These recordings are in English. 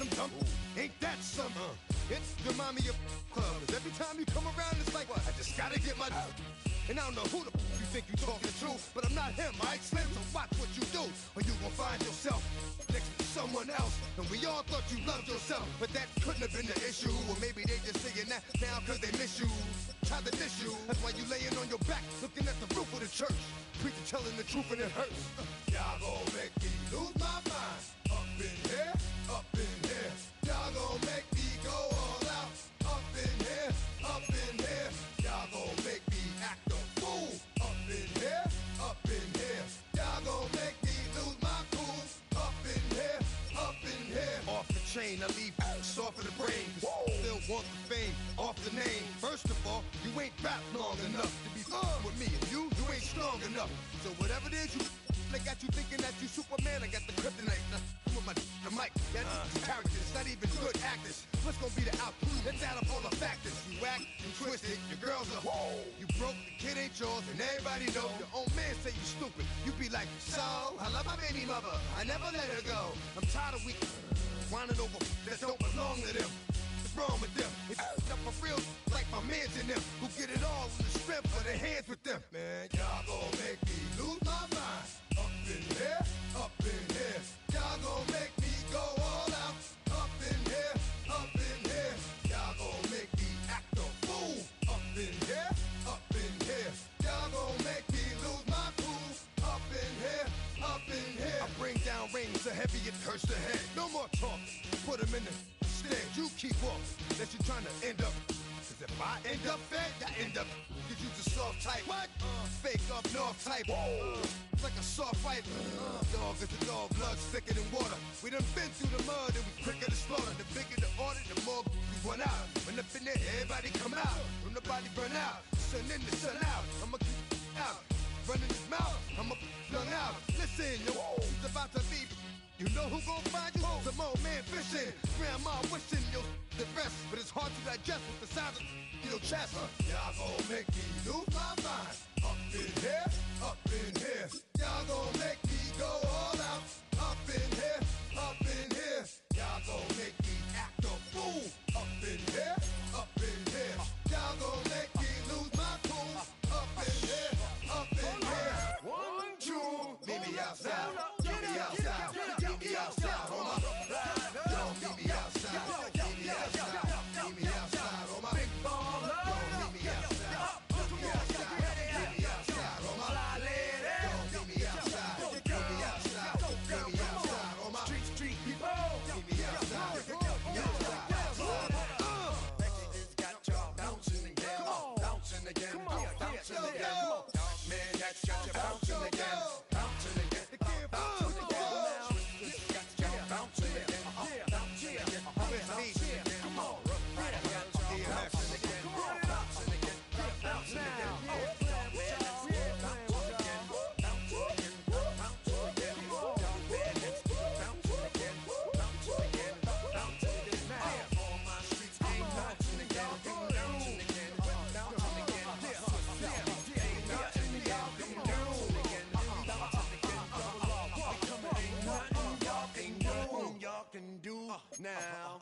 some dumb. Ain't that something? It's remind me of club. Every time you come around, it's like, what? I just gotta get my. And I don't know who the you think you talking to, but I'm not him, right? Slim, so watch what you do, or you gon' find yourself next to someone else. And we all thought you loved yourself, but that couldn't have been the issue. Or maybe they just saying that now cause they miss you. Try to diss you, that's why you laying on your back, looking at the roof of the church. Preacher telling the truth and it hurts. Y'all gon' make me lose my mind. Up in here, up in here. Y'all gon' make me go all out. Up in here, up in here. Y'all gon' make me act a fool. Up in here, up in here. Y'all gon' make me lose my cool. Up in here, up in here. Off the chain, I leave soft for the brain. Still want the fame, off the name. First of all, you ain't rap long enough to be with me. And you ain't strong enough. So whatever it is you they got you thinking that you Superman. I got the kryptonite. Come with the mic. Got these characters, not even good actors. What's gonna be the output? Let's add up all the factors. You act, you twisted, your girls are you broke, the kid ain't yours, and everybody know. Your own man say you stupid. You be like, so I love my baby mother. I never let her go. I'm tired of weak whining over that don't belong to them. What's wrong with them? It's up for real, like my mans in them, who get it all in the strength of their hands with them. Man, y'all gon' make me lose my mind. Up in here, up in here. Y'all gon' make me go all out. Up in here, up in here. Y'all gon' make me act a fool. Up in here, up in here. Y'all gon' make me lose my cool. Up in here, up in here. I bring down rings so heavy it hurts the head. No more talk, put them in the stand. You keep off, that you trying to end up. Cause if I end up fed, I end up. Cause you the soft type. What? Fake up north type. It's like a soft fight. Dog is a dog, blood thicker than water. We done been through the mud and we quicker to slaughter. The bigger the order, the more we run out. When up in there, everybody come out. When the body burn out, sun in the sun out. I'ma keep out. Running his mouth, I'ma flung out. Listen, yo, it's about to be. You know who gon' find you? Some old man fishing. Grandma wishing you'll the rest, but it's hard to digest with the sound of your chest. Y'all gon' make me lose my mind. Up in here, up in here. Y'all gon' make me go all out. Up in here, up in here. Y'all gon' make me act a fool. Up in here, up in here. Y'all gon' make me lose my cool. Up in here, up in here. 1, 2, meet me outside. Meet me outside. Meet me outside on my yo, meet me outside. Meet me outside. Meet me outside on my big ball. Yo, meet me outside. Meet me outside. Meet me outside on my fly lady. Yo, meet me outside. Meet me outside. Meet me outside on my street people. Meet me outside. Meet me outside. It's got y'all bouncing again, bouncing again, bouncing again. Man, that's got you bouncing again, bouncing again, bouncing again. Bouncing again, bouncing again, bouncing again. Come on, bouncing again, bouncing again, bouncing again, bouncing again. Can do now.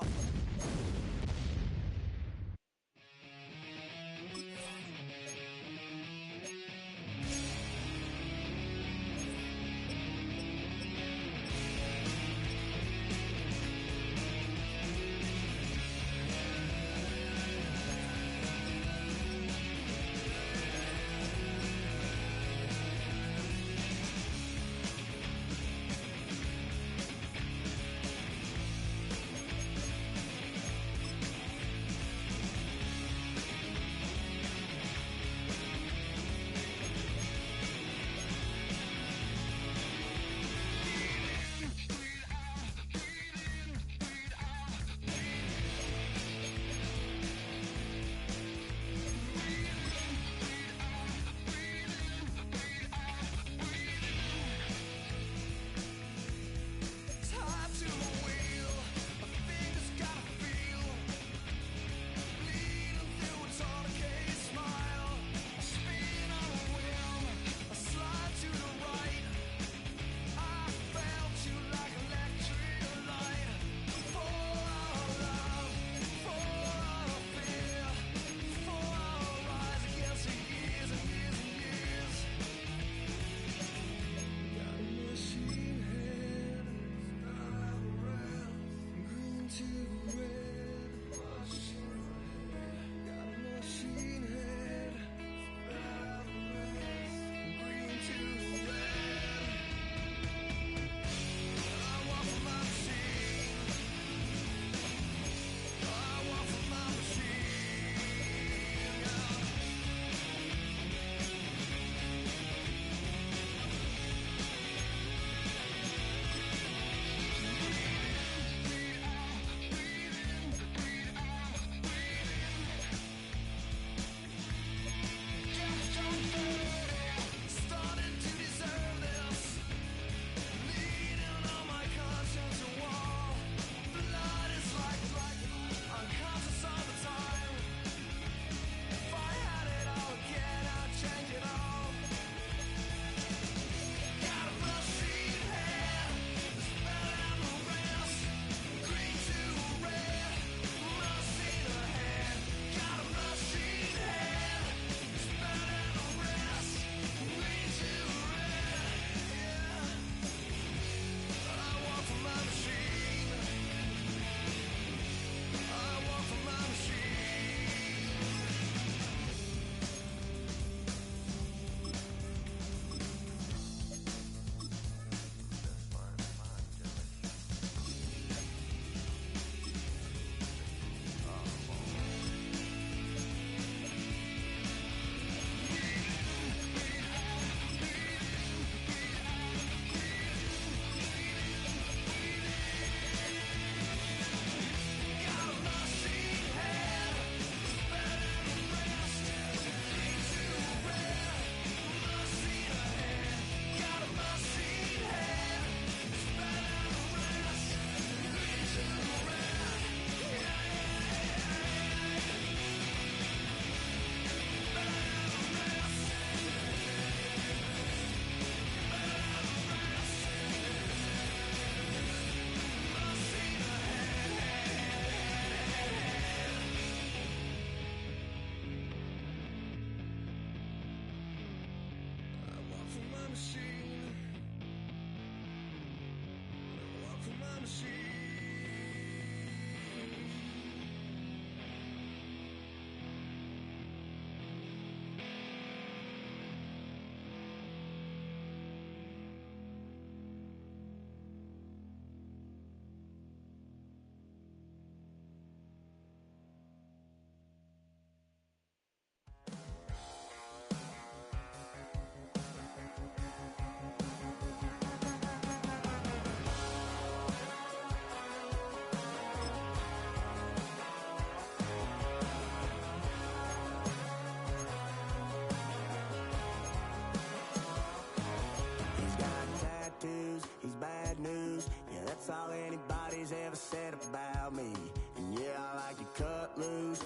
nobody's ever said about me. And yeah, I like to cut loose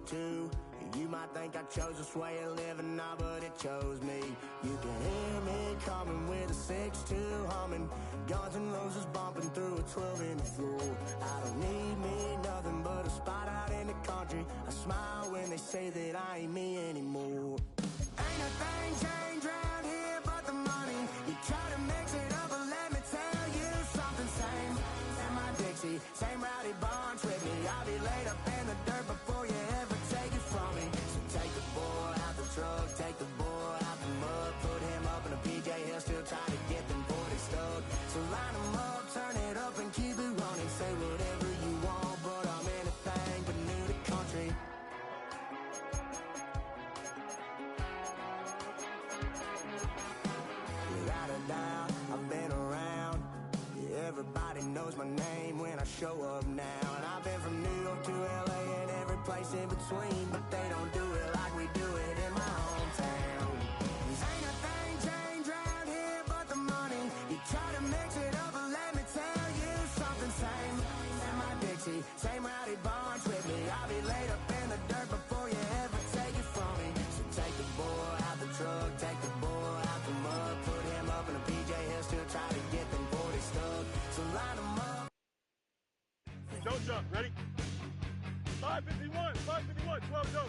too. You might think I chose this way of living now, but it chose me. You can hear me coming with a 6-2 humming, Guns N' Roses bumping through a 12 in the floor. I don't need me nothing but a spot out in the country. I smile when they say that I ain't me anymore. Ain't a thing changed round here but the money. You try to mix it up, but let me tell you something. Same my Dixie, same rowdy bonds with me. I'll be laid up in the dirt before you ever take it from me. So take the boy out the truck, take the boy out the mud, put him up in a PJ, he'll still try to get them 40 stuck. So line him up, turn it up and keep it running. Say whatever you want, but I'm anything but new to country. Without a doubt, I've been around. Yeah, everybody knows my name when I show up now. And I've been from New York to LA and every place in between, but they don't do it like we do it in my hometown. Ain't a thing changed round here but the money. You try to mix it up, but let me tell you something. Same my Dixie, same rowdy bonds with me. I'll be laid up in the dirt before you ever take it from me. So take the boy out the truck, take the boy out the mud, put him up in a PJ, he'll still try to get them 40 stuck. So line him up. Don't jump, ready? 551, 12 go.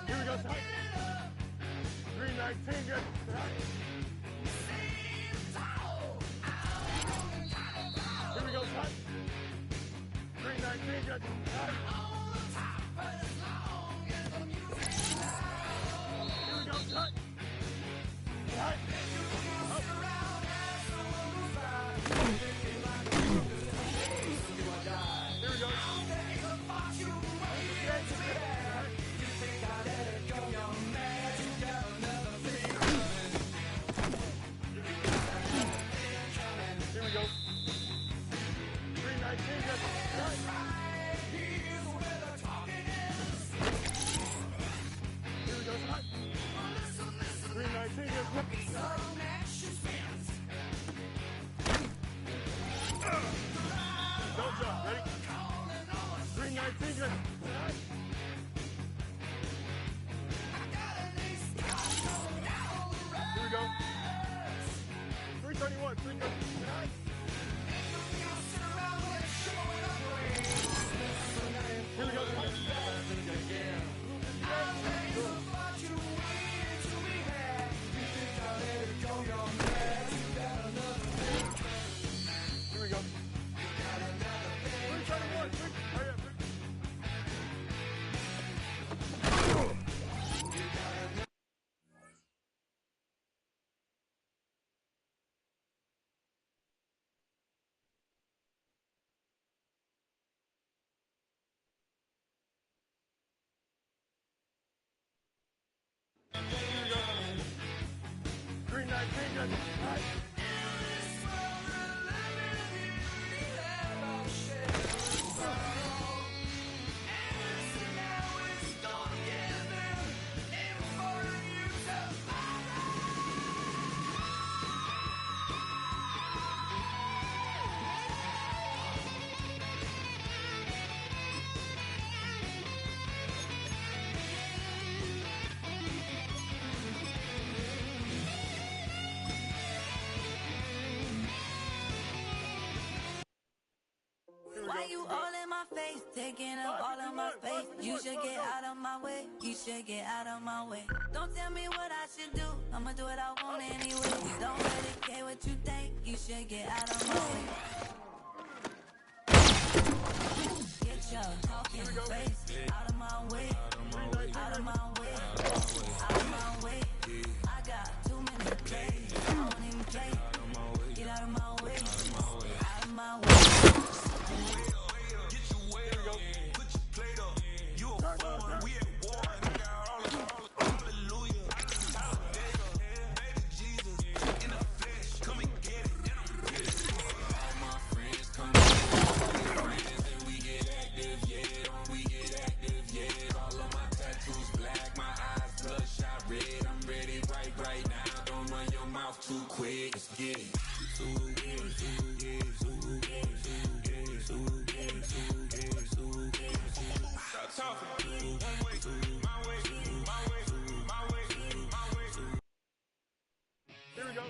Here we go, tight. 319, good. Here we go, tight. 319, good. Tight. Here we go, tight. Tight. Up. Here we go. Here we go. 319, good. Tight. Here we go, tight. 319, good. Don't jump, ready? 319, good. Tight. Here we go. 331, 331. Tight. Here we go. Here we go. 331, hurry up. Here we go. 319, good. Tight. Why you all in my face, taking up all of my space? You should get out of my way, you should get out of my way. Don't tell me what I should do, I'ma do what I want anyway. Don't really care what you think, you should get out of my way. Get your talking face out of my way, out of my way, out of my way. I got too many plays, I won't even play. Get out of my way, out of my way. Get your weight up, put your plate up. You a foreign, we at war. too quick. Let's get it. Stop talking. One way, my way, my way, my way, my way. Here we go.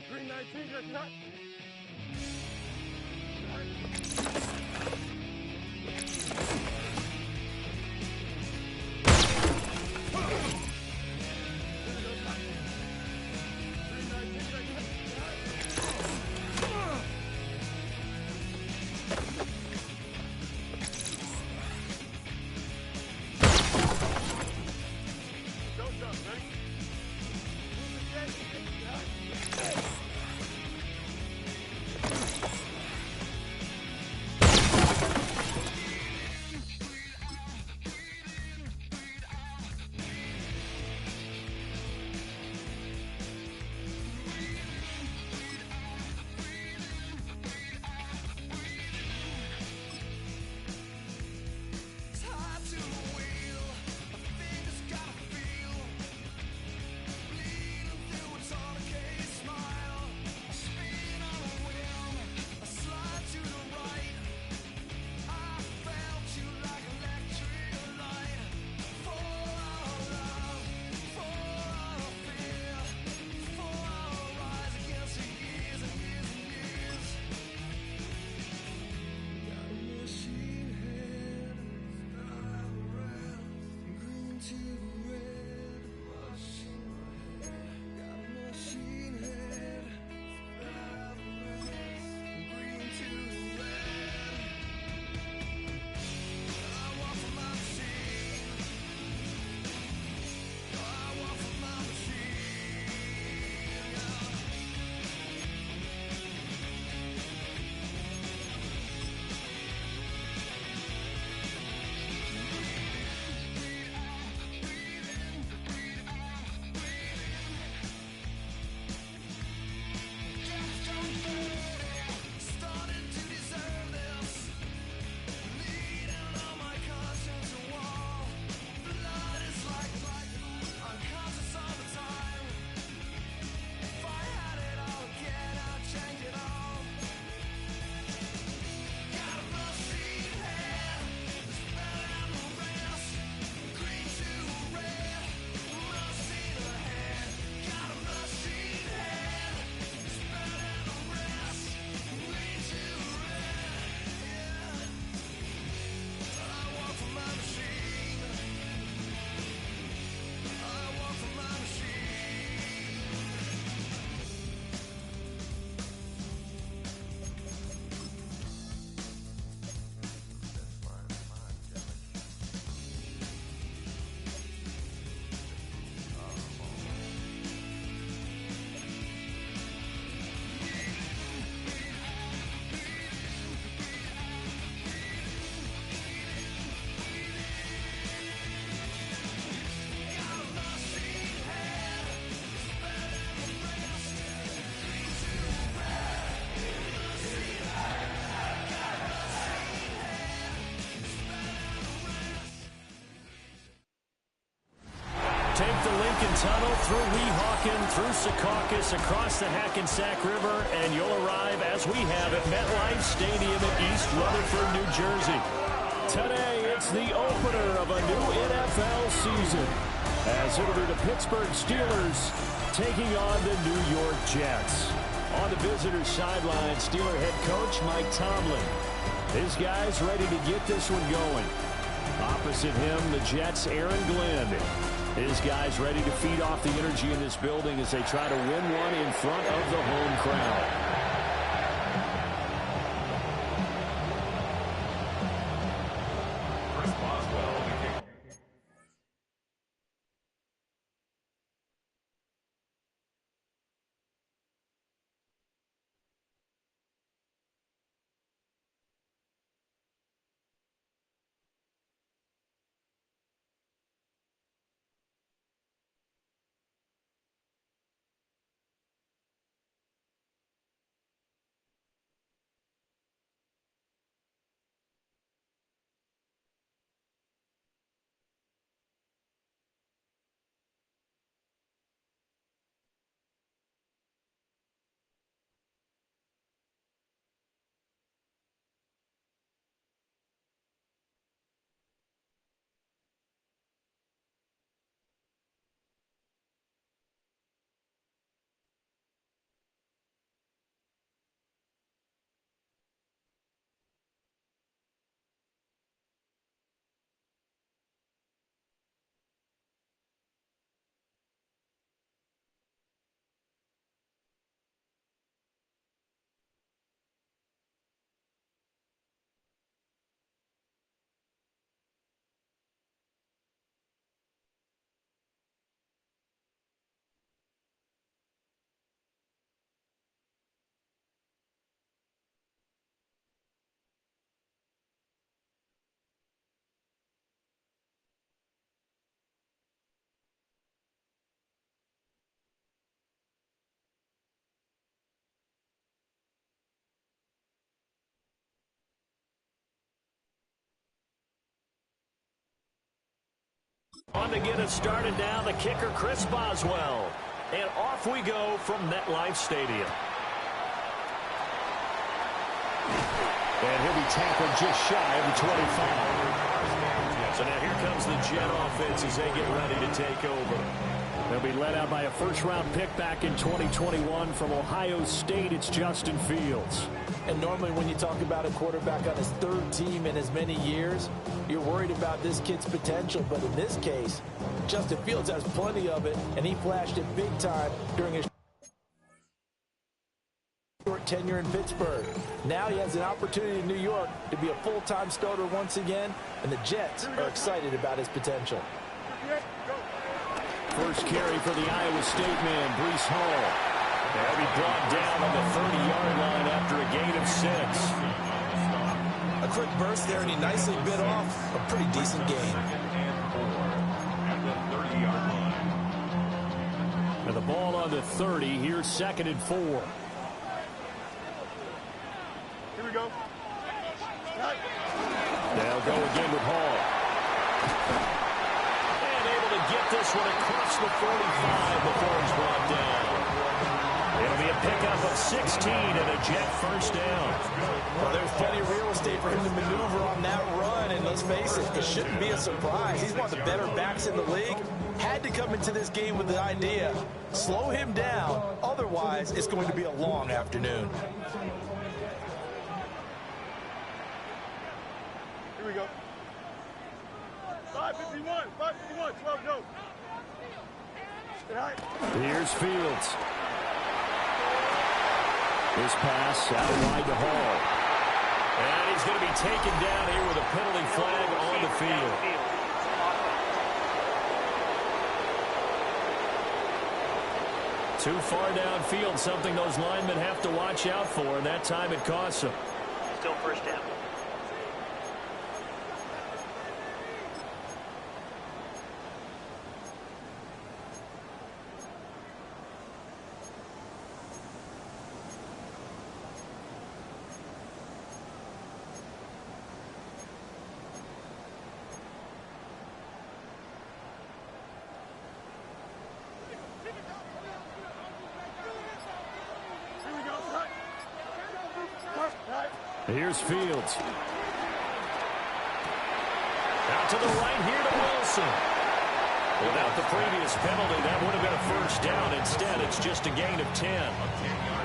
319, just cut. Take the Lincoln Tunnel through Weehawken, through Secaucus, across the Hackensack River, and you'll arrive, as we have, at MetLife Stadium in East Rutherford, New Jersey. Today, it's the opener of a new NFL season, as it'll be the Pittsburgh Steelers taking on the New York Jets. On the visitors' sideline, Steeler head coach Mike Tomlin. His guys ready to get this one going. Opposite him, the Jets' Aaron Glenn. His guys ready to feed off the energy in this building as they try to win one in front of the home crowd. On to get us started now, the kicker, Chris Boswell. And off we go from MetLife Stadium. And he'll be tackled just shy of the 25. So now here comes the Jet offense as they get ready to take over. They'll be led out by a first-round pick back in 2021 from Ohio State. It's Justin Fields. And normally when you talk about a quarterback on his third team in as many years, you're worried about this kid's potential. But in this case, Justin Fields has plenty of it, and he flashed it big time during his short tenure in Pittsburgh. Now he has an opportunity in New York to be a full-time starter once again, and the Jets are excited about his potential. First carry for the Iowa State man, Breece Hall. They'll be brought down on the 30-yard line after a gain of 6. A quick burst there, and he nicely bit off a pretty decent gain. And the ball on the 30. Here's 2nd and 4. Here we go. They'll go again with Hall. Get this one across the 45 before he's brought down. It'll be a pickup of 16 and a Jet first down. Well, there's plenty of real estate for him to maneuver on that run, and let's face it, it shouldn't be a surprise. He's one of the better backs in the league. Had to come into this game with the idea, slow him down, otherwise it's going to be a long afternoon. Here we go. 551, 12, go. Here's Fields. This pass out wide to Hall. And he's going to be taken down here with a penalty flag on the field. Too far downfield, something those linemen have to watch out for, and that time it costs them. Still first down. Here's Fields. Out to the right here to Wilson. Without the previous penalty, that would have been a first down. Instead, it's just a gain of 10.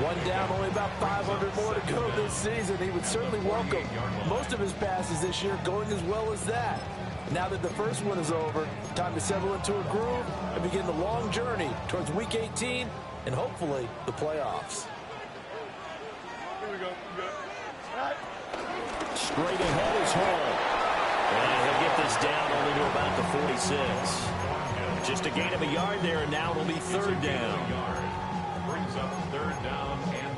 One down, only about 500 more to go this season. He would certainly welcome most of his passes this year going as well as that. Now that the first one is over, time to settle into a groove and begin the long journey towards Week 18 and hopefully the playoffs. Here we go. Straight ahead is Hall. And he'll get this down only to about the 46. Just a gain of a yard there, and now it'll be 3rd down. Brings up 3rd down and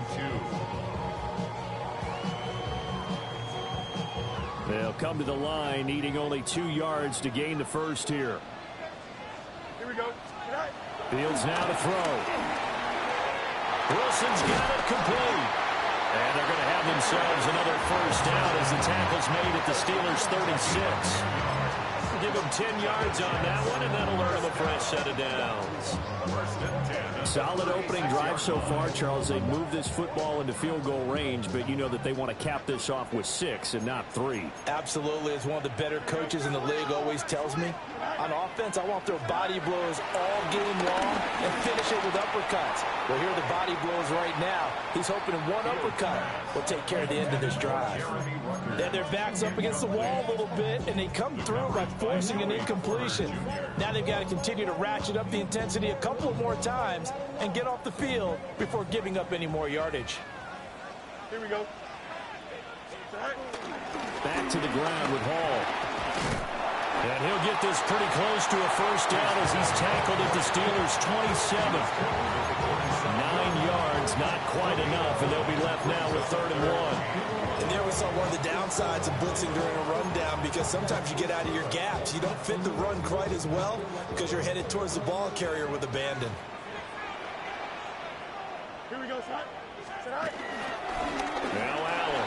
2. They'll come to the line, needing only 2 yards to gain the first here. Here we go. Fields now to throw. Wilson's got it complete. And they're going to have themselves another first down as the tackle's made at the Steelers' 36. Give them 10 yards on that one, and that'll earn them a fresh set of downs. Solid opening drive so far, Charles. They've moved this football into field goal range, but you know that they want to cap this off with 6 and not 3. Absolutely. As one of the better coaches in the league always tells me, on offense, I want to throw body blows all game long and finish it with uppercuts. Well, here are the body blows right now. He's hoping one uppercut will take care of the end of this drive. Then their backs up against the wall a little bit, and they come through by forcing an incompletion. Now they've got to continue to ratchet up the intensity a couple of more times and get off the field before giving up any more yardage. Here we go. Back to the ground with Hall. And he'll get this pretty close to a first down as he's tackled at the Steelers' 27. 9 yards, not quite enough, and they'll be left now with 3rd and 1. And there we saw one of the downsides of blitzing during a rundown, because sometimes you get out of your gaps. You don't fit the run quite as well because you're headed towards the ball carrier with abandon. Here we go, Scott. Now Allen.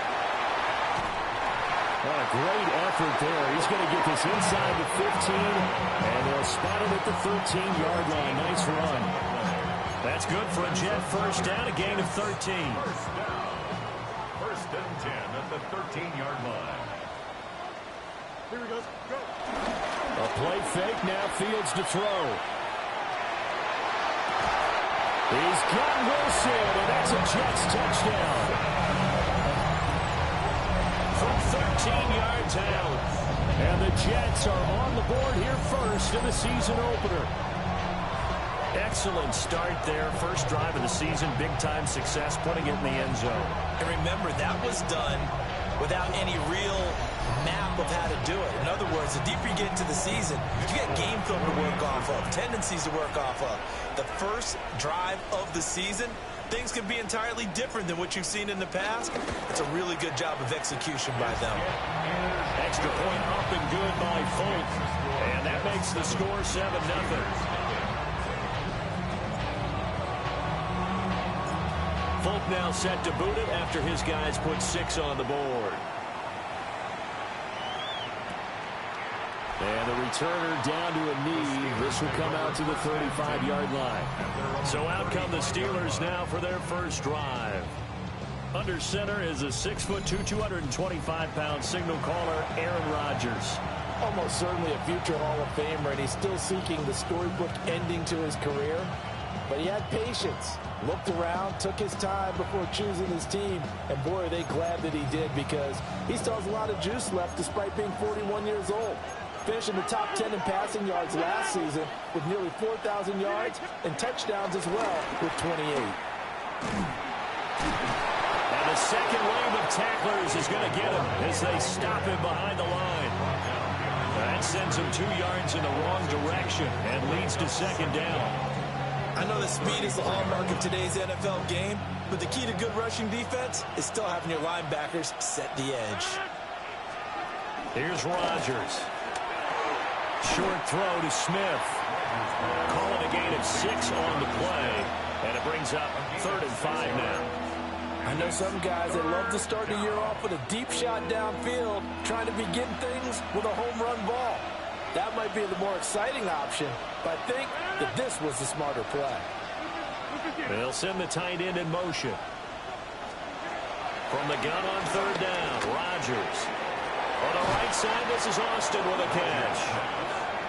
What a great effort there. He's going to get this inside the 15, and they'll spotted at the 13-yard line. Nice run. That's good for a Jet first down, a gain of 13. First and 10 at the 13-yard line. Here he goes. Go. A play fake, now Fields to throw. He's got Wilson, and that's a Jets touchdown. From 13 yards out. And the Jets are on the board here first in the season opener. Excellent start there. First drive of the season, big-time success, putting it in the end zone. And remember, that was done without any real map of how to do it. In other words, the deeper you get into the season, you get game film to work off of, tendencies to work off of. The first drive of the season, things can be entirely different than what you've seen in the past. It's a really good job of execution by them. Extra point up and good by Folk. And that makes the score 7-0. Folk now set to boot it after his guys put 6 on the board. And the returner down to a knee. This will come out to the 35-yard line. So out come the Steelers now for their first drive. Under center is a 6'2", 225-pound signal caller, Aaron Rodgers. Almost certainly a future Hall of Famer, and he's still seeking the storybook ending to his career. But he had patience, looked around, took his time before choosing his team, and boy, are they glad that he did, because he still has a lot of juice left despite being 41 years old. Finished in the top 10 in passing yards last season with nearly 4,000 yards and touchdowns as well with 28. And the second wave of tacklers is going to get him as they stop him behind the line. That sends him 2 yards in the wrong direction and leads to second down. I know that speed is the hallmark of today's NFL game, but the key to good rushing defense is still having your linebackers set the edge. Here's Rodgers. Short throw to Smith. Calling a gain of 6 on the play, and it brings up 3rd and 5 now. I know some guys that love to start the year off with a deep shot downfield, trying to begin things with a home run ball. That might be the more exciting option, but I think that this was the smarter play. They'll send the tight end in motion. From the gun on 3rd down, Rodgers. On the right side, this is Austin with a catch.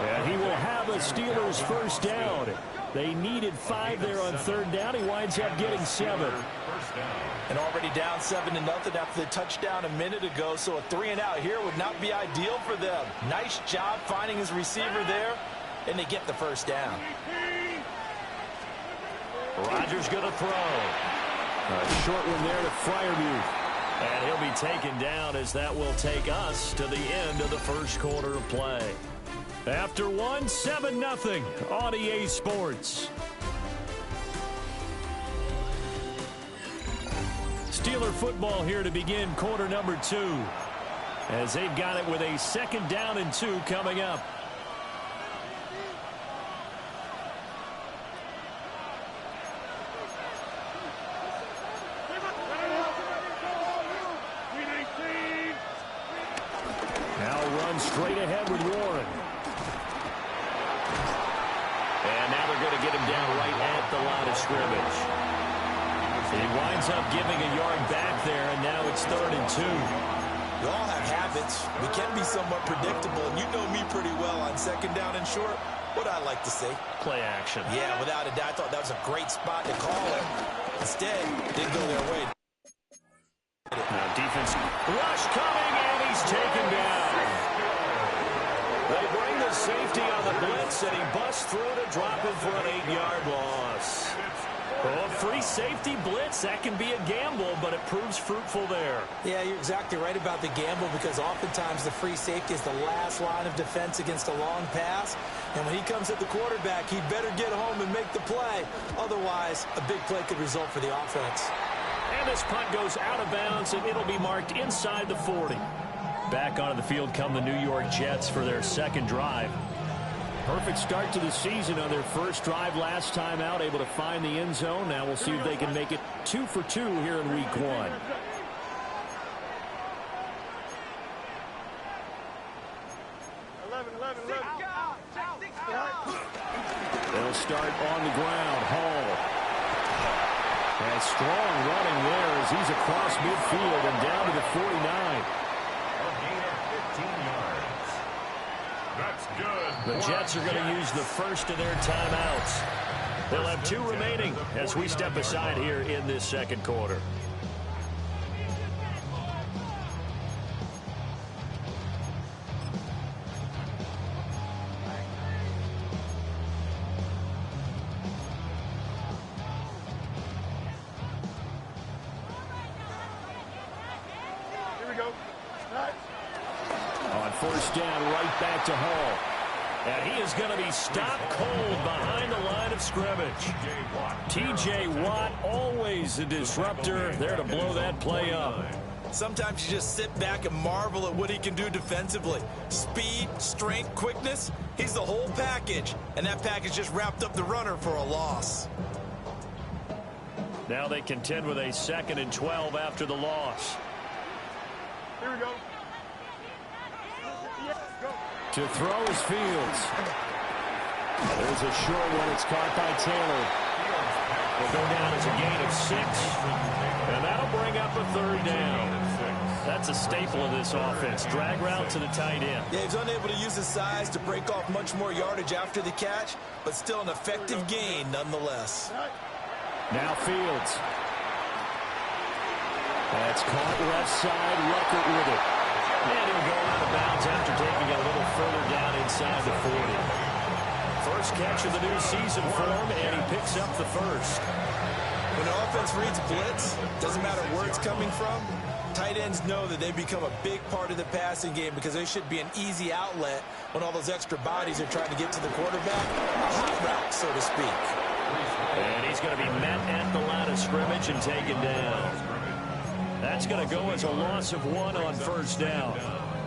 And he will have a Steelers first down. They needed 5 there on 3rd down. He winds up getting 7. And already down 7-0 after the touchdown a minute ago, so a 3-and-out here would not be ideal for them. Nice job finding his receiver there, and they get the first down. Rodgers going to throw. A short one there to Freiermuth. And he'll be taken down as that will take us to the end of the first quarter of play. After 1, 7-0 on EA Sports. Steeler football here to begin quarter number 2. As they've got it with a 2nd down and 2 coming up. Straight ahead with Warren. And now they're going to get him down right at the line of scrimmage. He winds up giving a yard back there, and now it's 3rd and 2. We all have habits. We can be somewhat predictable, and you know me pretty well on 2nd down and short. What I like to say? Play action. Yeah, without a doubt. I thought that was a great spot to call it. Instead, didn't go their way. Now defense rush coming, and he's taken down. They bring the safety on the blitz, and he busts through to drop him for an 8-yard loss. Oh, free safety blitz, that can be a gamble, but it proves fruitful there. Yeah, you're exactly right about the gamble, because oftentimes the free safety is the last line of defense against a long pass. And when he comes at the quarterback, he'd better get home and make the play. Otherwise, a big play could result for the offense. And this punt goes out of bounds, and it'll be marked inside the 40. Back onto the field come the New York Jets for their 2nd drive. Perfect start to the season on their first drive last time out, able to find the end zone. Now we'll see if they can make it 2 for 2 here in week 1. They'll start on the ground. Hall. And strong running there as he's across midfield and down to the 49. A gain of 15 yards. That's good. The Jets are going to use the first of their timeouts. They'll have 2 remaining as we step aside here in this second quarter. On first down, right back to Hall. And he is going to be stopped cold behind the line of scrimmage. T.J. Watt, always a disruptor, there to blow that play up. Sometimes you just sit back and marvel at what he can do defensively. Speed, strength, quickness, he's the whole package. And that package just wrapped up the runner for a loss. Now they contend with a 2nd and 12 after the loss. Here we go. To throw is Fields. There's a short one. It's caught by Taylor. Will go down as a gain of 6. And that'll bring up a 3rd down. That's a staple of this offense. Drag route to the tight end. Yeah, he's unable to use his size to break off much more yardage after the catch, but still an effective gain nonetheless. Now Fields. That's caught left side. Ruckert with it. And he'll go out of bounds after taking it a little further down inside the 40. First catch of the new season for him, and he picks up the first. When the offense reads blitz, doesn't matter where it's coming from, tight ends know that they become a big part of the passing game because they should be an easy outlet when all those extra bodies are trying to get to the quarterback. A hot route, so to speak. And he's going to be met at the line of scrimmage and taken down. That's going to go as a loss of 1 on first down.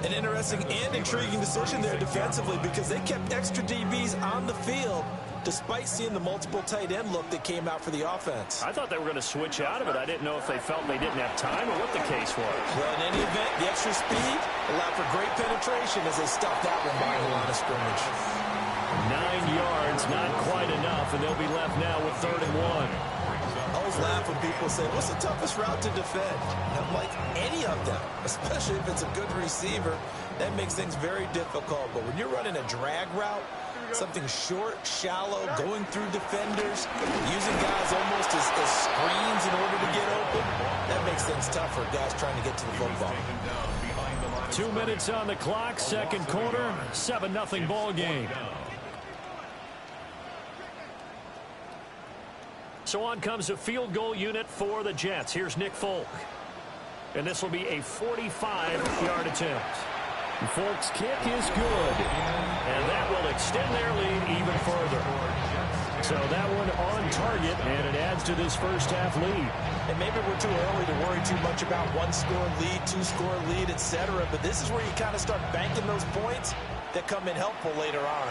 An interesting and intriguing decision there defensively because they kept extra DBs on the field despite seeing the multiple tight end look that came out for the offense. I thought they were going to switch out of it. I didn't know if they felt they didn't have time or what the case was. Well, in any event, the extra speed allowed for great penetration as they stuffed that one by the line of scrimmage. 9 yards, not quite enough, and they'll be left now with 3rd and 1. I always laugh when people say, what's the toughest route to defend? And I'm like, any of them, especially if it's a good receiver. That makes things very difficult. But when you're running a drag route, something short, shallow, going through defenders, using guys almost as screens in order to get open, that makes things tough for guys trying to get to the football. 2 minutes on the clock, second quarter, 7-0 ball game. So on comes a field goal unit for the Jets. Here's Nick Folk. And this will be a 45-yard attempt. Folk's kick is good. And that will extend their lead even further. So that one on target, and it adds to this first half lead. And maybe we're too early to worry too much about 1-score lead, 2-score lead, etc. But this is where you kind of start banking those points that come in helpful later on.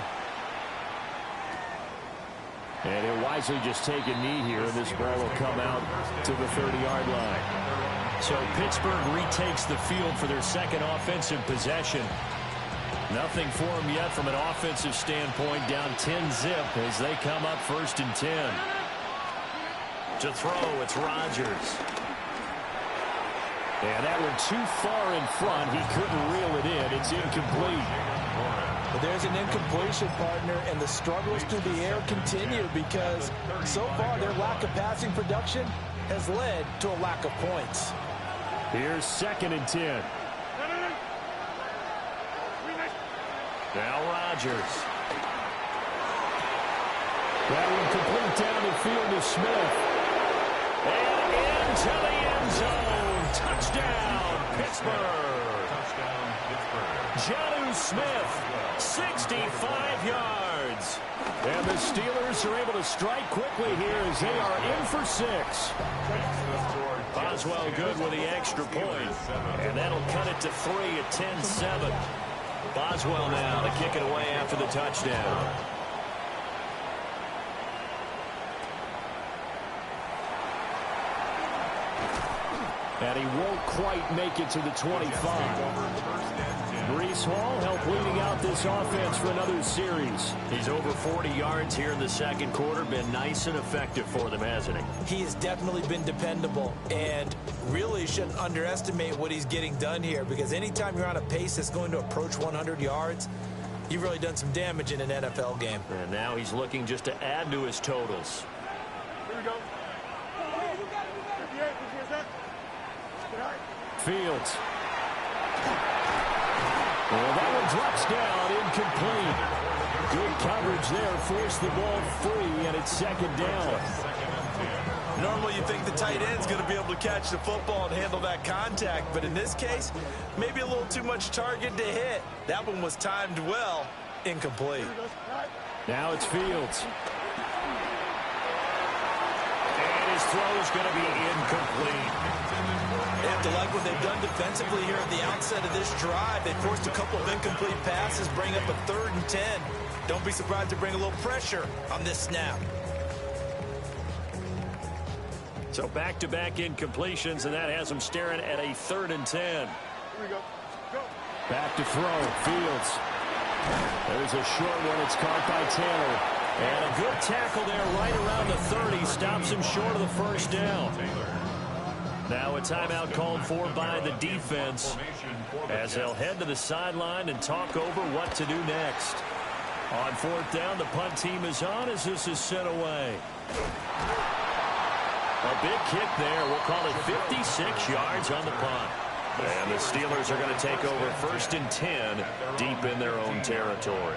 And he'll wisely just take a knee here, and this ball will come out to the 30-yard line. So Pittsburgh retakes the field for their second offensive possession. Nothing for them yet from an offensive standpoint, down 10-zip as they come up 1st and 10. To throw, it's Rodgers. And that one too far in front. He couldn't reel it in. It's incomplete. But there's an incompletion, partner, and the struggles through the air continue because so far their lack of passing production has led to a lack of points. Here's 2nd and 10. Now Rodgers. That one complete down the field to Smith. And into the end zone. Touchdown, Pittsburgh. Touchdown, Pittsburgh. Jonnu Smith, 65 yards. And the Steelers are able to strike quickly here as they are in for 6. Boswell good with the extra point. And that'll cut it to 3 at 10-7. Boswell now to kick it away after the touchdown. And he won't quite make it to the 25. Breece Hall helped leading out this offense for another series. He's over 40 yards here in the second quarter. Been nice and effective for them, hasn't he? He has definitely been dependable, and really shouldn't underestimate what he's getting done here, because anytime you're on a pace that's going to approach 100 yards, you've really done some damage in an NFL game. And now he's looking just to add to his totals. Here we go. Fields. Well, that one drops down, incomplete. Good coverage there, forced the ball free, and it's second down. Normally you think the tight end's going to be able to catch the football and handle that contact, but in this case, maybe a little too much target to hit. That one was timed well, incomplete. Now it's Fields. And his throw is going to be incomplete. They have to like what they've done defensively here at the outset of this drive. They forced a couple of incomplete passes, bring up a 3rd and 10. Don't be surprised to bring a little pressure on this snap. So back-to-back incompletions, and that has them staring at a 3rd and 10. Here we go. Go. Back to throw. Fields. There's a short one. It's caught by Taylor. And a good tackle there right around the 30. Stops him short of the first down. Now a timeout called for by the defense as they'll head to the sideline and talk over what to do next. On 4th down, the punt team is on as this is sent away. A big kick there. We'll call it 56 yards on the punt. And the Steelers are going to take over 1st and 10 deep in their own territory.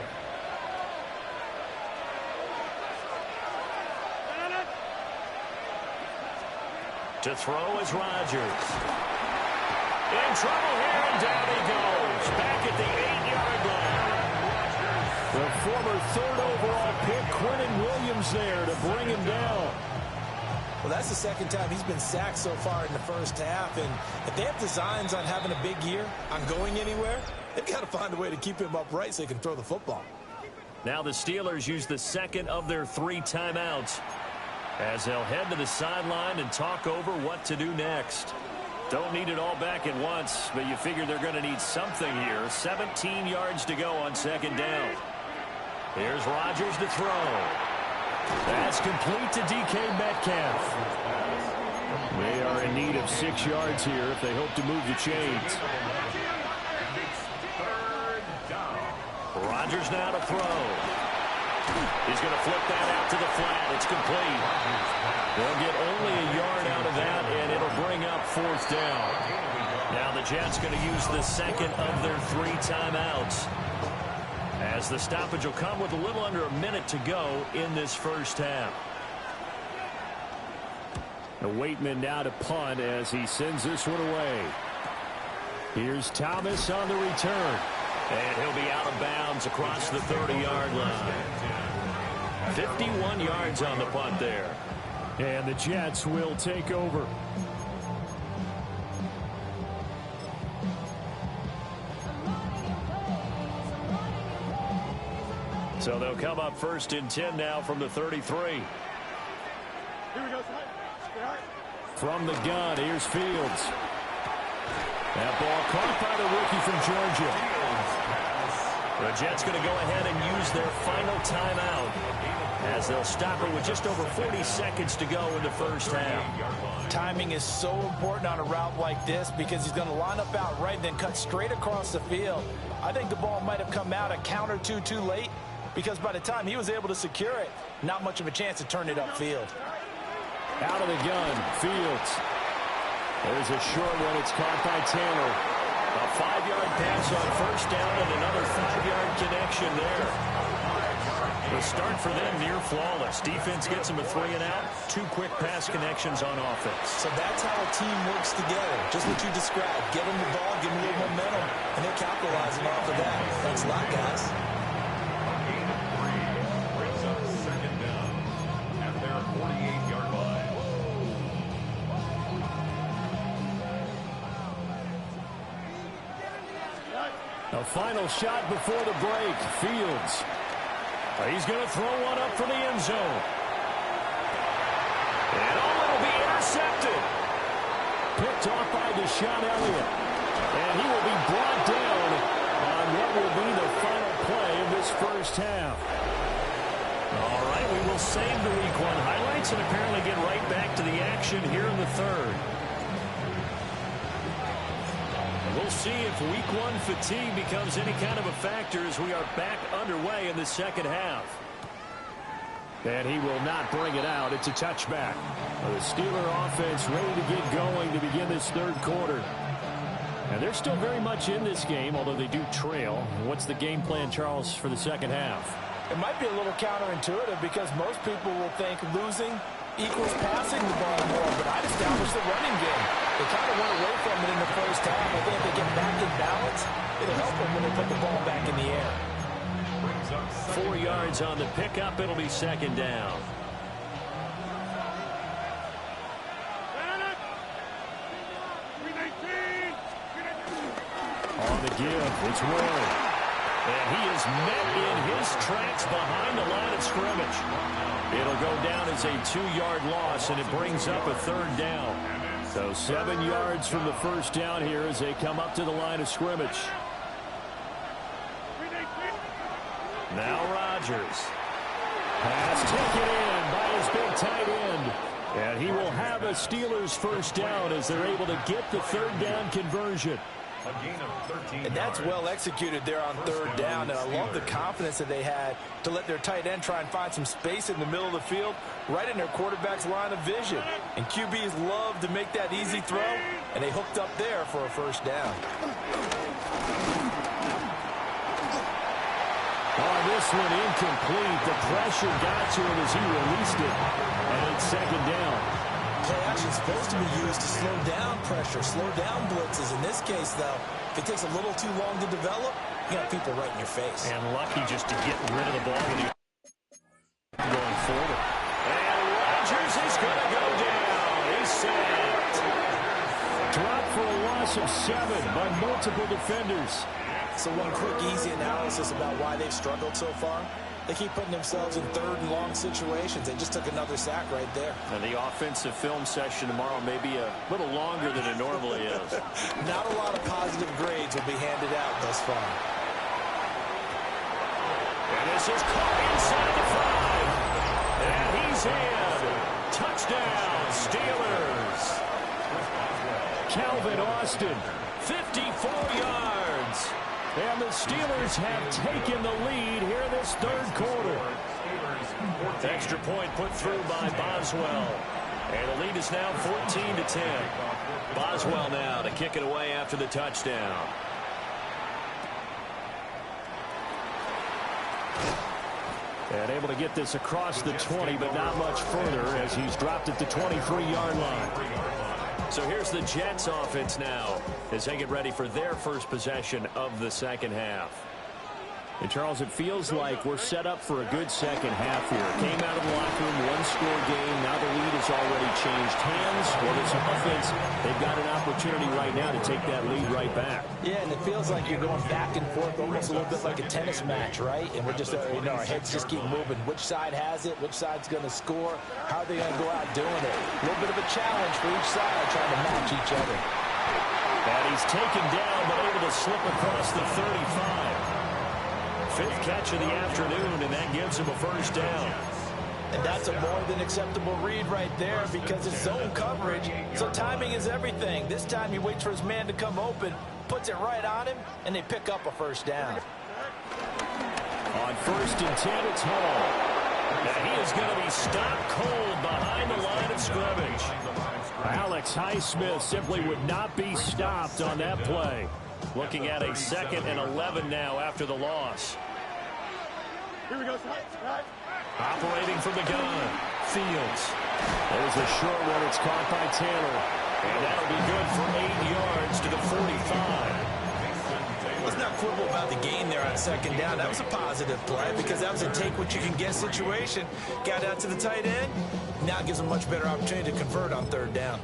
To throw is Rodgers. In trouble here, and down he goes. Back at the 8-yard line. The former 3rd overall pick, Quentin Williams, there to bring him down. Well, that's the 2nd time he's been sacked so far in the first half, and if they have designs on having a big year, on going anywhere, they've got to find a way to keep him upright so he can throw the football. Now the Steelers use the 2nd of their 3 timeouts as they'll head to the sideline and talk over what to do next. Don't need it all back at once, but you figure they're going to need something here. 17 yards to go on 2nd down. Here's Rodgers to throw. That's complete to DK Metcalf. They are in need of 6 yards here if they hope to move the chains. Rodgers now to throw. He's going to flip that out to the flat. It's complete. They'll get only a yard out of that, and it'll bring up 4th down. Now the Jets going to use the 2nd of their 3 timeouts, as the stoppage will come with a little under a minute to go in this first half. The Waitman now to punt as he sends this one away. Here's Thomas on the return. And he'll be out of bounds across the 30-yard line. 51 yards on the punt there. And the Jets will take over. So they'll come up 1st and 10 now from the 33. Here we go. From the gun, here's Fields. That ball caught by the rookie from Georgia. The Jets going to go ahead and use their final timeout as they'll stop it with just over 40 seconds to go in the first half. Timing is so important on a route like this because he's going to line up out right, then cut straight across the field. I think the ball might have come out a count or two too late, because by the time he was able to secure it, not much of a chance to turn it upfield. Out of the gun, Fields. There's a short one. It's caught by Taylor. A 5-yard pass on 1st down and another 5-yard connection there. The start for them near flawless. Defense gets them a 3 and out. 2 quick pass connections on offense. So that's how a team works together. Just what you described. Get them the ball, give them a little momentum, and they're capitalizing off of that. Thanks a lot, guys. Brings up 2nd down at their 48-yard line. A final shot before the break. Fields. He's going to throw one up for the end zone. And it'll be intercepted. Picked off by Deshaun Elliott. And he will be brought down on on what will be the final play of this first half. All right, we will save the Week 1 highlights and apparently get right back to the action here in the third. We'll see if Week 1 fatigue becomes any kind of a factor as we are back underway in the second half. And he will not bring it out. It's a touchback. The Steeler offense ready to get going to begin this third quarter. And they're still very much in this game, although they do trail. What's the game plan, Charles, for the second half? It might be a little counterintuitive because most people will think losing equals passing the ball more, but I'd establish the running game. They kind of went away from it in the first half. I think if they get back in balance, it'll help them when they put the ball back in the air. 4 yards on the pickup. It'll be second down. On the give, it's Ward. And he is met in his tracks behind the line of scrimmage. It'll go down as a 2-yard loss, and it brings up a third down. So 7 yards from the first down here as they come up to the line of scrimmage. Now Rodgers. Pass taken in by his big tight end. And he will have a Steelers first down as they're able to get the third down conversion. And that's well executed there on third down. And I love the confidence that they had to let their tight end try and find some space in the middle of the field, right in their quarterback's line of vision. And QBs love to make that easy throw, and they hooked up there for a first down. Oh, this one incomplete. The pressure got to him as he released it. And it's second down. Play action is supposed to be used to slow down pressure, slow down blitzes. In this case, though, if it takes a little too long to develop, you got people right in your face. And lucky just to get rid of the ball when he going forward. And Rodgers is going to go down. He's sacked. Dropped for a loss of 7 by multiple defenders. So one quick, easy analysis about why they've struggled so far. They keep putting themselves in third and long situations. They just took another sack right there. And the offensive film session tomorrow may be a little longer than it normally is. Not a lot of positive grades will be handed out thus far. And this is caught inside the 5. And he's in. Touchdown, Steelers. Calvin Austin, 54 yards. And the Steelers have taken the lead here this third quarter. Extra point put through by Boswell. And the lead is now 14-10. Boswell now to kick it away after the touchdown. And able to get this across the 20, but not much further as he's dropped at the 23-yard line. So here's the Jets offense now as they get ready for their first possession of the second half. And, Charles, it feels like we're set up for a good second half here. Came out of the locker room, one-score game. Now the lead has already changed hands. Well, this offense, they've got an opportunity right now to take that lead right back. Yeah, and it feels like you're going back and forth almost a little bit like a tennis match, right? And we're just, our heads just keep moving. Which side has it? Which side's going to score? How are they going to go out doing it? A little bit of a challenge for each side trying to match each other. And he's taken down but able to slip across the 35. 5th catch of the afternoon, and that gives him a first down. And that's a more than acceptable read right there because it's zone coverage, so timing is everything. This time he waits for his man to come open, puts it right on him, and they pick up a first down. On 1st and 10, it's Hall. And he is going to be stopped cold behind the line of scrimmage. Alex Highsmith simply would not be stopped on that play. Looking at a 2nd and 11 now after the loss. Here we go. Operating from the gun. Fields. There's a short one. It's caught by Taylor. And that'll be good for 8 yards to the 45. Let's not quibble about the gain there on 2nd down. That was a positive play because that was a take-what-you-can-get situation. Got out to the tight end. Now it gives them a much better opportunity to convert on 3rd down.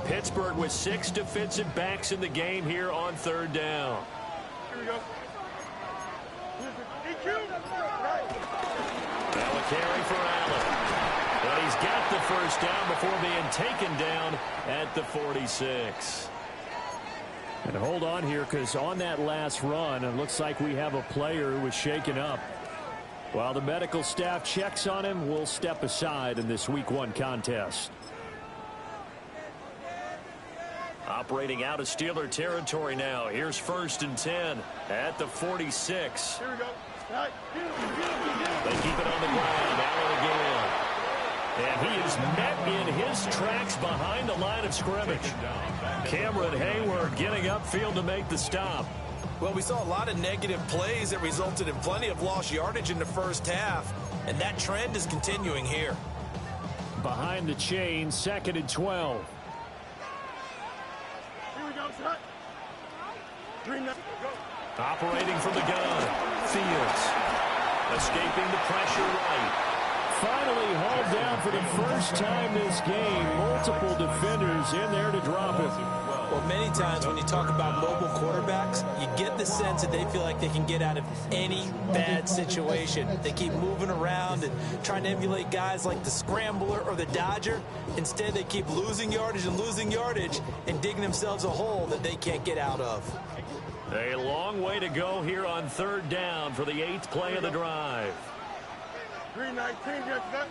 Pittsburgh with 6 defensive backs in the game here on 3rd down. Here we go. Now a carry for Allen. But he's got the first down before being taken down at the 46. And hold on here, because on that last run, it looks like we have a player who was shaken up. While the medical staff checks on him, we'll step aside in this Week 1 contest. Operating out of Steeler territory now. Here's 1st and 10 at the 46. Here we go. They keep it on the ground. Allen again. And he is met in his tracks behind the line of scrimmage. Cameron Hayward getting upfield to make the stop. Well, we saw a lot of negative plays that resulted in plenty of lost yardage in the first half, and that trend is continuing here. Behind the chain, 2nd and 12. Here we go, shot. 3-9. Operating from the gun. Fields. Escaping the pressure right. Finally hauled down for the first time this game. Multiple defenders in there to drop it. Well, many times when you talk about mobile quarterbacks, you get the sense that they feel like they can get out of any bad situation. They keep moving around and trying to emulate guys like the Scrambler or the Dodger. Instead, they keep losing yardage and digging themselves a hole that they can't get out of. A long way to go here on 3rd down for the 8th play of the drive. 3-19, get that.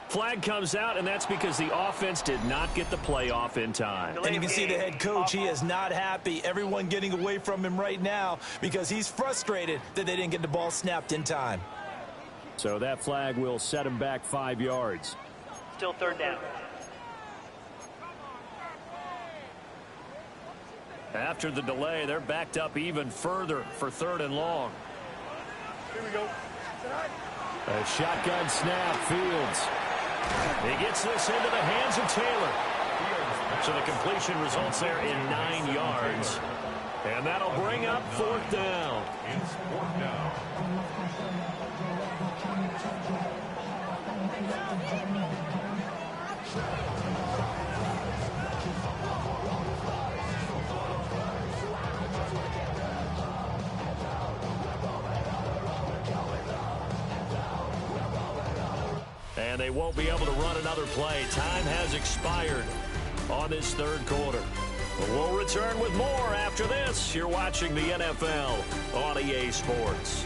Flag comes out, and that's because the offense did not get the play off in time. And you can see the head coach, he is not happy. Everyone getting away from him right now because he's frustrated that they didn't get the ball snapped in time. So that flag will set him back 5 yards. Still 3rd down. After the delay, they're backed up even further for 3rd and long. Here we go. A shotgun snap, Fields. He gets this into the hands of Taylor. So the completion results there in 9 yards. And that'll bring up 4th down. It's 4th down. And they won't be able to run another play. Time has expired on this 3rd quarter. We'll return with more after this. You're watching the NFL on EA Sports.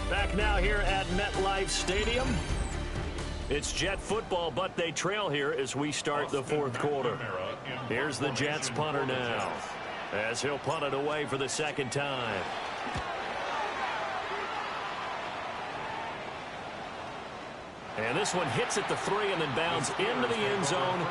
Back now here at MetLife Stadium. It's Jet football, but they trail here as we start the 4th quarter. Here's the Jets punter now, as he'll punt it away for the 2nd time. And this one hits at the 3 and then bounds into the end zone.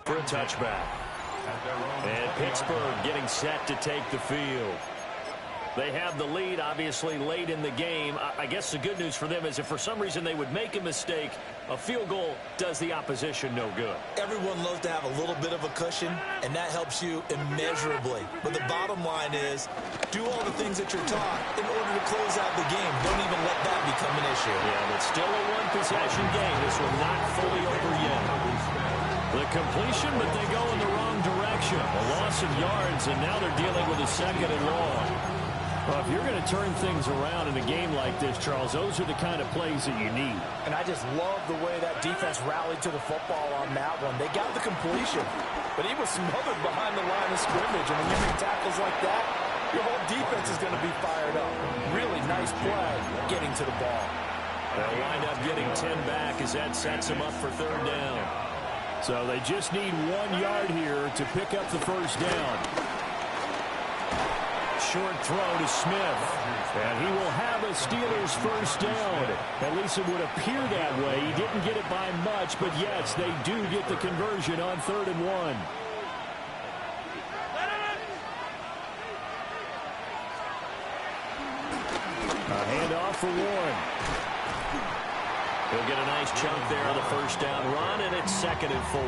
For a touchback. And Pittsburgh getting set to take the field. They have the lead, obviously, late in the game. I guess the good news for them is if for some reason they would make a mistake, a field goal does the opposition no good. Everyone loves to have a little bit of a cushion, and that helps you immeasurably. But the bottom line is, do all the things that you're taught in order to close out the game. Don't even let that become an issue. Yeah, but still a one-possession game. This one not fully over yet. The completion, but they go in the wrong direction. A loss of yards, and now they're dealing with a 2nd and long. Well, if you're going to turn things around in a game like this, Charles, those are the kind of plays that you need. And I just love the way that defense rallied to the football on that one. They got the completion, but he was smothered behind the line of scrimmage. And when you make tackles like that, your whole defense is going to be fired up. Really nice play getting to the ball. They'll wind up getting 10 back as that sets them up for 3rd down. So they just need 1 yard here to pick up the 1st down. short throw to Smith. And he will have a Steelers first down. At least it would appear that way. He didn't get it by much, but yes, they do get the conversion on 3rd and 1. A handoff for Warren. He'll get a nice chunk there on the first down run, and it's 2nd and 4.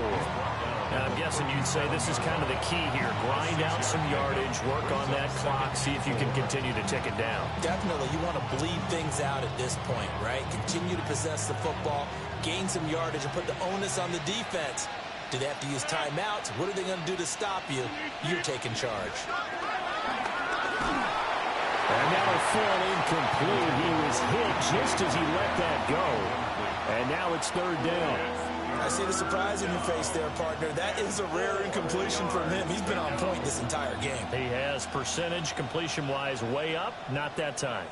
And I'm guessing you'd say this is kind of the key here. Grind out some yardage, work on that clock, see if you can continue to tick it down. Definitely. You want to bleed things out at this point, right? Continue to possess the football, gain some yardage, and put the onus on the defense. Do they have to use timeouts? What are they going to do to stop you? You're taking charge. And now a fall incomplete. He was hit just as he let that go. And now it's 3rd down. I see the surprise in your face there, partner. That is a rare incompletion from him. He's been on point this entire game. He has percentage completion-wise way up. Not that time.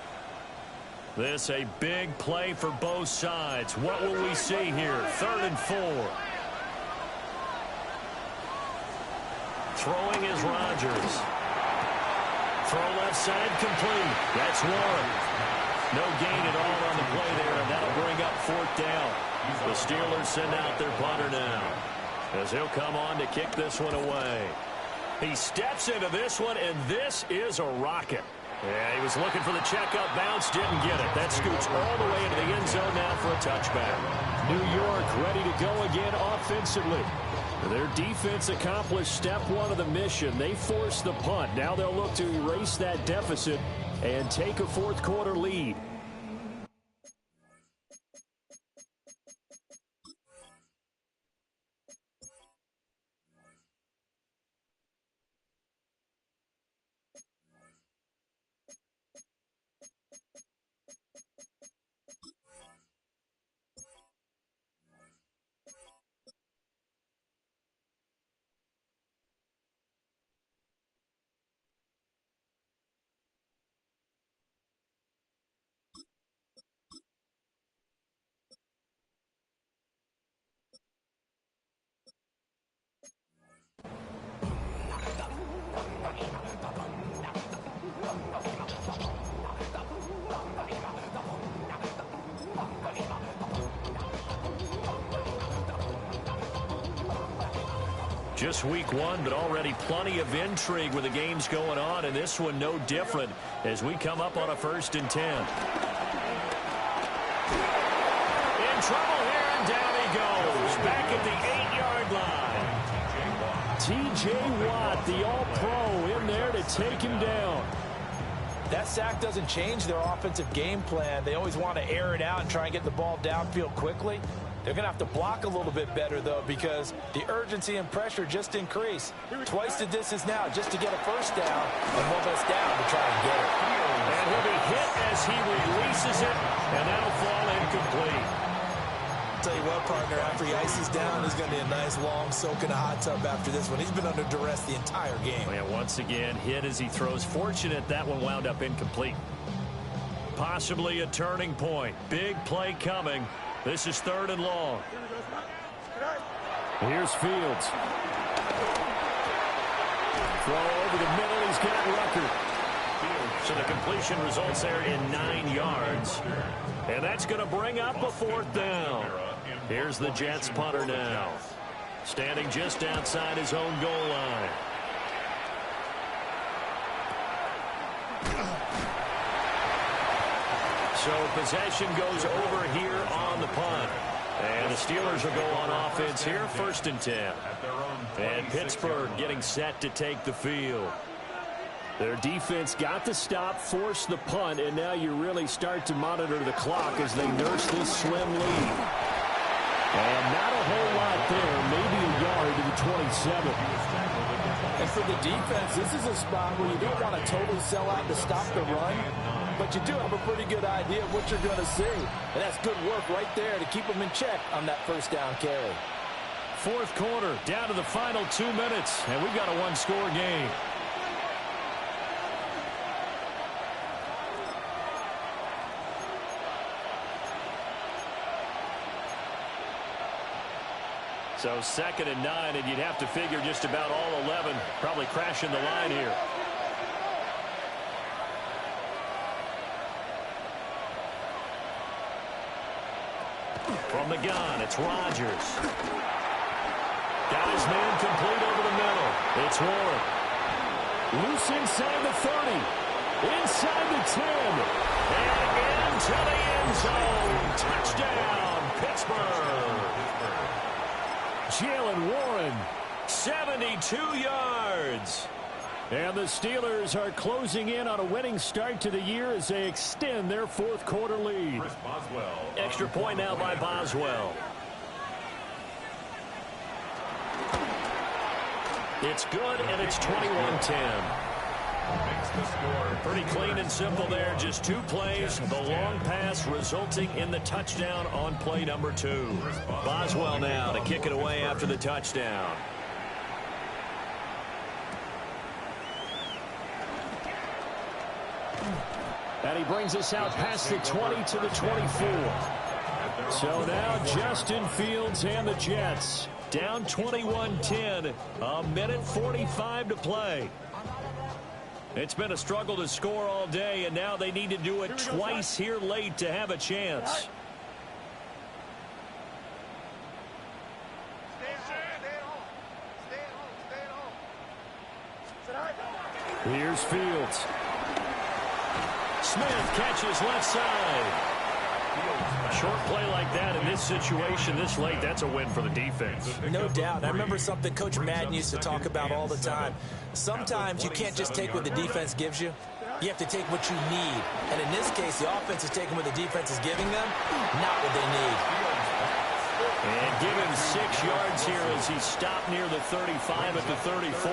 This a big play for both sides. What will we see here? 3rd and 4. Throwing is Rodgers. Throw left side complete. That's Warren. No gain at all on the play there, and that'll bring up 4th down. The Steelers send out their punter now, as he'll come on to kick this one away. He steps into this one, and this is a rocket. Yeah, he was looking for the checkup bounce, didn't get it. That scoots all the way into the end zone now for a touchback. New York ready to go again offensively. Their defense accomplished step 1 of the mission. They forced the punt. Now they'll look to erase that deficit and take a 4th quarter lead. Just week 1, but already plenty of intrigue with the games going on, and this one no different as we come up on a 1st and 10. In trouble here, and down he goes. Back at the 8-yard line. T.J. Watt, the all-pro, in there to take him down. That sack doesn't change their offensive game plan. They always want to air it out and try and get the ball downfield quickly. They're going to have to block a little bit better, though, because the urgency and pressure just increase. Twice the distance now just to get a first down and one less down to try and get it. And he'll be hit as he releases it, and that'll fall incomplete. I'll tell you what, partner, after he ices down, there's going to be a nice long soak in a hot tub after this one. He's been under duress the entire game. And once again, hit as he throws. Fortunate that one wound up incomplete. Possibly a turning point. Big play coming. This is 3rd and long. Here's Fields. Throw over the middle. He's got Rucker. So the completion results there in 9 yards. And that's going to bring up a 4th down. Here's the Jets punter now. Standing just outside his own goal line. So possession goes over here on the punt. And the Steelers will go on offense here, 1st and 10. And Pittsburgh getting set to take the field. Their defense got the stop, forced the punt, and now you really start to monitor the clock as they nurse this slim lead. And not a whole lot there, maybe a yard to the 27. And for the defense, this is a spot where you don't want to totally sell out to stop the run, but you do have a pretty good idea of what you're going to see. And that's good work right there to keep them in check on that first down carry. 4th quarter, down to the final 2 minutes, and we've got a 1-score game. So 2nd and 9, and you'd have to figure just about all 11 probably crashing the line here. From the gun, it's Rodgers. Got his man complete over the middle. It's Warren. Loose inside the 30. Inside the 10. And into the end zone. Touchdown, Pittsburgh. Jalen Warren, 72 yards. And the Steelers are closing in on a winning start to the year as they extend their fourth quarter lead. Extra point now by Boswell. It's good, and it's 21-10. Pretty clean and simple there. Just 2 plays. The long pass resulting in the touchdown on play number 2. Boswell now to kick it away after the touchdown. And he brings us out past the 20 to the 24. So now Justin Fields and the Jets down 21-10. A minute 45 to play. It's been a struggle to score all day, and now they need to do it twice here late to have a chance. Here's Fields. Smith catches left side. A short play like that in this situation this late, that's a win for the defense. No doubt. I remember something Coach Madden used to talk about all the time. Sometimes you can't just take what the defense gives you. You have to take what you need. And in this case, the offense is taking what the defense is giving them, not what they need. And give him 6 yards here as he stopped near the 35 at the 34.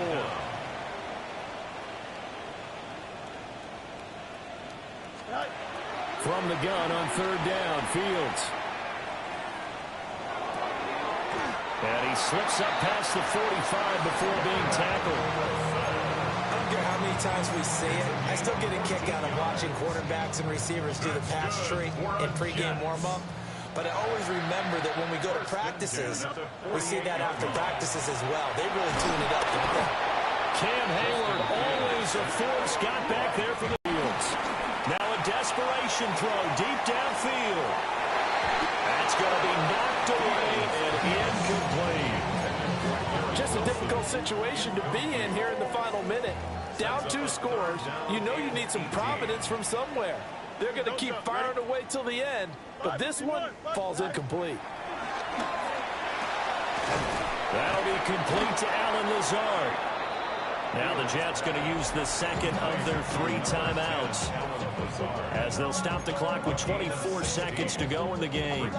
From the gun on 3rd down, Fields. And he slips up past the 45 before being tackled. I don't care how many times we see it. I still get a kick out of watching quarterbacks and receivers do the pass tree in pregame warm-up. But I always remember that when we go to practices, we see that after practices as well. They really tune it up, don't they? Cam Hayward, always a force, got back there for the Fields. Now a desperation throw deep downfield. That's going to be knocked away and incomplete. Just a difficult situation to be in here in the final minute. Down 2 scores. You know you need some providence from somewhere. They're going to keep firing away till the end, but this one falls incomplete. That'll be complete to Allen Lazard. Now the Jets going to use the second of their 3 timeouts as they'll stop the clock with 24 seconds to go in the game.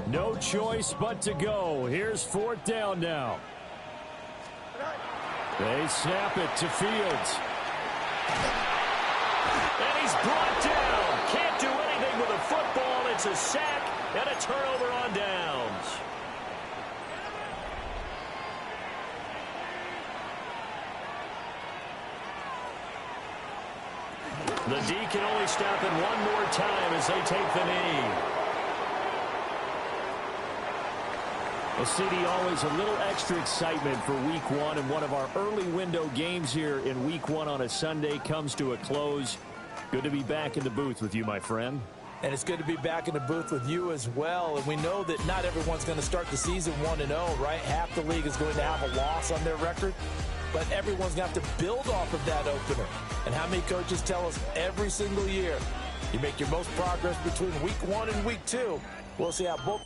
No choice but to go. Here's 4th down now. They snap it to Fields. And he's brought down. Can't do anything with a football. It's a sack and a turnover on downs. The D can only stop it one more time as they take the knee. Well, CD, always a little extra excitement for Week 1, and one of our early window games here in Week 1 on a Sunday comes to a close. Good to be back in the booth with you, my friend. And it's good to be back in the booth with you as well. And we know that not everyone's going to start the season 1-0, right? Half the league is going to have a loss on their record. But everyone's going to have to build off of that opener. And how many coaches tell us every single year, you make your most progress between Week 1 and Week 2. We'll see how both.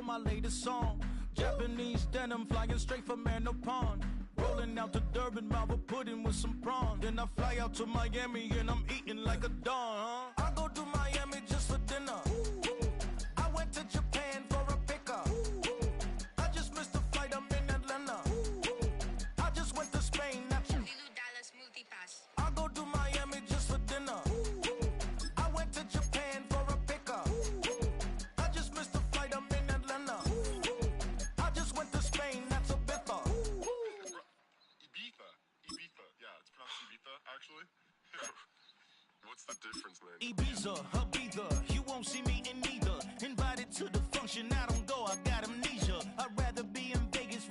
My latest song, Japanese denim flying straight from Manopon. Rolling Flying out to Durban, mouth a pudding with some prawn. Then I fly out to Miami and I'm eating like a don, huh? I go to Miami just for dinner. I went to Japan for a pickup. I just missed the flight, I'm in Atlanta. I just went to Spain, not you. I go to Miami just for dinner. I went to Japan for a pickup. I just missed the flight, I'm in Atlanta. I just went to Spain, that's a bitter. Ibiza. Yeah, it's pronounced Ibiza, actually. What's the difference, man? Ibiza, Ibiza, you won't see me in neither. Invited to the function, I don't go, I got amnesia. I'd rather be in Vegas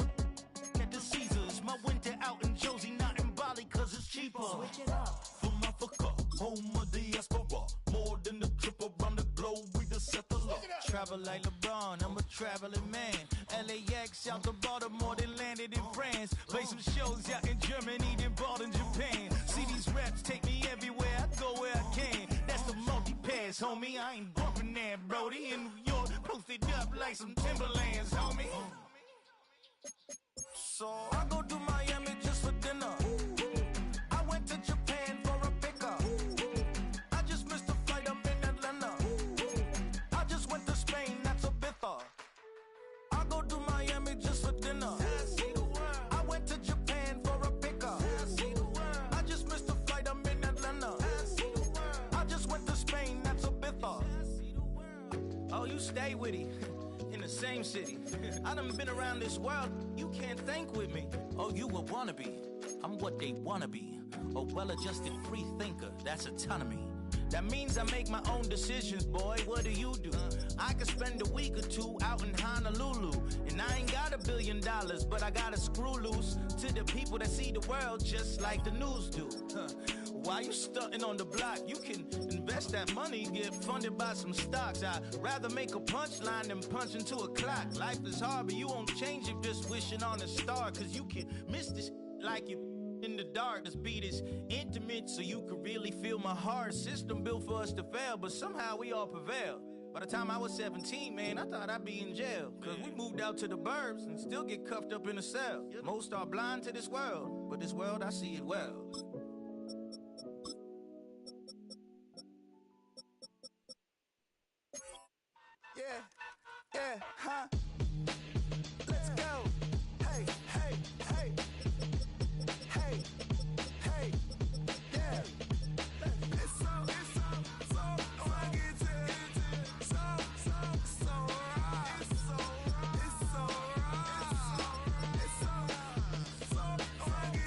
at the Caesars. My winter out in Josie, not in Bali, cause it's cheaper. Switch it up. From Africa, home of the diaspora. More than the trip around the globe, we the settler. Travel like LeBron, I'm a traveling man. LAX out to Baltimore, then landed in France. Play some shows out in Germany, then bought in Japan. See these raps take me everywhere, I go where I can. That's the multi-pass, homie, I ain't bumping that, Brody. In New York, posted up like some Timberlands, homie. So I go to Miami just for dinner. I went to Japan for a pickup. I just missed the flight, I'm in Atlanta. I just went to Spain, that's a bitter. I go to Miami just for dinner. I went to Japan for a pickup. I just missed the flight, I'm in Atlanta. I just went to Spain, that's a bitter. Oh, you stay with it. In the same city. I done been around this world, you can't think with me. Oh, you a wannabe, I'm what they wanna be. A well-adjusted free thinker, that's autonomy. That means I make my own decisions, boy, what do you do? I could spend a week or two out in Honolulu. And I ain't got $1 billion, but I got a screw loose to the people that see the world just like the news do. Why you stunting on the block? You can invest that money, get funded by some stocks. I'd rather make a punchline than punch into a clock. Life is hard, but you won't change it just wishing on a star. Cause you can miss this like you in the dark. This beat is intimate, so you can really feel my heart. System built for us to fail, but somehow we all prevail. By the time I was 17, man, I thought I'd be in jail. Cause we moved out to the burbs and still get cuffed up in a cell. Most are blind to this world, but this world, I see it well. Yeah, huh? Let's go. Hey, hey, hey. Hey, hey, yeah. It's so funky, so right. It's so right. It's so funky, so right.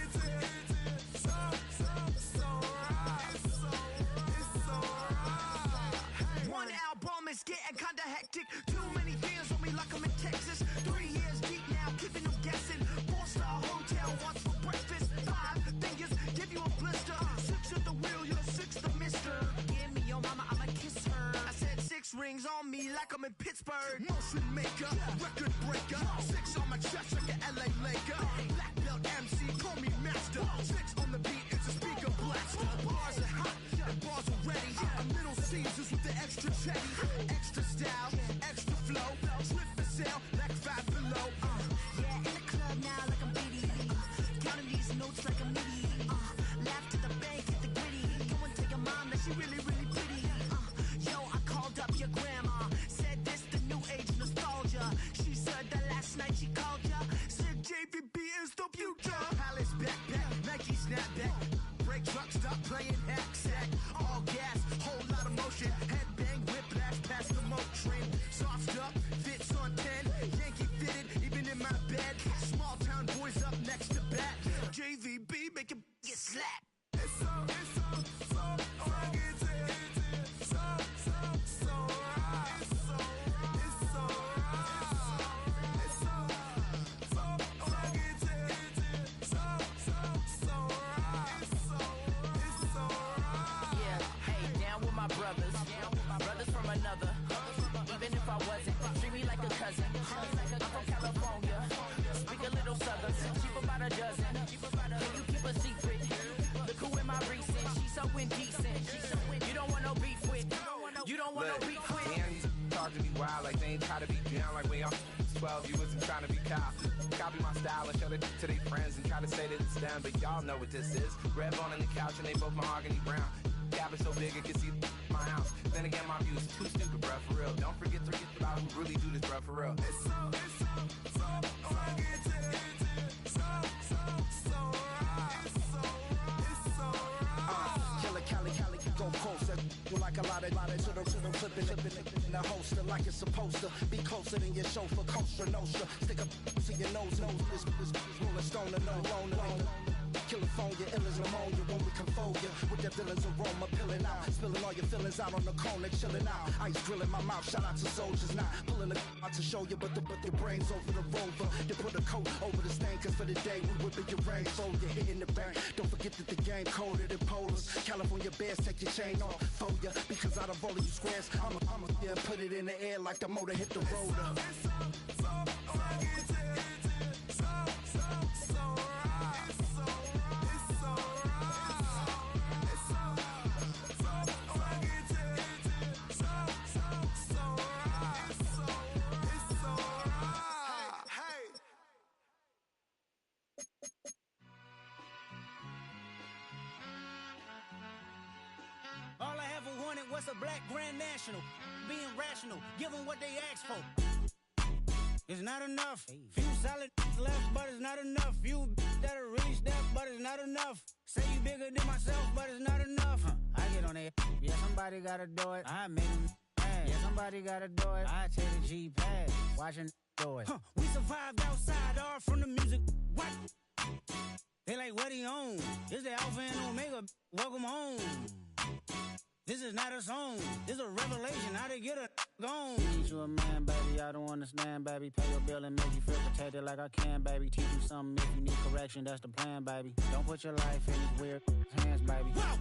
It's so right. One album is getting kinda hectic. Too many fans on me like I'm in Texas. 3 years deep now, keeping them guessing. 4-star hotel, what's for breakfast? 5 fingers, give you a blister. 6 at the wheel, you're 6 the mister. Give me your mama, I'ma kiss her. I said 6 rings on me like I'm in Pittsburgh. Motion maker, record breaker. 6 on my chest like an LA Laker. Black belt MC, call me master. 6 on the beat, it's a speaker blaster. Bars are hot, and bars are ready. Middle Caesars with the extra chatty. Extra style, extra flow. Slip for sale, like 5 below. Yeah, in the club now like I'm Diddy. Counting these notes like I'm Nitty. Laugh to the bank, hit the gritty. Go and tell your mom that she really, really pretty. Yo, I called up your grandma. Said this the new age nostalgia. She said that last night she called ya. Said JVB is the future. Palace backpack, Nike snapback. Break truck, stop playing hack sack. All gas, whole lot of motion. Headbang, whiplash, past the moat train. Soft up, fits on 10. Yankee fitted, even in my bed. Small town boys up next to bat. JVB, make it get slapped. It's so funky, so right. It's so right. It's so right. It's so funky, so right. It's so right. Yeah, hey, down with my brothers. Brothers from another. Even if I wasn't, treat me like a cousin. I'm from California. Speak a little southern. Cheap about a dozen. Can you keep a secret? Look who in my recent. She's so indecent. You don't want no beef with. You don't want no beef with. Man, these talk to me wild like they ain't try to be down like we all 12, you wasn't trying to be Kyle. Copy my style and show it to their friends and try to say that it's them, but y'all know what this is. Red bone on the couch and they both mahogany brown. Cabin so big it can see my house. Then again, my view is too stupid, bruh, for real. Don't forget to get about who really do this, bruh, for real. It's so Cali, go closer. You like a lot of to the flipping in the holster like it's supposed to be closer than your chauffeur, Costa Nostra. Stick up to your nose, this rolling stone and no loner. California, ill as pneumonia when we can fold you with that villain's aroma, pilling out, spilling all your feelings out on the corner, chilling out. Ice grilling my mouth, shout out to soldiers, not pulling the out to show you, but your brains over the rover. They put a coat over the stain, cause for the day we whipping your rain, so you're hitting the bank. Don't forget that the game coded in polars. California bears, take your chain off for ya, because out of all of you squares, I'ma yeah, put it in the air like the motor hit the rotor. All I ever wanted was a black grand national. Being rational, give them what they asked for. It's not enough. Few solid left, but it's not enough. Few that'll really step, but it's not enough. Say you bigger than myself, but it's not enough. I get on it. Yeah, somebody gotta do it. I made him mad. Yeah, somebody gotta do it. I take the G-pad. Watching do it. We survived outside, all from the music. What? They like, what he on? This the Alpha and Omega. Welcome home. This is not a song. This is a revelation. How to get a gone. Teach you a man, baby. I don't understand, baby. Pay your bill and make you feel protected like I can, baby. Teach you something if you need correction. That's the plan, baby. Don't put your life in these weird hands, baby. Whoa!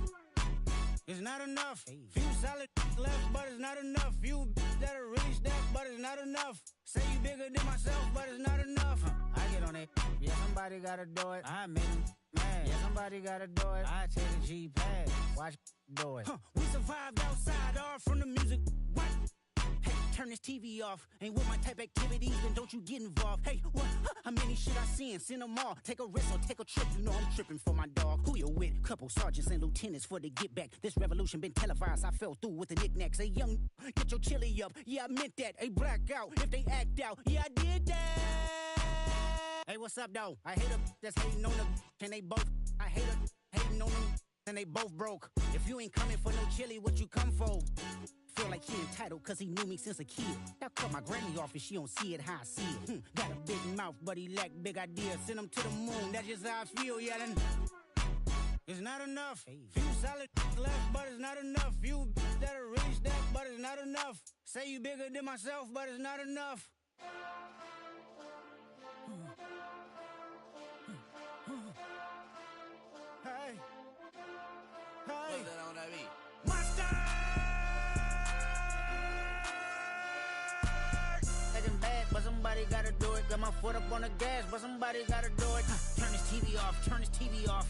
It's not enough. Few solid left, but it's not enough. Few that'll really step, but it's not enough. Say you bigger than myself, but it's not enough. I get on it. Yeah, somebody gotta do it. I made him mad. Yeah, somebody gotta do it. I take the G-pad. Watch do it. We survived outside, all from the music. What? Hey, turn this TV off. Ain't with my type activities, then don't you get involved. Hey, what? How many shit I seen? Send them all. Take a risk or take a trip. You know I'm tripping for my dog. Who you with? Couple sergeants and lieutenants for the get back. This revolution been televised. I fell through with the knickknacks. Hey, young, get your chili up. Yeah, I meant that. Hey, black out if they act out. Yeah, I did that. Hey, what's up, though? I hate them that's hating on the and they both. I hate them hating on them and they both broke. If you ain't coming for no chili, what you come for? Feel like he entitled cause he knew me since a kid. I cut my granny off and she don't see it how I see it. Got a big mouth, but he lack big ideas. Send him to the moon, that's just how I feel, yelling. It's not enough. Few solid left, but it's not enough. Few that'll really step, but it's not enough. Say you bigger than myself, but it's not enough. Hey. Hey. Monster! Taking bad, but somebody gotta do it. Got my foot up on the gas, but somebody gotta do it. Turn this TV off, turn this TV off.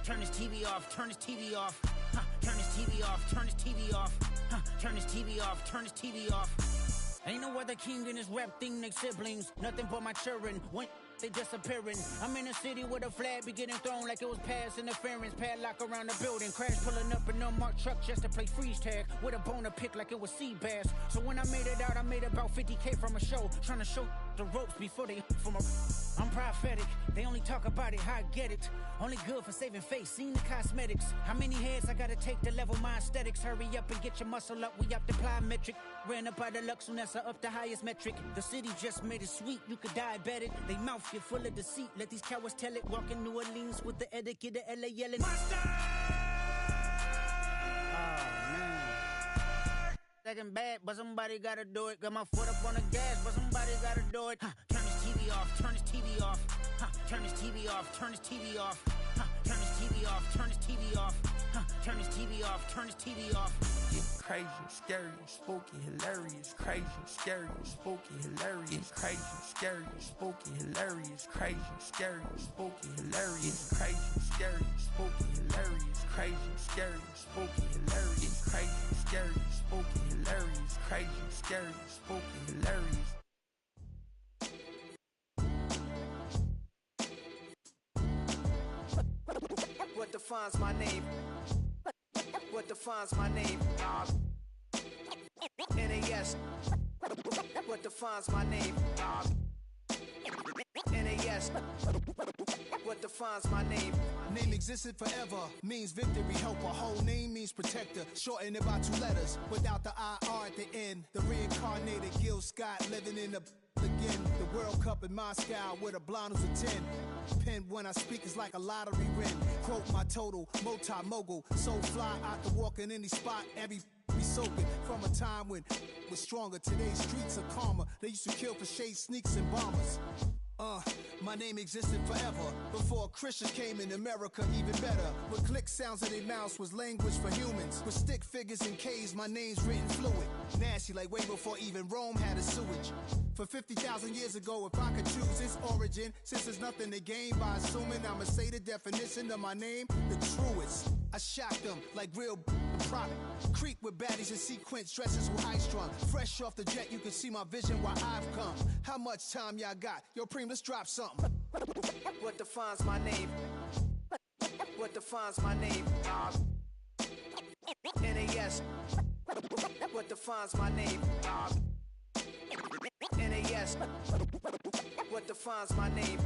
Turn this TV off, turn this TV off. Turn this TV off, turn this TV off. Turn this TV off, turn this TV off. Ain't no other king in this rap thing, they siblings. Nothing but my children. When they disappearing. I'm in a city where the flag be getting thrown like it was past interference. Padlock around the building. Crash pulling up an unmarked truck just to play freeze tag. With a boner pick like it was sea bass. So when I made it out, I made about 50K from a show. Trying to show the ropes before they from a... I'm prophetic. They only talk about it, how I get it. Only good for saving face, seen the cosmetics. How many heads I gotta take to level my aesthetics? Hurry up and get your muscle up, we up the plyometric. Ran up out of luck, soon as I up the highest metric. The city just made it sweet, you could diabetic. They mouth get full of deceit, let these cowards tell it. Walk in New Orleans with the etiquette of LA yelling. Monster! Second bad, but somebody gotta do it. Got my foot up on the gas, but somebody gotta do it. Turn this TV off, turn this TV off. Turn this TV off, turn this TV off. Turn this TV off, turn this TV off. Turn this TV off, turn this TV off. It's crazy, scary, spooky, hilarious. Crazy, scary, spooky, hilarious. Crazy, scary, spooky, hilarious. Crazy, scary, spooky, hilarious. Crazy, scary, spooky, hilarious. Crazy, scary, spooky, hilarious. Crazy, scary, spooky, hilarious. Crazy, scary, spooky, hilarious. defines my name? What defines my name? NAS. What defines my name? NAS. What defines my name? Name existed forever, means victory, helper. Whole name means protector, shortened it by 2 letters, without the IR at the end. The reincarnated Gil Scott, living in the again. The World Cup in Moscow, where the blonde was a 10. Pen when I speak is like a lottery win. Quote my total, multi-mogul, so fly I can walk in any spot, every be soaking from a time when was stronger. Today's streets are calmer. They used to kill for shade sneaks and bombers. My name existed forever before Christians came in America, even better. With click sounds in their mouths was language for humans. With stick figures and K's, my name's written fluid. Nasty like way before even Rome had a sewage. For 50,000 years ago, if I could choose its origin, since there's nothing to gain by assuming I'ma say the definition of my name, the truest. I shocked them like real prop. Creep with baddies in sequence, dresses with high strung. Fresh off the jet, you can see my vision where I've come. How much time y'all got? Yo, Preem, let's drop something. What defines my name? What defines my name? NAS. What defines my name? NAS. What defines my name?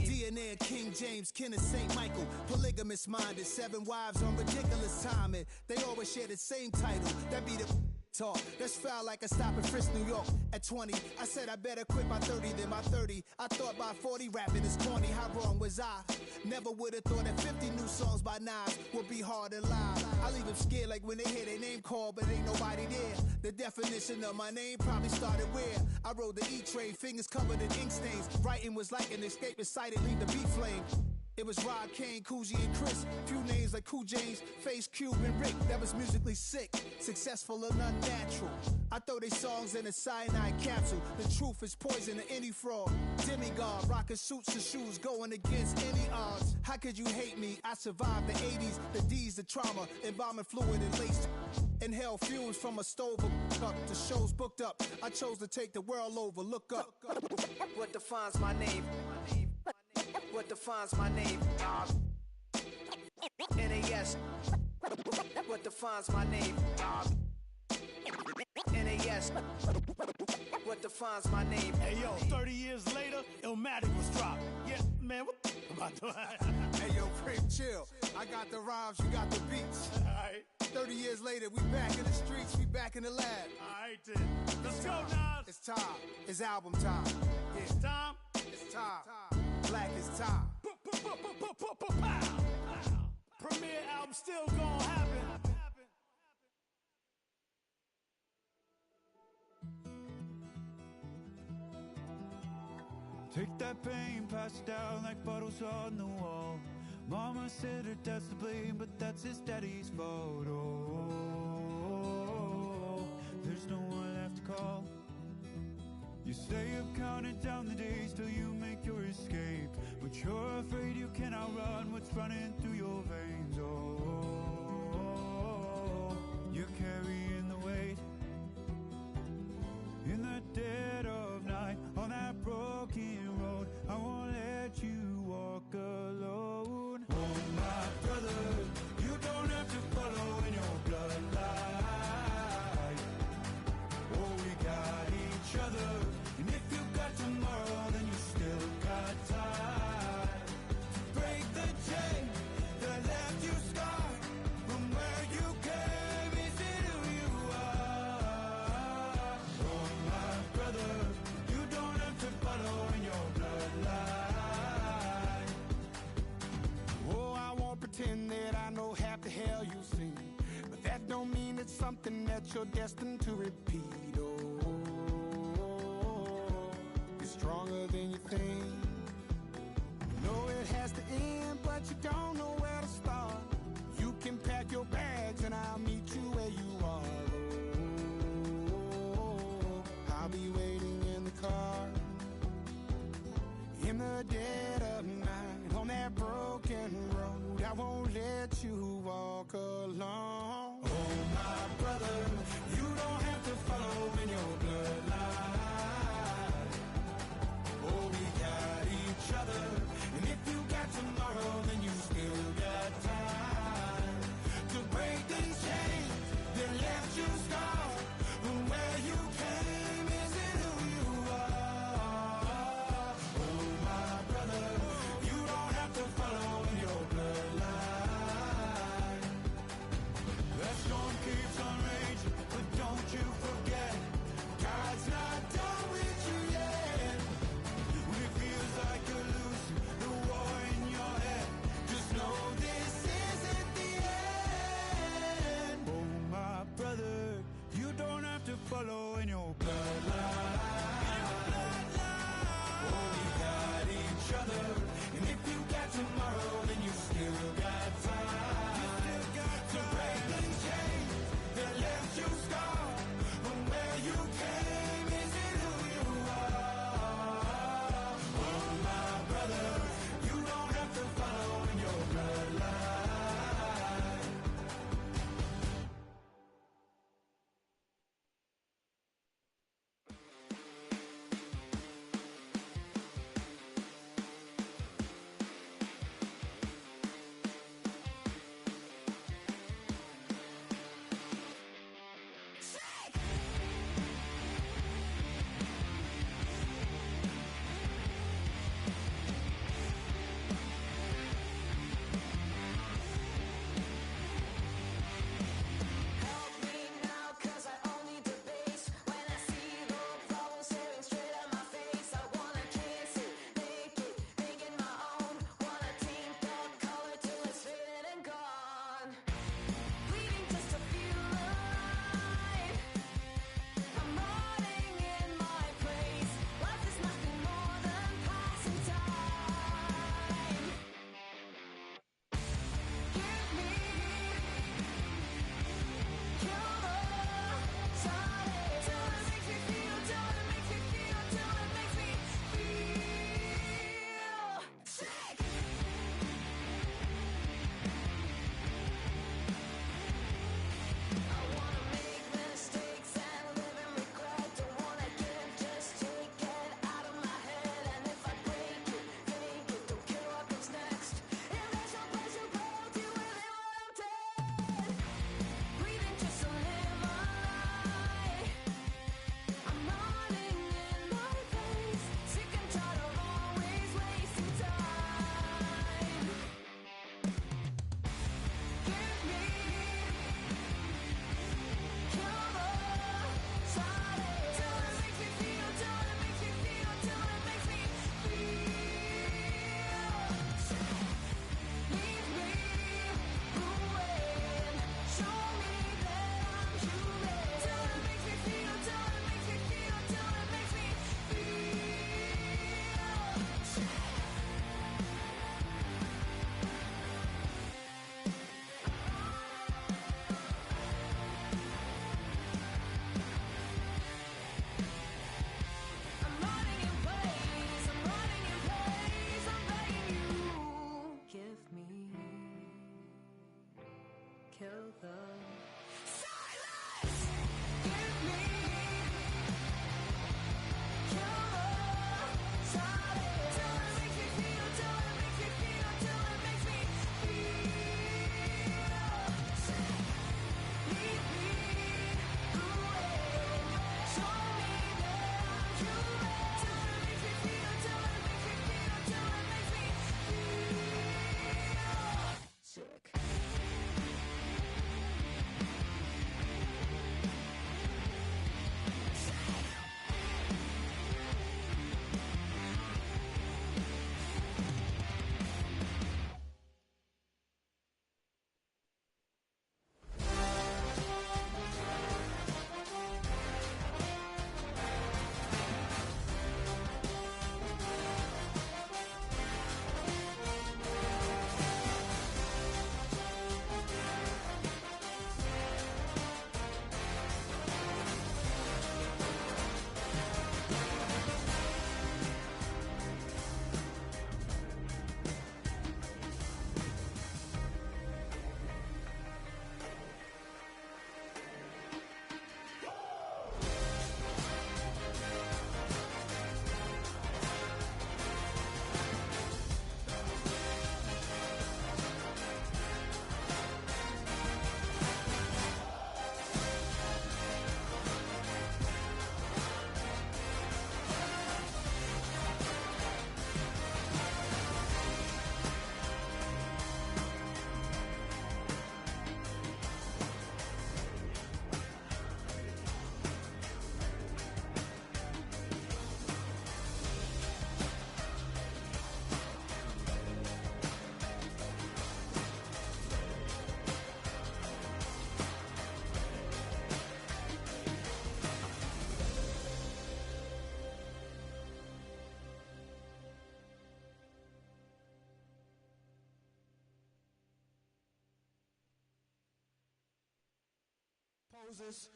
DNA of King James, kin of St. Michael. Polygamous minded, 7 wives on ridiculous timing. They always share the same title. That be the talk. That's foul like a stop in Frisk, New York. At 20, I said I better quit by 30 than by 30. I thought by 40 rapping is corny. How wrong was I? Never would have thought that 50 new songs by Nas would be hard to lie. I leave them scared like when they hear their name called, but ain't nobody there. The definition of my name probably started where I rode the E-train, fingers covered in ink stains. Writing was like an escape excited, leave the beat flame. It was Rod Kane, Coogee, and Chris. Few names like Cool James, Face Cube, and Rick. That was musically sick, successful and unnatural. I throw they songs in a cyanide capsule. The truth is poison to any fraud. Demigod, rocking suits and shoes, going against any odds. How could you hate me? I survived the 80s, the D's, the trauma, embalming fluid and laced. Inhale fumes from a stove up to shows booked up. I chose to take the world over. Look up. What defines my name? What defines my name? NAS. What defines my name? NAS. What defines my name? Hey yo, 30 years later, Illmatic was dropped. Yeah, man, what am I doing? Hey yo, Preem, chill. I got the rhymes, you got the beats. Alright. 30 years later, we back in the streets, we back in the lab. Alright then. Let's go, Nas. It's time. It's album time. Yeah. It's time. It's time. Black is time. Premiere album still gonna happen. Take that pain, pass it down like bottles on the wall. Mama said her dad's to blame, but that's his daddy's fault. Oh, there's no one left to call. You stay up counting down the days till you make your escape, but you're afraid you cannot run what's running through your veins. Oh, you're carrying the weight in the dead of night on that broken road. I won't let you walk alone. Oh my brother, you don't have to follow in your bloodline. Oh, we got each other. And if you got tomorrow, then you still got time to break the chain that left you scarred from where you came into who you are. Oh, my brother, you don't have to follow in your bloodline. Oh, I won't pretend that I know half the hell you've seen, but that don't mean it's something that you're destined to repeat. Stronger than you think. You know it has to end, but you don't know where to start. You can pack your bags and I'll meet you where you are. Oh, I'll be waiting in the car in the dead of night on that broken road. I won't let you walk alone. Oh, my brother, you don't have to follow in your bloodline. And if you got tomorrow, then you still got time. kill them. Poses.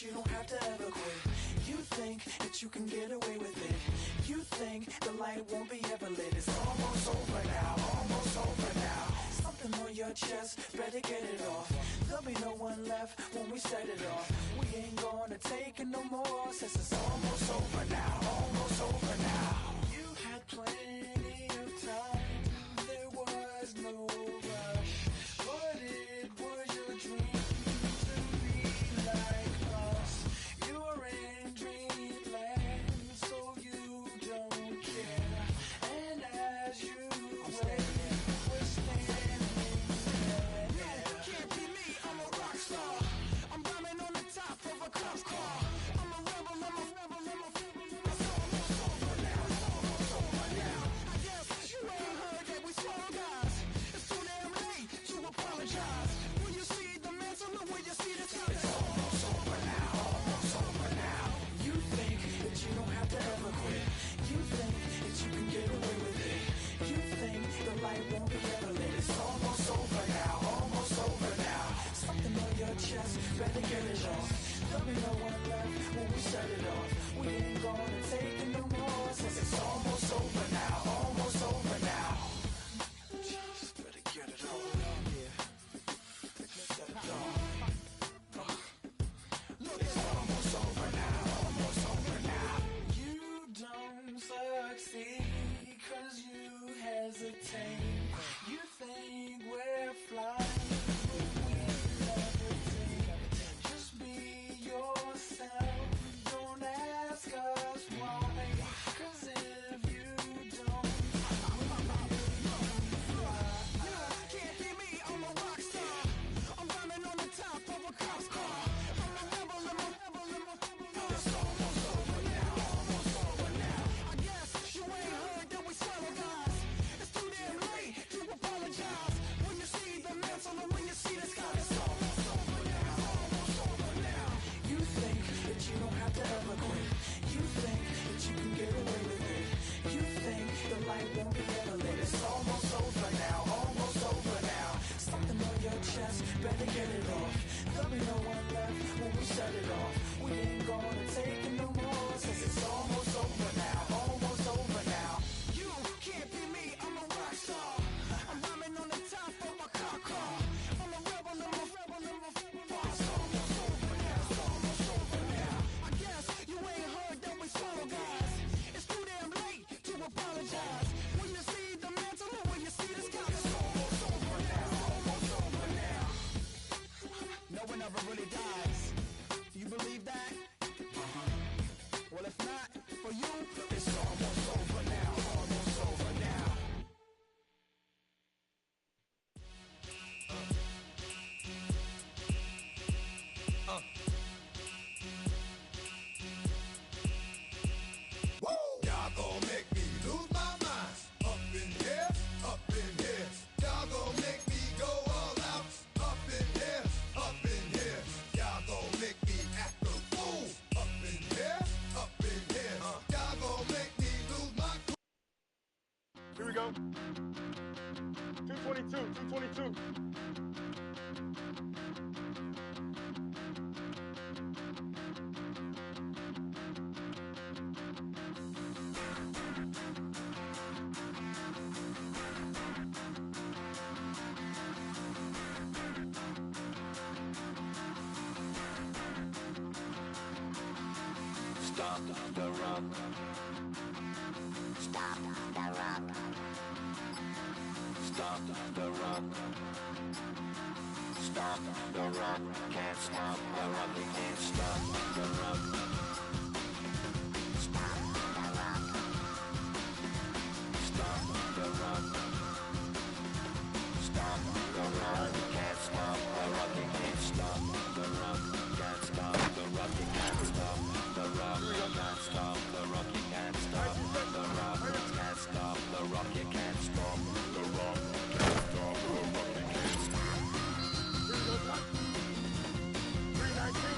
You don't have to ever quit. You think that you can get away with it. You think the light won't be ever lit. It's almost over now, almost over now. Something on your chest, better get it off. There'll be no one left when we set it off. We ain't gonna take it no more, since it's almost over now, almost over now. You had plenty of time, there was no rush, but it was your dream to be like us. You're in dreamland, so you don't care. And as you wait, we're standing there. You can't be me, I'm a rock star. I'm rhyming on the top of a cop car. I'm a rebel, I'm a rebel, I'm a go. 222, 222. Stop the run. Stop the run. Stop the run. Stop the run. Can't stop the run. You can't stop the run. Stop the run. Stop the run. Stop the run. You can't stop the run. You can't stop the run. Can't stop the run. You can't stop the run. Can't stop the run. You can't stop the run. Can't stop the run. You can't stop the run. Can't stop the run. You can't stop. 319.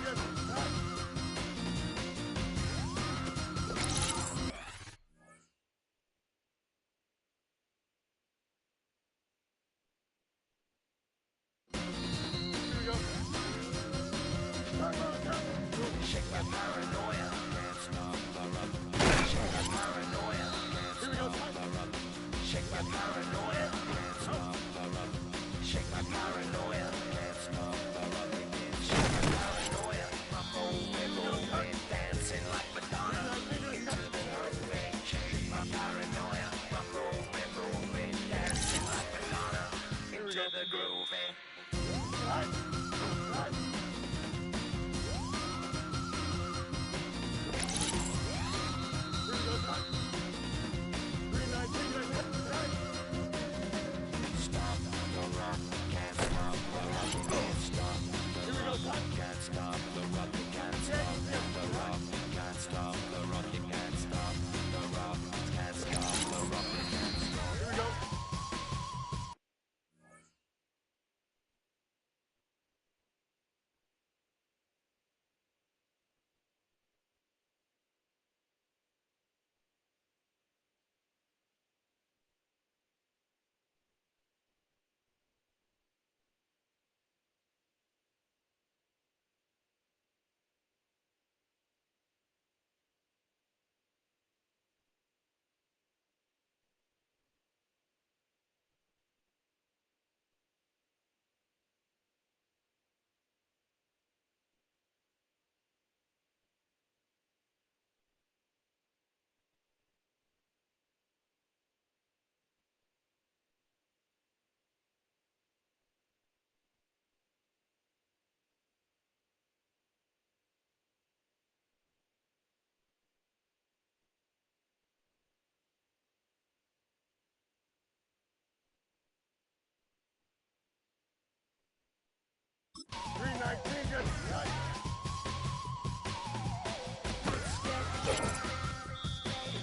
Shake my paranoia. Can't stop the run. Shake my paranoia. Can't stop the run. Shake my paranoia. Can't stop the run. Shake my paranoia. Can't stop the run. Shake my paranoia. I'm moving, dancing like Madonna. Into the groove. Shake my paranoia. I'm moving, dancing like Madonna. Into the groove. Stop the run, can't stop the run, can't stop the run, can't stop the run, can't stop the run, can't stop the run, you can't stop the run, can't stop the run, you can't stop. Here we go.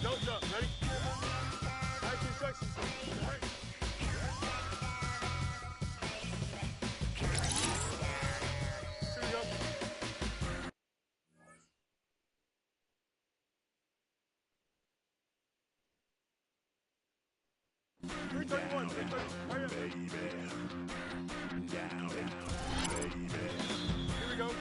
Don't jump, ready? 19 seconds. All right. Here we go. Here we go. Here we go.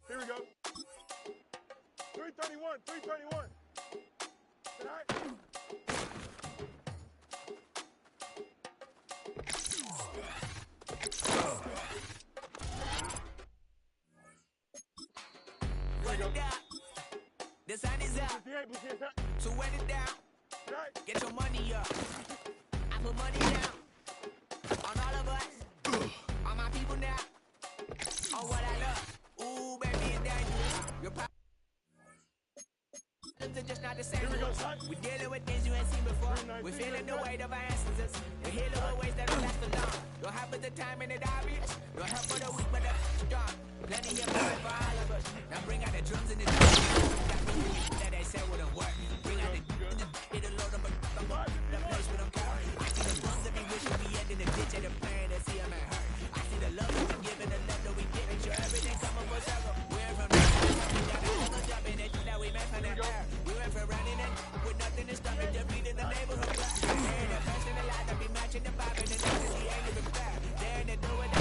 Here we go. 331, 331. All right. What it down? The sun is up. So wet it down. Get your money up. I put money down on all of us, on my people now, on what I love. Ooh, baby, it's dangerous. Your problems are just not the same. We're dealing with things you ain't seen before. We're feeling the weight of our ancestors. We're healing with ways that don't last alone. Don't happen the time and it obvious. No help for the weak, but the strong. Plenty of time for all of us. Now bring out the drums and the drums. That they say wouldn't work. Bring out the it'll load them up. The place where I'm carrying. I see the bums that be wishing we end in the ditch and the pain that see them ain't hurt. I see the love that we giving, the love that we get. Make sure everything coming full circle. We're from the jumping it that we make from the air. We went from running it with nothing to stop it. Just beating the neighborhood. And the first in the line that be matching the vibe and the dance he ain't even fair. They're in the door with the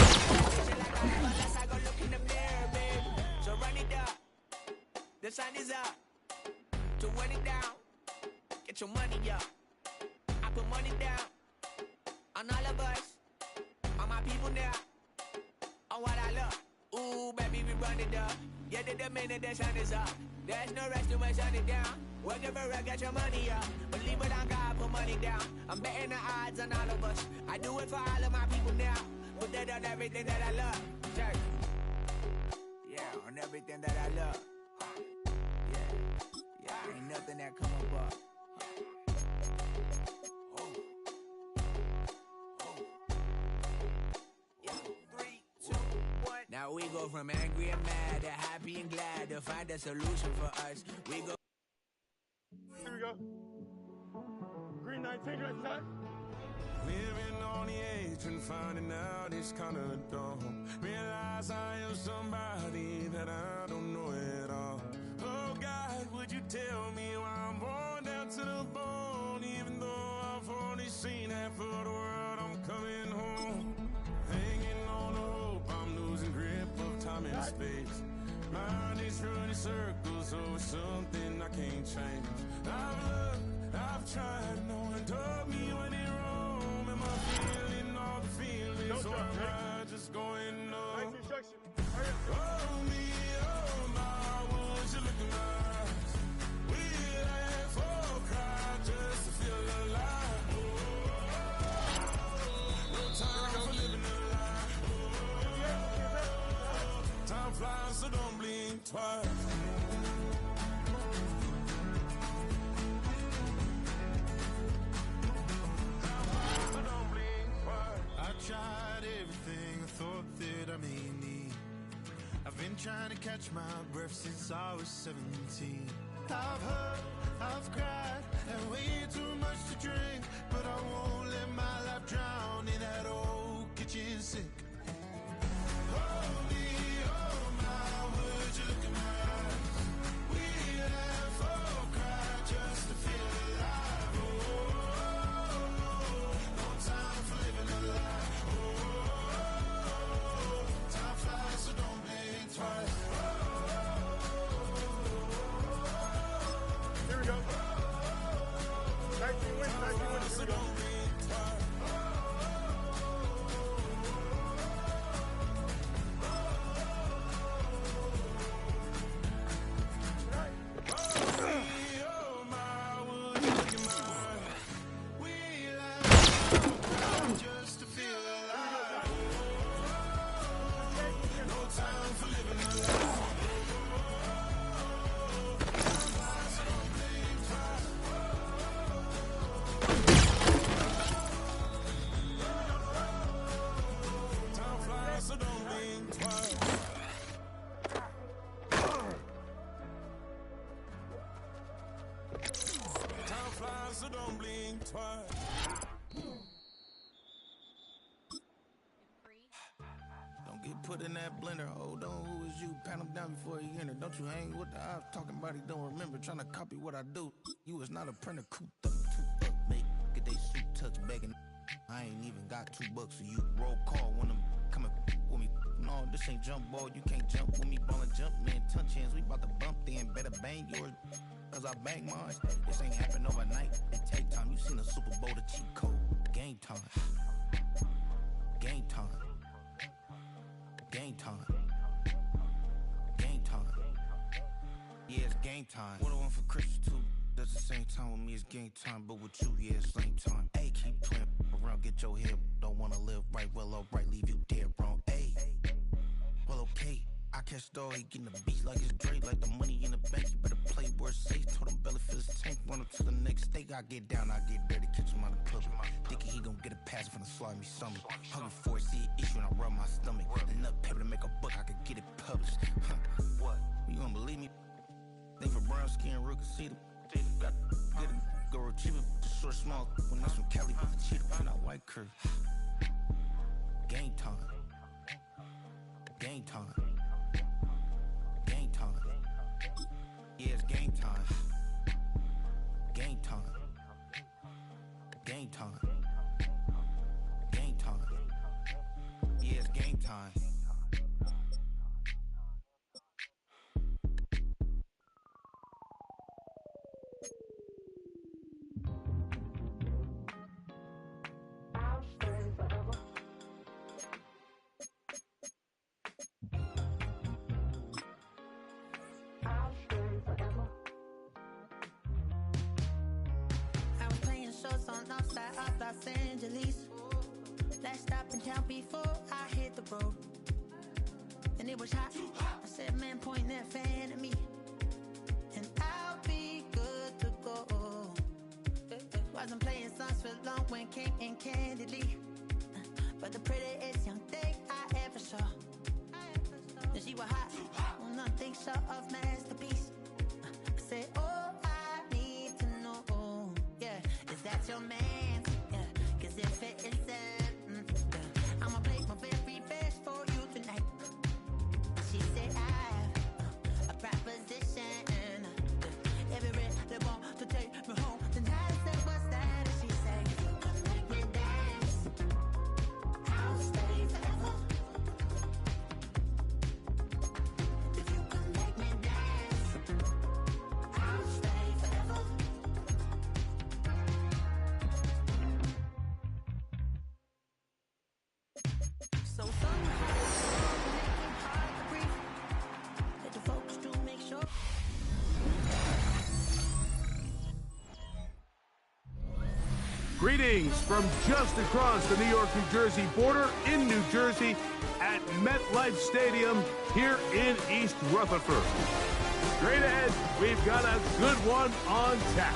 shit like I have unless I go look in the mirror, babe. So run it up. The sun is up. To run it down. Get your money up. I put money down on all of us, on my people now, on what I love. Ooh, baby, we run it up. Get it the minute the sun is up. There's no rest to my shut it down. Working for it, get your money up. Believe it on God, put money down. I'm betting the odds on all of us. I do it for all of my people now. Put that on everything that I love. Check. Yeah, on everything that I love. Yeah, ain't nothing that come up. Now we go from angry and mad to happy and glad to find a solution for us. We go. Here we go. Green 19 right side. Living on the edge and finding out it's kinda dumb. Realize I am somebody that I don't know at all. Oh God, would you tell me why I'm born down to the bone? Even though I've only seen half of the world, I'm coming home. Hanging on the hope, I'm losing grip of time and space. Mind is running circles over something I can't change. I've looked, I've tried, no one told me when it wrong. Am I feeling all the feelings, or am I just going numb? Oh me, oh my, would you look in my eyes? We laugh or cry just to feel alive. No time for living a lie. Time flies, so don't blink twice. I tried everything I thought that I may need. I've been trying to catch my breath since I was 17. I've hurt, I've cried, and way too much to drink. But I won't let my life drown in that old kitchen sink. Oh me, oh my, would you look in my eyes? We laugh or cry just to feel alive. Oh, no time for living a lie. Oh, time flies, so don't blink twice. Here we go. 19 wins, 19 wins. Here we go. Just to feel alive. No time for living a lie. Time flies, so don't blink twice. Time flies, so don't blink twice. Don't get put in that blender. Hold on, who is you? Pat him down before he enter. Don't you hang with the ops talking about he don't remember. Trying to copy what I do. You was not a printer. Cooped up, toot up, make get they suit touch begging. I ain't even got $2 for you. Roll call when I'm coming with me. No, this ain't jump ball. You can't jump with me. Ballin' jump, man. Touch hands. We bout to bump then. Better bang yours. Cause I bang mine. This ain't happen overnight. It take time. You seen a Super Bowl, the cheat code. Game time. Game time. Game time. Game time. Yeah, it's game time. What I want for Christmas too? At the same time with me it's game time, but with you, yeah, it's lame time. Hey, keep playing around, get your head. Don't wanna live right, well, alright, leave you dead wrong. Hey, well, okay. I catch the dog, he getting the beat like it's Dre, like the money in the bank. You better play where it's safe. Told him belly fill his tank, run up to the next stage. I get down, I get dirty, catch him on the club. Thinking he gon' get a pass from the slimy stomach. Hungry for it, see an issue and I rub my stomach. Enough paper to make a book, I could get it published. What? You gonna believe me? Think for brown skin, real conceited. Got good go retrieve it, just short small. When that's from Cali with the cheetah print out white curve. Game time. Game time. Game time. Yeah, it's game time. Game time. Game time. Game time. Yeah, it's game time. Los Angeles. Last stop in town before I hit the road. And it was hot. I said, man, point that fan at me. And I'll be good to go. Wasn't playing songs for long when came in candidly. But the prettiest young thing I ever saw. And she was hot. Well, nothing short of masterpiece. I said, oh, I need to know. Yeah, is that your man? If it isn't, yeah, I'ma play my very best for you tonight. She said I have a proposition. Every they want to take me home tonight. I said, what's that? And she said, if you can make me dance, I'll stay forever. If you can make me dance, I'll stay forever. So greetings from just across the New York-New Jersey border in New Jersey at MetLife Stadium here in East Rutherford. Straight ahead, we've got a good one on tap.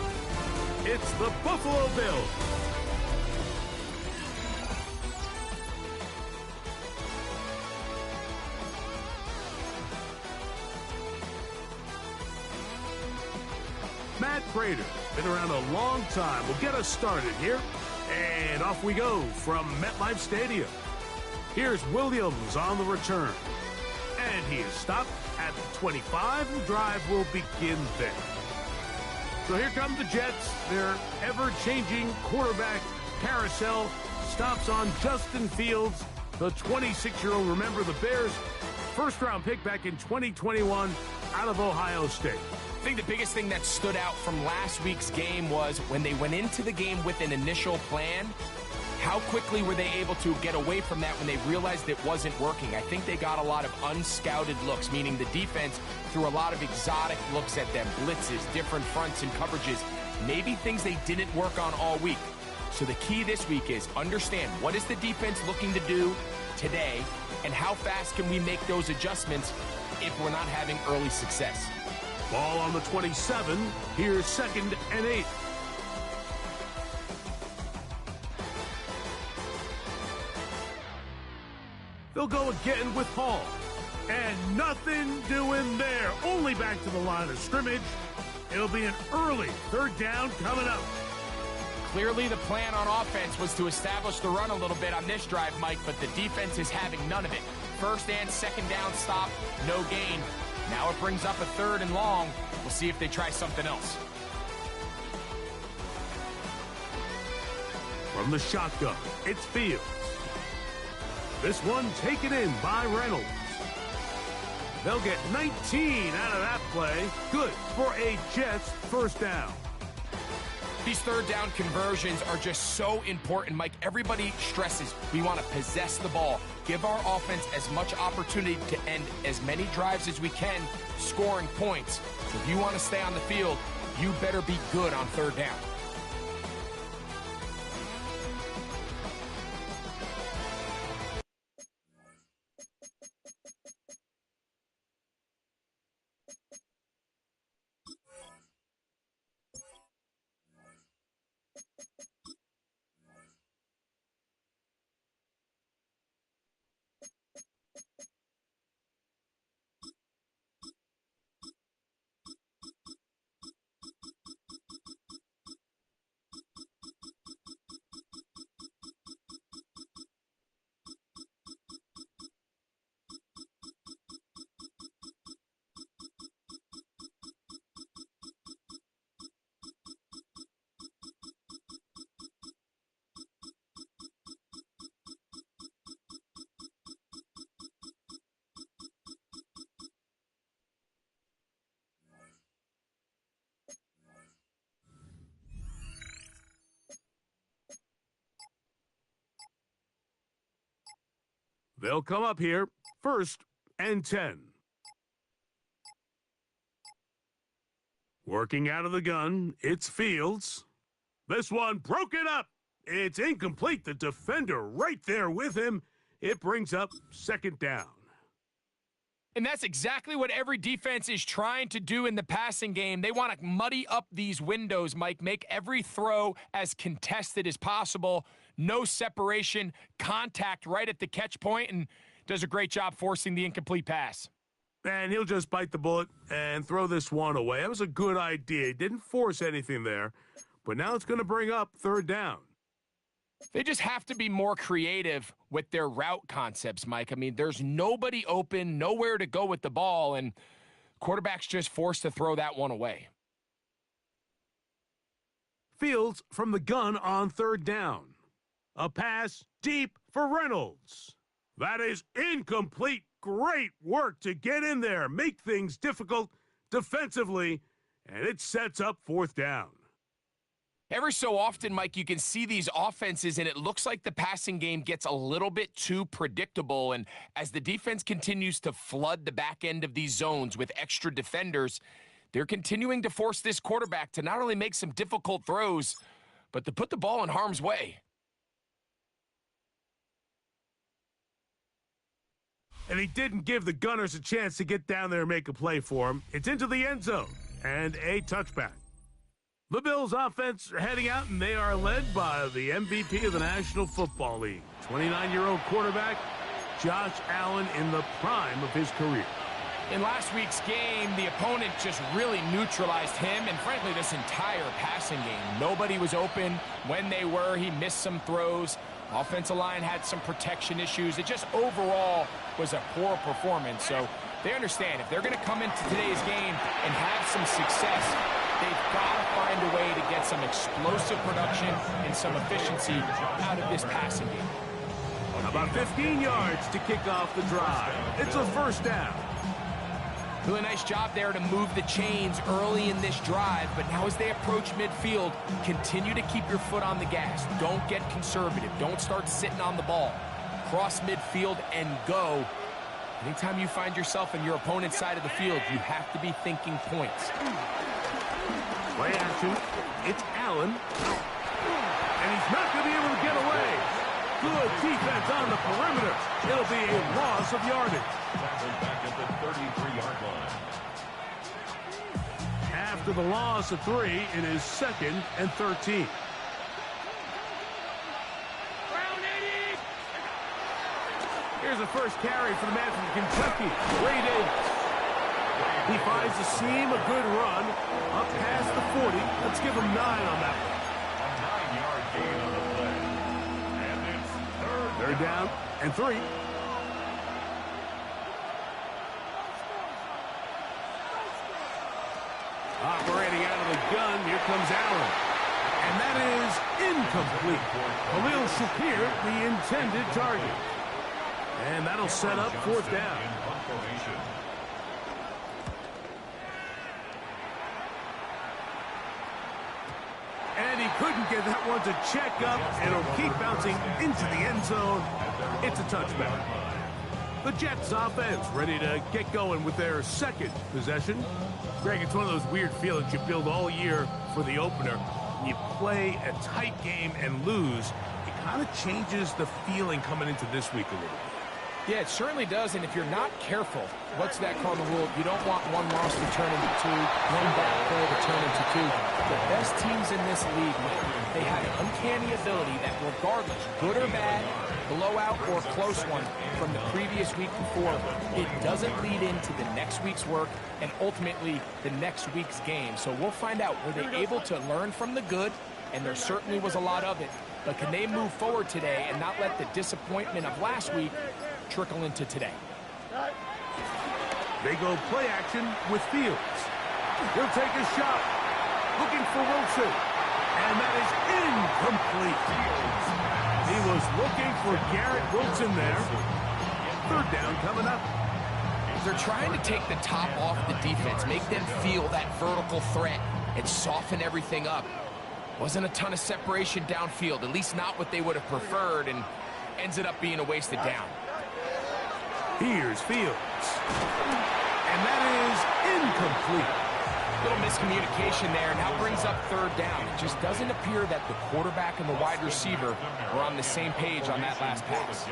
It's the Buffalo Bills. Matt Prater, been around a long time, will get us started here. And off we go from MetLife Stadium. Here's Williams on the return. And he is stopped at the 25, and drive will begin there. So here come the Jets. Their ever-changing quarterback carousel stops on Justin Fields, the 26-year-old. Remember, the Bears' first-round pick back in 2021 out of Ohio State. I think the biggest thing that stood out from last week's game was when they went into the game with an initial plan, how quickly were they able to get away from that when they realized it wasn't working? I think they got a lot of unscouted looks, meaning the defense threw a lot of exotic looks at them, blitzes, different fronts and coverages, maybe things they didn't work on all week. So the key this week is understand what is the defense looking to do today and how fast can we make those adjustments if we're not having early success. Ball on the 27. Here's 2nd and 8. They'll go again with Hall. And nothing doing there. Only back to the line of scrimmage. It'll be an early 3rd down coming up. Clearly the plan on offense was to establish the run a little bit on this drive, Mike, but the defense is having none of it. 1st and 2nd down stop, no gain. Now it brings up a 3rd and long. We'll see if they try something else. From the shotgun, it's Fields. This one taken in by Reynolds. They'll get 19 out of that play. Good for a Jets 1st down. These third down conversions are just so important, Mike. Everybody stresses we want to possess the ball, give our offense as much opportunity to end as many drives as we can, scoring points. So if you want to stay on the field, you better be good on third down. They'll come up here, 1st and 10. Working out of the gun, it's Fields. This one broken up. It's incomplete. The defender right there with him. It brings up 2nd down. And that's exactly what every defense is trying to do in the passing game. They want to muddy up these windows, Mike, make every throw as contested as possible. No separation, contact right at the catch point, and does a great job forcing the incomplete pass. And he'll just bite the bullet and throw this one away. That was a good idea. He didn't force anything there, but now it's going to bring up 3rd down. They just have to be more creative with their route concepts, Mike. I mean, there's nobody open, nowhere to go with the ball, and quarterback's just forced to throw that one away. Fields from the gun on 3rd down. A pass deep for Reynolds. That is incomplete. Great work to get in there, make things difficult defensively, and it sets up 4th down. Every so often, Mike, you can see these offenses, and it looks like the passing game gets a little bit too predictable. And as the defense continues to flood the back end of these zones with extra defenders, they're continuing to force this quarterback to not only make some difficult throws, but to put the ball in harm's way. And he didn't give the Gunners a chance to get down there and make a play for him. It's into the end zone and a touchback. The Bills offense are heading out, and they are led by the MVP of the National Football League, 29-year-old quarterback Josh Allen in the prime of his career. In last week's game, the opponent just really neutralized him and, frankly, this entire passing game. Nobody was open. When they were, he missed some throws. Offensive line had some protection issues. It just overall was a poor performance. So they understand if they're going to come into today's game and have some success, they've got to find a way to get some explosive production and some efficiency out of this passing game. About 15 yards to kick off the drive. It's a 1st down. Really nice job there to move the chains early in this drive, but now as they approach midfield, continue to keep your foot on the gas. Don't get conservative. Don't start sitting on the ball. Cross midfield and go. Anytime you find yourself in your opponent's side of the field, you have to be thinking points. Play action. It's Allen. And he's not going to be able to get away. Good defense on the perimeter. It'll be a loss of yardage. Back at the 33-yard line. After the loss of 3, it is 2nd and 13. Here's the first carry for the man from Kentucky, Ray Davis. He finds the seam, a good run, up past the 40. Let's give him 9 on that one. A 9-yard gain on the play. And it's 3rd down and 3. Operating out of the gun, here comes Allen. And that is incomplete. Khalil Shakir, the intended target. And that'll set up 4th down. And he he couldn't get that one to check up, and it'll keep bouncing into the end zone. It's a touchback. The Jets offense ready to get going with their second possession. Greg, it's one of those weird feelings you build all year for the opener. When you play a tight game and lose, it kind of changes the feeling coming into this week a little bit. Yeah, it certainly does, and if you're not careful, what's that cardinal rule? You don't want one loss to turn into two, one bad play to turn into two. The best teams in this league, they have an uncanny ability that regardless, good or bad, blowout or close one from the previous week before, it doesn't lead into the next week's work and ultimately the next week's game. So we'll find out, were they able to learn from the good? And there certainly was a lot of it. But can they move forward today and not let the disappointment of last week trickle into today? They go play action with Fields. He'll take a shot. Looking for Wilson. And that is incomplete. He was looking for Garrett Wilson there. Third down coming up. They're trying to take the top off the defense, make them feel that vertical threat, and soften everything up. Wasn't a ton of separation downfield, at least not what they would have preferred, and ends it up being a wasted down. Here's Fields. And that is incomplete. Little miscommunication there, and now brings up third down. It just doesn't appear that the quarterback and the wide receiver were on the same page on that last pass.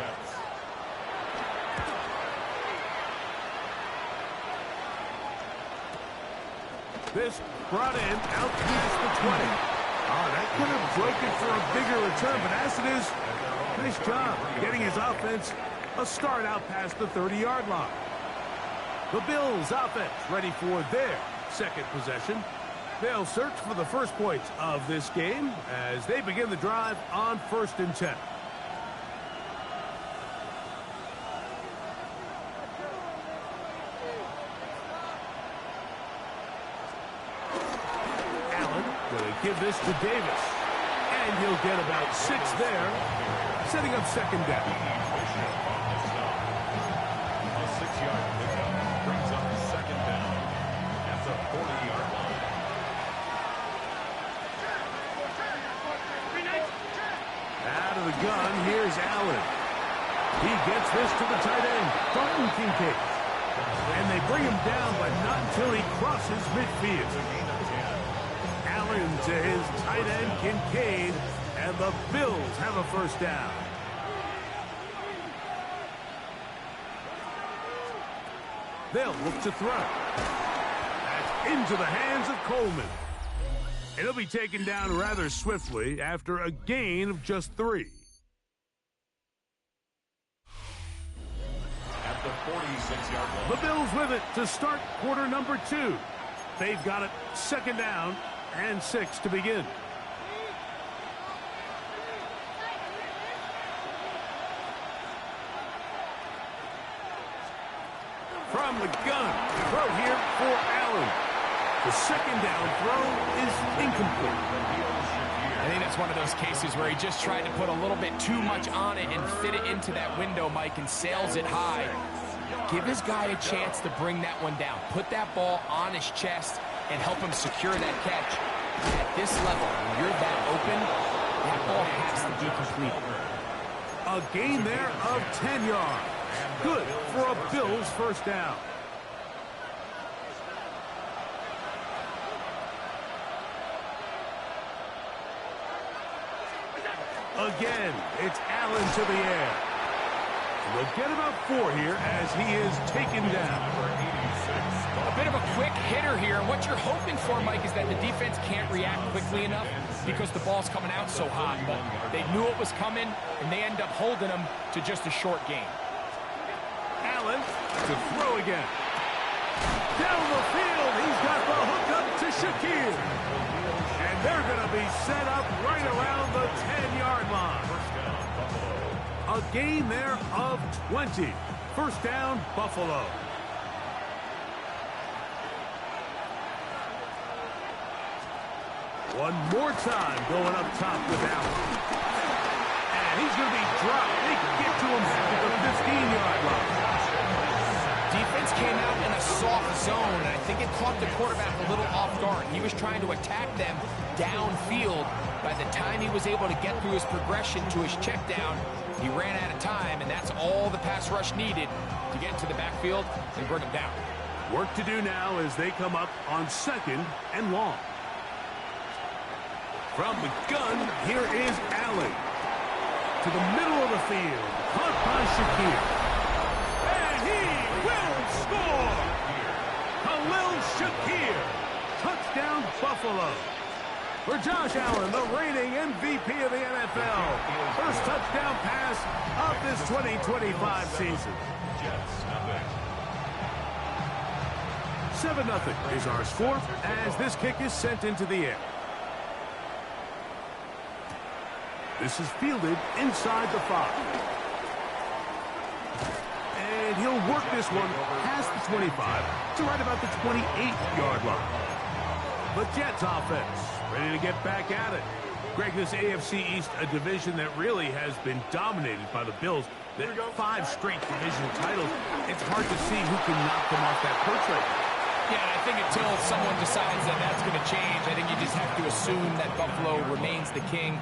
This brought in out past the 20. Oh, that could have broken for a bigger return, but as it is, nice job getting his offense a start out past the 30-yard line. The Bills offense ready for their second possession. They'll search for the first points of this game as they begin the drive on 1st and 10. Give this to Davis, and he'll get about 6 there, setting up second down. A 6-yard pickup brings up second down at the 40-yard line. Out of the gun, here's Allen. He gets this to the tight end, Dalton Kincaid. And they bring him down, but not until he crosses midfield. To his tight end, Kincaid, and the Bills have a first down. They'll look to throw. That's into the hands of Coleman. It'll be taken down rather swiftly after a gain of just 3. At the 46-yard line. The Bills with it to start quarter number 2. They've got it second down and 6 to begin. From the gun, throw here for Allen. The second down throw is incomplete. I think that's one of those cases where he just tried to put a little bit too much on it and fit it into that window, Mike, and sails it high. Give his guy a chance to bring that one down. Put that ball on his chest and help him secure that catch. At this level, when you're that open, that ball has to be complete. A gain there of 10 yards. Good for a Bills first down. Again, it's Allen to the air. And they'll get about 4 here as he is taken down. A bit of a quick hitter here. What you're hoping for, Mike, is that the defense can't react quickly enough because the ball's coming out so hot. But they knew it was coming, and they end up holding them to just a short game. Allen to throw again. Down the field, he's got the hookup to Shakir. And they're going to be set up right around the 10-yard line. A gain there of 20. First down, Buffalo. One more time going up top with Allen. And he's going to be dropped. They can get to him at the 15-yard line. Defense came out in a soft zone, and I think it caught the quarterback a little off guard. He was trying to attack them downfield. By the time he was able to get through his progression to his check down, he ran out of time, and that's all the pass rush needed to get into the backfield and bring him down. Work to do now as they come up on 2nd and long. From the gun, here is Allen. To the middle of the field, caught by Shakir. And he will score! Khalil Shakir, touchdown Buffalo. For Josh Allen, the reigning MVP of the NFL. First touchdown pass of this 2025 season. 7-0 is our score as this kick is sent into the air. This is fielded inside the 5. And he'll work this one past the 25 to right about the 28-yard line. The Jets offense ready to get back at it. Greg, this AFC East, a division that really has been dominated by the Bills. The 5 straight division titles. It's hard to see who can knock them off that perch right now. Yeah, and I think until someone decides that that's going to change, I think you just have to assume that Buffalo remains the king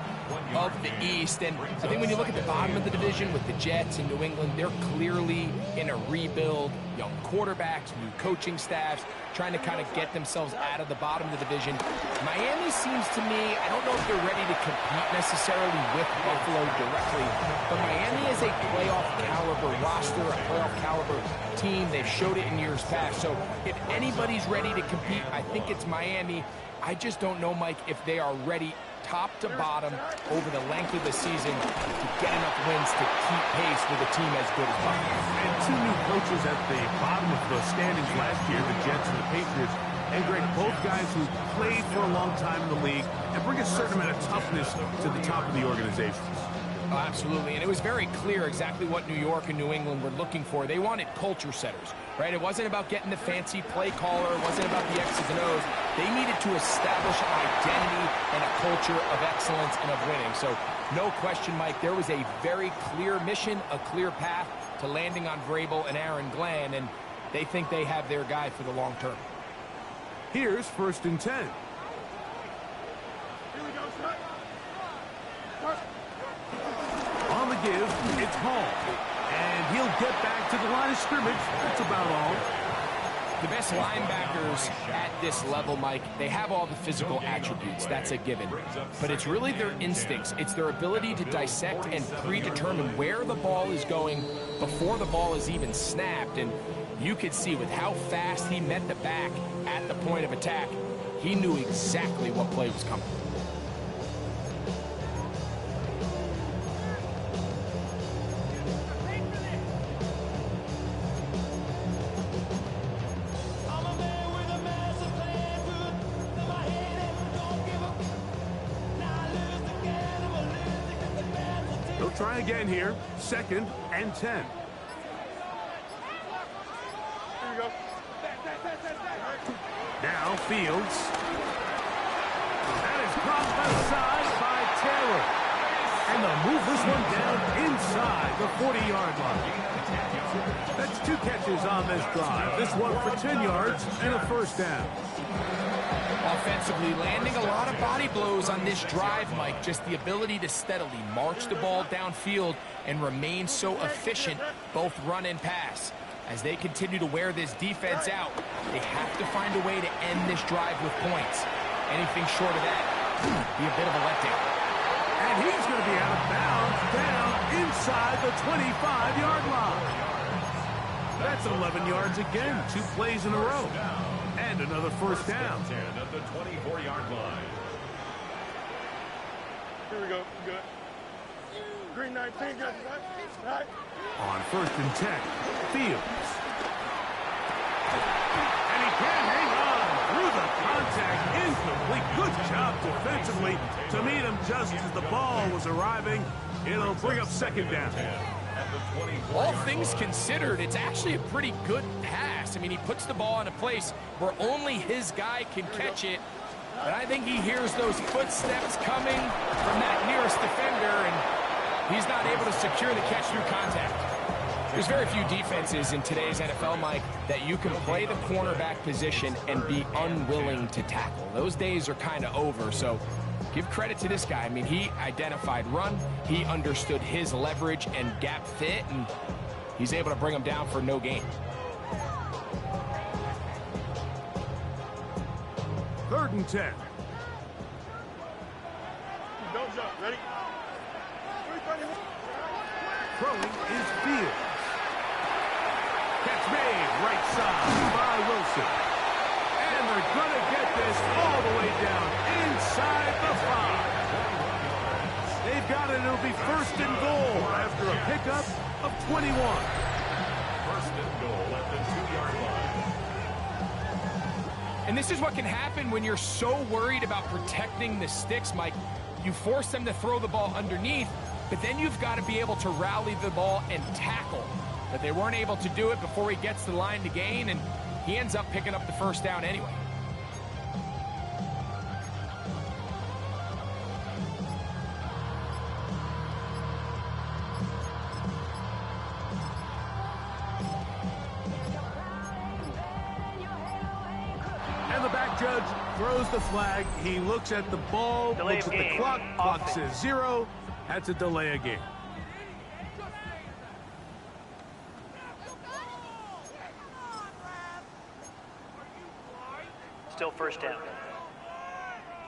of the East. And I think when you look at the bottom of the division with the Jets and New England, they're clearly in a rebuild. Young quarterbacks, new coaching staffs, trying to kind of get themselves out of the bottom of the division. Miami seems to me, I don't know if they're ready to compete necessarily with Buffalo directly, but Miami is a playoff caliber roster, a playoff caliber team. They've showed it in years past. So if anybody's ready to compete, I think it's Miami. I just don't know, Mike, if they are ready top to bottom over the length of the season to get enough wins to keep pace with a team as good as Buffalo. And 2 new coaches at the bottom of the standings last year, the Jets and the Patriots. And Greg, both guys who played for a long time in the league and bring a certain amount of toughness to the top of the organizations. Oh, absolutely, and it was very clear exactly what New York and New England were looking for. They wanted culture setters, right? It wasn't about getting the fancy play caller. It wasn't about the X's and O's. They needed to establish an identity and a culture of excellence and of winning. So no question, Mike, there was a very clear mission, a clear path to landing on Vrabel and Aaron Glenn, and they think they have their guy for the long term. Here's 1st and 10. On the give, it's Hall. And he'll get back to the line of scrimmage. That's about all. The best linebackers at this level, Mike, they have all the physical attributes. That's a given. But it's really their instincts. It's their ability to dissect and predetermine where the ball is going before the ball is even snapped. And you could see with how fast he met the back at the point of attack, he knew exactly what play was coming. Try again here. 2nd and 10. Here you go. Now Fields. That is dropped aside by Taylor. And they'll move this one down inside the 40-yard line. That's 2 catches on this drive. This one for 10 yards and a 1st down. Offensively, landing a lot of body blows on this drive, Mike. Just the ability to steadily march the ball downfield and remain so efficient, both run and pass. As they continue to wear this defense out, they have to find a way to end this drive with points. Anything short of that would be a bit of a letdown. And he's going to be out of bounds down inside the 25-yard line. That's 11 yards again, 2 plays in a row. And another 1st down. At the 24-yard line. Here we go. Good. Green 19. Good. Right. On 1st and 10, Fields. And he can't hang on through the contact. Incomplete. Good job defensively to meet him just as the ball was arriving. It'll bring up 2nd down. All things considered, it's actually a pretty good pass. I mean, he puts the ball in a place where only his guy can catch it. But I think he hears those footsteps coming from that nearest defender, and he's not able to secure the catch through contact. There's very few defenses in today's NFL, Mike, that you can play the cornerback position and be unwilling to tackle. Those days are kind of over, so give credit to this guy. I mean, he identified run, he understood his leverage and gap fit, and he's able to bring him down for no gain. 3rd and 10. Don't jump. Ready? Throwing is Fields. Catch made right side by Wilson. And they're going to get this all the way down inside the 5. They've got it. It'll be 1st and goal after a pickup of 21. 1st and goal at the 2-yard line. And this is what can happen when you're so worried about protecting the sticks, Mike. You force them to throw the ball underneath, but then you've got to be able to rally the ball and tackle. But they weren't able to do it before he gets to the line to gain, and he ends up picking up the 1st down anyway. And the back judge throws the flag. He looks at the ball, Delay looks of at the game. clock. Clock Offense. says 0. That's a delay of game. Still 1st down.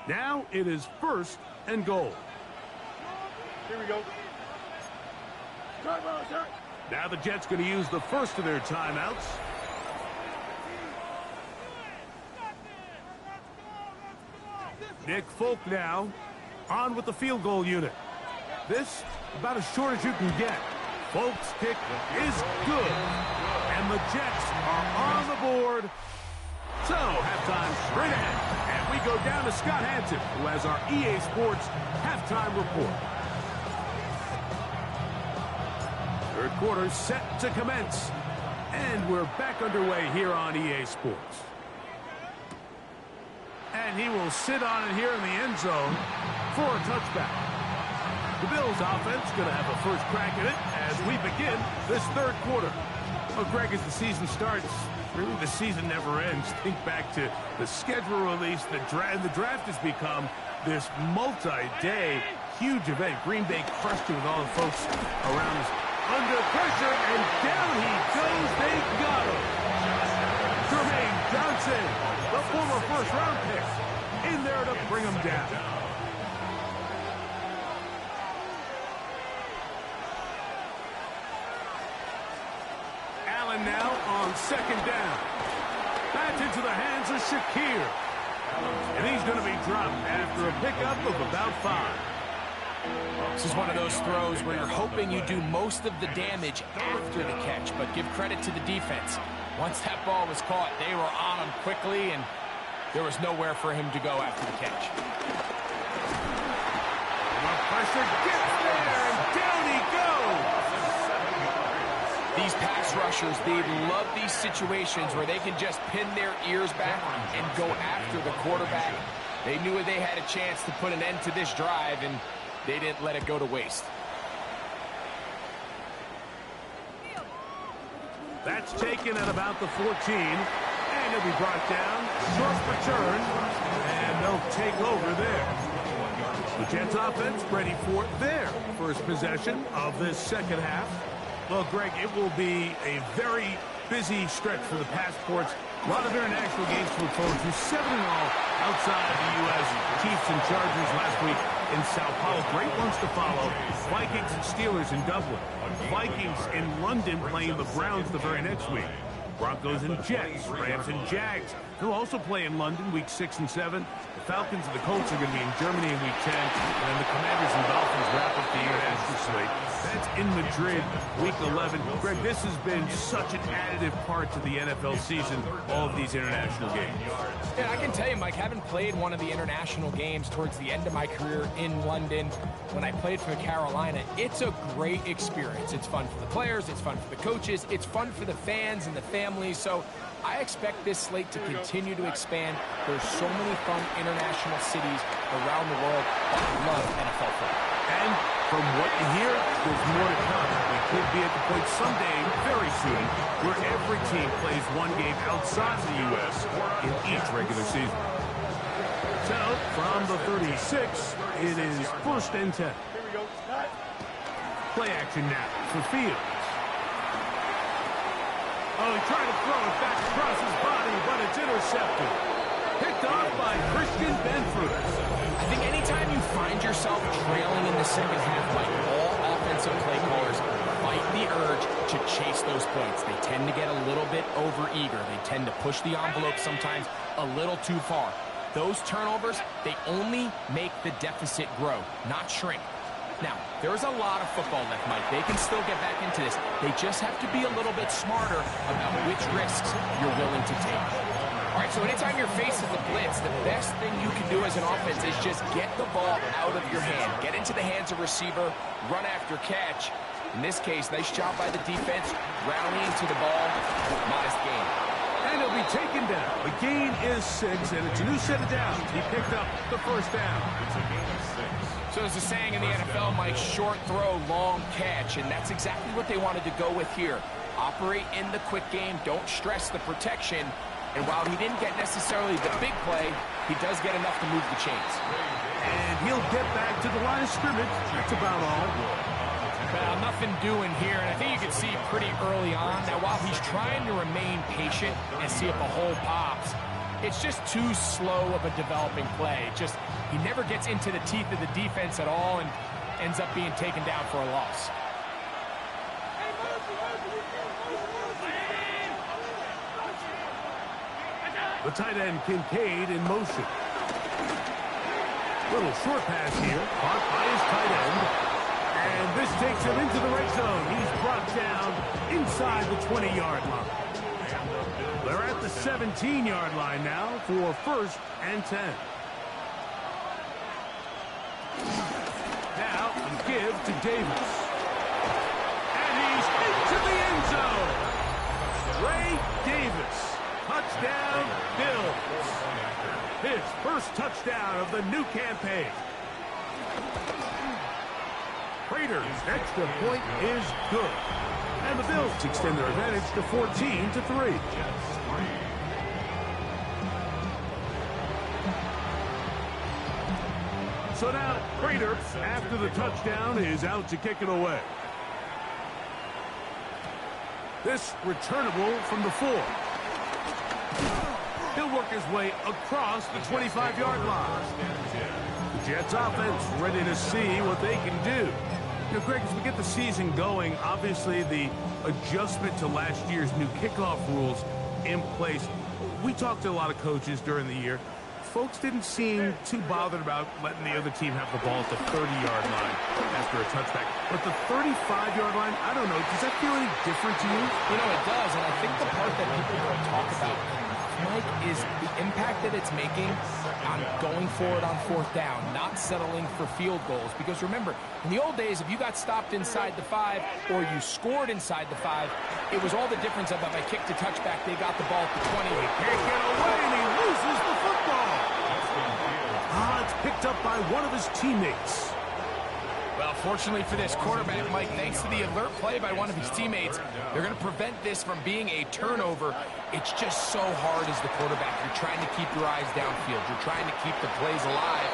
Now it is 1st and goal. Here we go. Now the Jets going to use the first of their timeouts. Nick Folk now on with the field goal unit. This about as short as you can get. Folk's kick is good. And the Jets are on the board. So, halftime straight ahead. And we go down to Scott Hanson, who has our EA Sports halftime report. 3rd quarter set to commence. And we're back underway here on EA Sports. And he will sit on it here in the end zone for a touchback. The Bills offense going to have a first crack at it as we begin this 3rd quarter. Well, Greg, as the season starts, really the season never ends. Think back to the schedule release, the draft has become this multi-day huge event. Green Bay crushed it with all the folks around us. Under pressure, and down he goes. They got him. Jermaine Johnson, the former 1st-round pick, in there to bring him down. Allen now on 2nd down. Back into the hands of Shakir. And he's going to be dropped after a pickup of about 5. This is one of those throws where you're hoping you do most of the damage after the catch, but give credit to the defense. Once that ball was caught, they were on him quickly, and there was nowhere for him to go after the catch. The pressure gets there, and down he goes. These pass rushers, they love these situations where they can just pin their ears back and go after the quarterback. They knew they had a chance to put an end to this drive, and they didn't let it go to waste. That's taken at about the 14, and he'll be brought down. Short return, and they'll take over there. The Jets offense ready for their first possession of this 2nd half. Well, Greg, it will be a very busy stretch for the passports. A lot of international games to look forward to. 7-0 outside of the U.S. Chiefs and Chargers last week in Sao Paulo. Great ones to follow. Vikings and Steelers in Dublin. Vikings in London playing the Browns the very next week. Broncos and Jets, Rams and Jags. They'll also play in London week 6 and 7. The Falcons and the Colts are going to be in Germany in week 10. And then the Commanders and Dolphins wrap up the international slate. That's in Madrid week 11. Greg, this has been such an additive part to the NFL season, all of these international games. Yeah, I can tell you, Mike, having played one of the international games towards the end of my career in London, when I played for Carolina, it's a great experience. It's fun for the players, it's fun for the coaches, it's fun for the fans and the families. So I expect this slate to continue continue to expand. There's so many fun international cities around the world that love NFL football. And from what you hear, there's more to come. We could be at the point someday, very soon, where every team plays one game outside the U.S. in each regular season. So, from the 36, it is 1st and 10. Play action now for Fields. Oh, he tried to throw it back across his body, but it's intercepted. Picked off by Christian Benford. I think anytime you find yourself trailing in the second half, like all offensive play callers fight the urge to chase those points. They tend to get a little bit overeager. They tend to push the envelope sometimes a little too far. Those turnovers, they only make the deficit grow, not shrink. Now, there's a lot of football left, Mike. They can still get back into this. They just have to be a little bit smarter about which risks you're willing to take. All right, so anytime you're facing the blitz, the best thing you can do as an offense is just get the ball out of your hand. Get into the hands of receiver, run after catch. In this case, nice job by the defense, rallying to the ball, modest gain. And he'll be taken down. The gain is 6, and it's a new set of downs. He picked up the 1st down. It's a gain of 6. So there's a saying in the NFL, Mike, short throw, long catch, and that's exactly what they wanted to go with here. Operate in the quick game, don't stress the protection, and while he didn't get necessarily the big play, he does get enough to move the chains. And he'll get back to the line of scrimmage. That's about all. Well, nothing doing here, and I think you can see pretty early on. Now, while he's trying to remain patient and see if a hole pops, it's just too slow of a developing play. He never gets into the teeth of the defense at all and ends up being taken down for a loss. The tight end Kincaid in motion. Little short pass here, caught by his tight end. And this takes him into the red zone. He's brought down inside the 20-yard line. They're at the 17-yard line now for 1st and 10. Now, give to Davis. And he's into the end zone. Ray Davis. Touchdown, Bills. His 1st touchdown of the new campaign. Raiders' extra point is good. And the Bills extend their advantage to 14-3. So now, Raiders, after the touchdown, is out to kick it away. This returnable from the 4. He'll work his way across the 25-yard line. The Jets offense ready to see what they can do. You know, Greg, as we get the season going, obviously the adjustment to last year's new kickoff rules in place. We talked to a lot of coaches during the year. Folks didn't seem too bothered about letting the other team have the ball at the 30-yard line after a touchback. But the 35-yard line, I don't know, does that feel any different to you? You know, it does, and I think the part that people don't talk about, Mike, is the impact that it's making on going forward on 4th down, not settling for field goals. Because remember, in the old days, if you got stopped inside the 5 or you scored inside the 5, it was all the difference of if I kicked a touchback, they got the ball at the 20. He can't get away, and he loses the football. It's picked up by one of his teammates. Well, fortunately for this quarterback, Mike, thanks to the alert play by one of his teammates, they're going to prevent this from being a turnover. It's just so hard as the quarterback. You're trying to keep your eyes downfield. You're trying to keep the plays alive.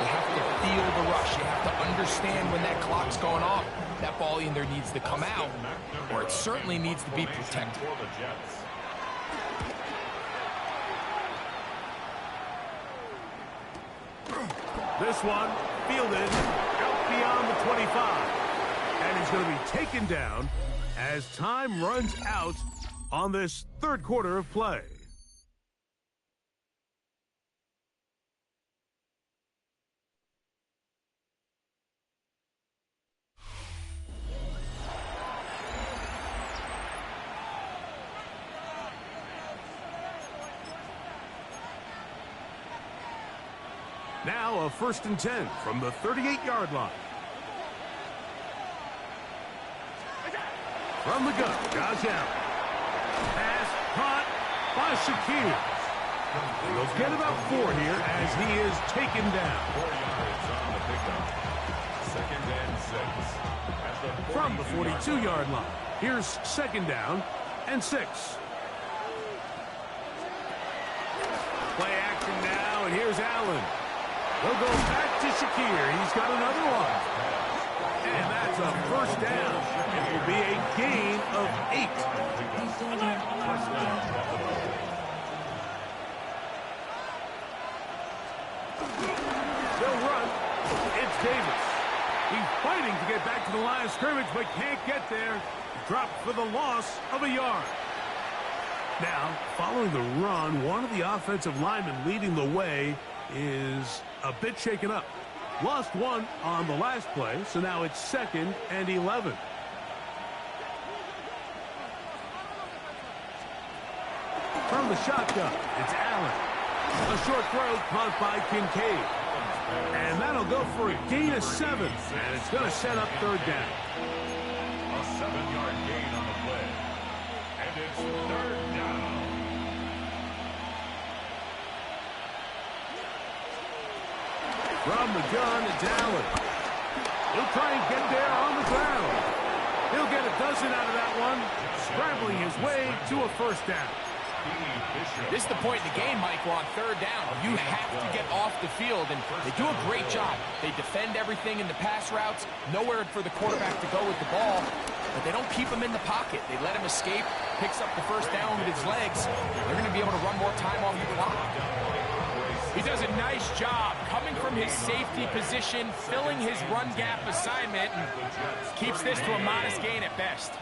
You have to feel the rush. You have to understand when that clock's going off. That ball either needs to come out, or it certainly needs to be protected. This one fielded out beyond the 25. And he's going to be taken down as time runs out on this 3rd quarter of play. Now a 1st and 10 from the 38-yard line. From the gun, Josh Allen. Pass caught by Shakir. And they'll get about 4 here as he is taken down. 4 yards on the pickup. 2nd and 6. From the 42-yard line, here's 2nd down and 6. Play action now, and here's Allen. They'll go back to Shakir. He's got another one. And that's a 1st down. It will be a gain of 8. They'll run. It's Davis. He's fighting to get back to the line of scrimmage, but can't get there. Dropped for the loss of a yard. Now, following the run, one of the offensive linemen leading the way is a bit shaken up. Lost one on the last play, so now it's 2nd and 11. From the shotgun, it's Allen. A short throw caught by Kincaid. And that'll go for a gain of 7, and it's going to set up 3rd down. A 7-yard gain on the play. And it's 3rd down. From the gun, it's Allen. He'll try and get there on the ground. He'll get a dozen out of that one, scrambling his way to a 1st down. This is the point in the game, Mike, we're on 3rd down. You have to get off the field, and they do a great job. They defend everything in the pass routes, nowhere for the quarterback to go with the ball, but they don't keep him in the pocket. They let him escape, picks up the 1st down with his legs. They're going to be able to run more time off the clock. He does a nice job coming from his safety position, filling his run gap assignment, and keeps this to a modest gain at best.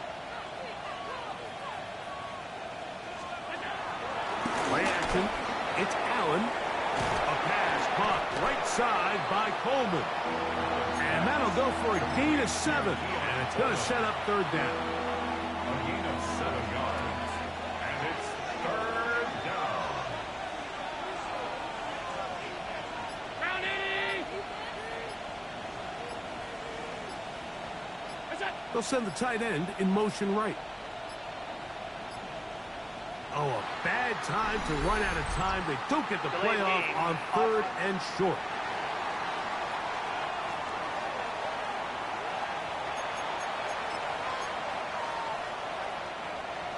Play action. It's Allen. A pass caught right side by Coleman. And that'll go for a gain of 7. And it's going to set up 3rd down. A gain of 7 yards. And it's 3rd down. They'll send the tight end in motion right. Oh, a bad time to run out of time. They don't get the play off on 3rd and short.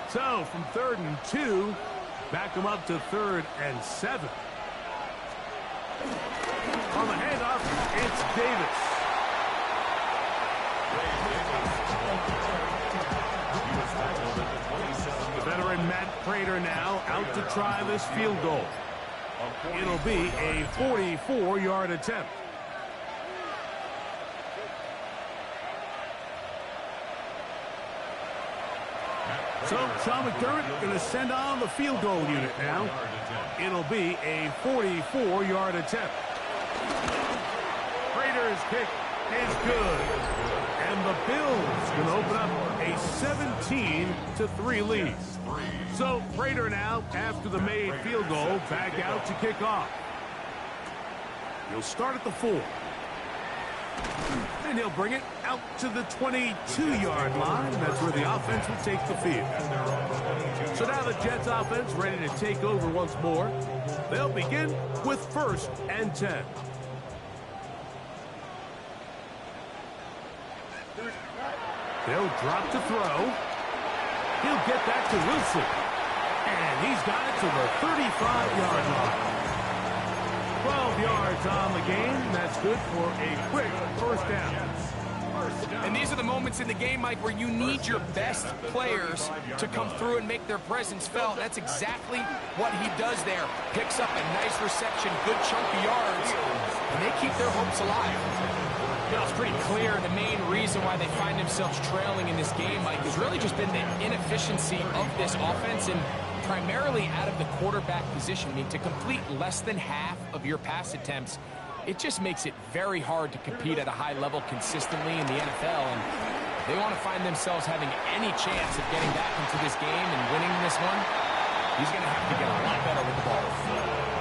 So, from 3rd and 2, back them up to 3rd and 7. On the handoff, it's Davis. The veteran Matt Prater now out to try this field goal. It'll be a 44-yard attempt. So Sean McDermott going to send on the field goal unit now. It'll be a 44-yard attempt. Prater's kick is good. And the Bills going to open up a 17-3 lead. So Prater now, after the made field goal, back out to kick off. He'll start at the 4. And he'll bring it out to the 22-yard line. That's where the offense will take the field. So now the Jets offense ready to take over once more. They'll begin with 1st and 10. They'll drop to throw. He'll get that to Wilson. And he's got it to the 35-yard line. 12 yards on the game. That's good for a quick 1st down. And these are the moments in the game, Mike, where you need your best players to come through and make their presence felt. That's exactly what he does there. Picks up a nice reception, good chunk of yards, and they keep their hopes alive. You know, it's pretty clear the main reason why they find themselves trailing in this game, Mike, has really just been the inefficiency of this offense and primarily out of the quarterback position. I mean, to complete less than half of your pass attempts, it just makes it very hard to compete at a high level consistently in the NFL. And if they want to find themselves having any chance of getting back into this game and winning this one, he's going to have to get a lot better with the ball.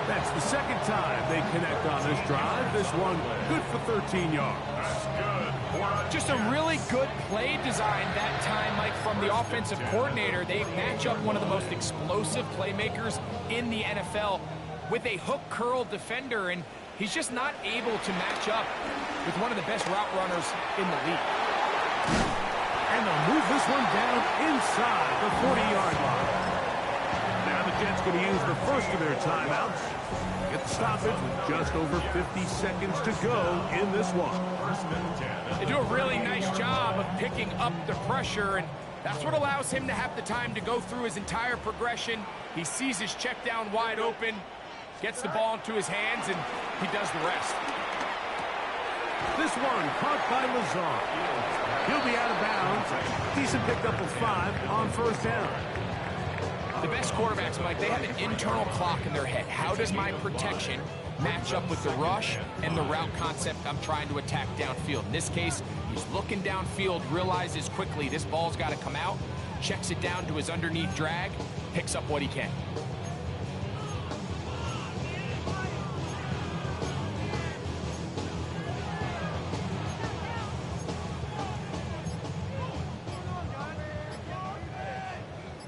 That's the 2nd time they connect on this drive. This one good for 13 yards. That's good. Just a really good play design that time, Mike, from the offensive coordinator. They match up one of the most explosive playmakers in the NFL with a hook curl defender, and he's just not able to match up with one of the best route runners in the league. And they'll move this one down inside the 40-yard line. Now the Jets going to use the first of their timeouts. Get the stoppage with just over 50 seconds to go in this one. They do a really nice job of picking up the pressure, and that's what allows him to have the time to go through his entire progression. He sees his check down wide open, gets the ball into his hands, and he does the rest. This one caught by Lazard. He'll be out of bounds. Decent pickup of 5 on first down. The best quarterbacks, Mike, they have an internal clock in their head. How does my protection match up with the rush and the route concept I'm trying to attack downfield? In this case, he's looking downfield, realizes quickly this ball's got to come out, checks it down to his underneath drag, picks up what he can.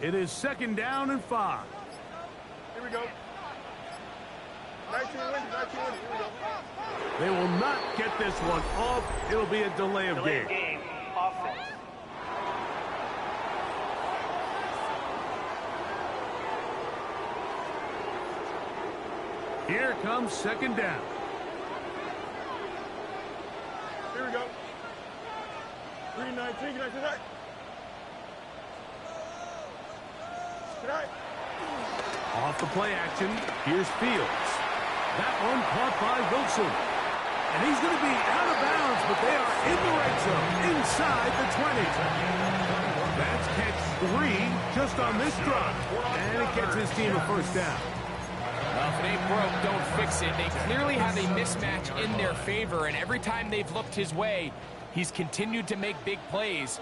It is second down and 5. Here we go. 19 wins, 19 wins. Here we go. They will not get this one off. It'll be a delay of game. Offense. Here comes second down. Here we go. 3-19, get right. Off the play action, here's Fields. That one caught by Wilson. And he's going to be out of bounds, but they are in the red zone, inside the 20. That's catch 3 just on this drive. And it gets his team a first down. Well, if it ain't broke, don't fix it. They clearly have a mismatch in their favor, and every time they've looked his way, he's continued to make big plays.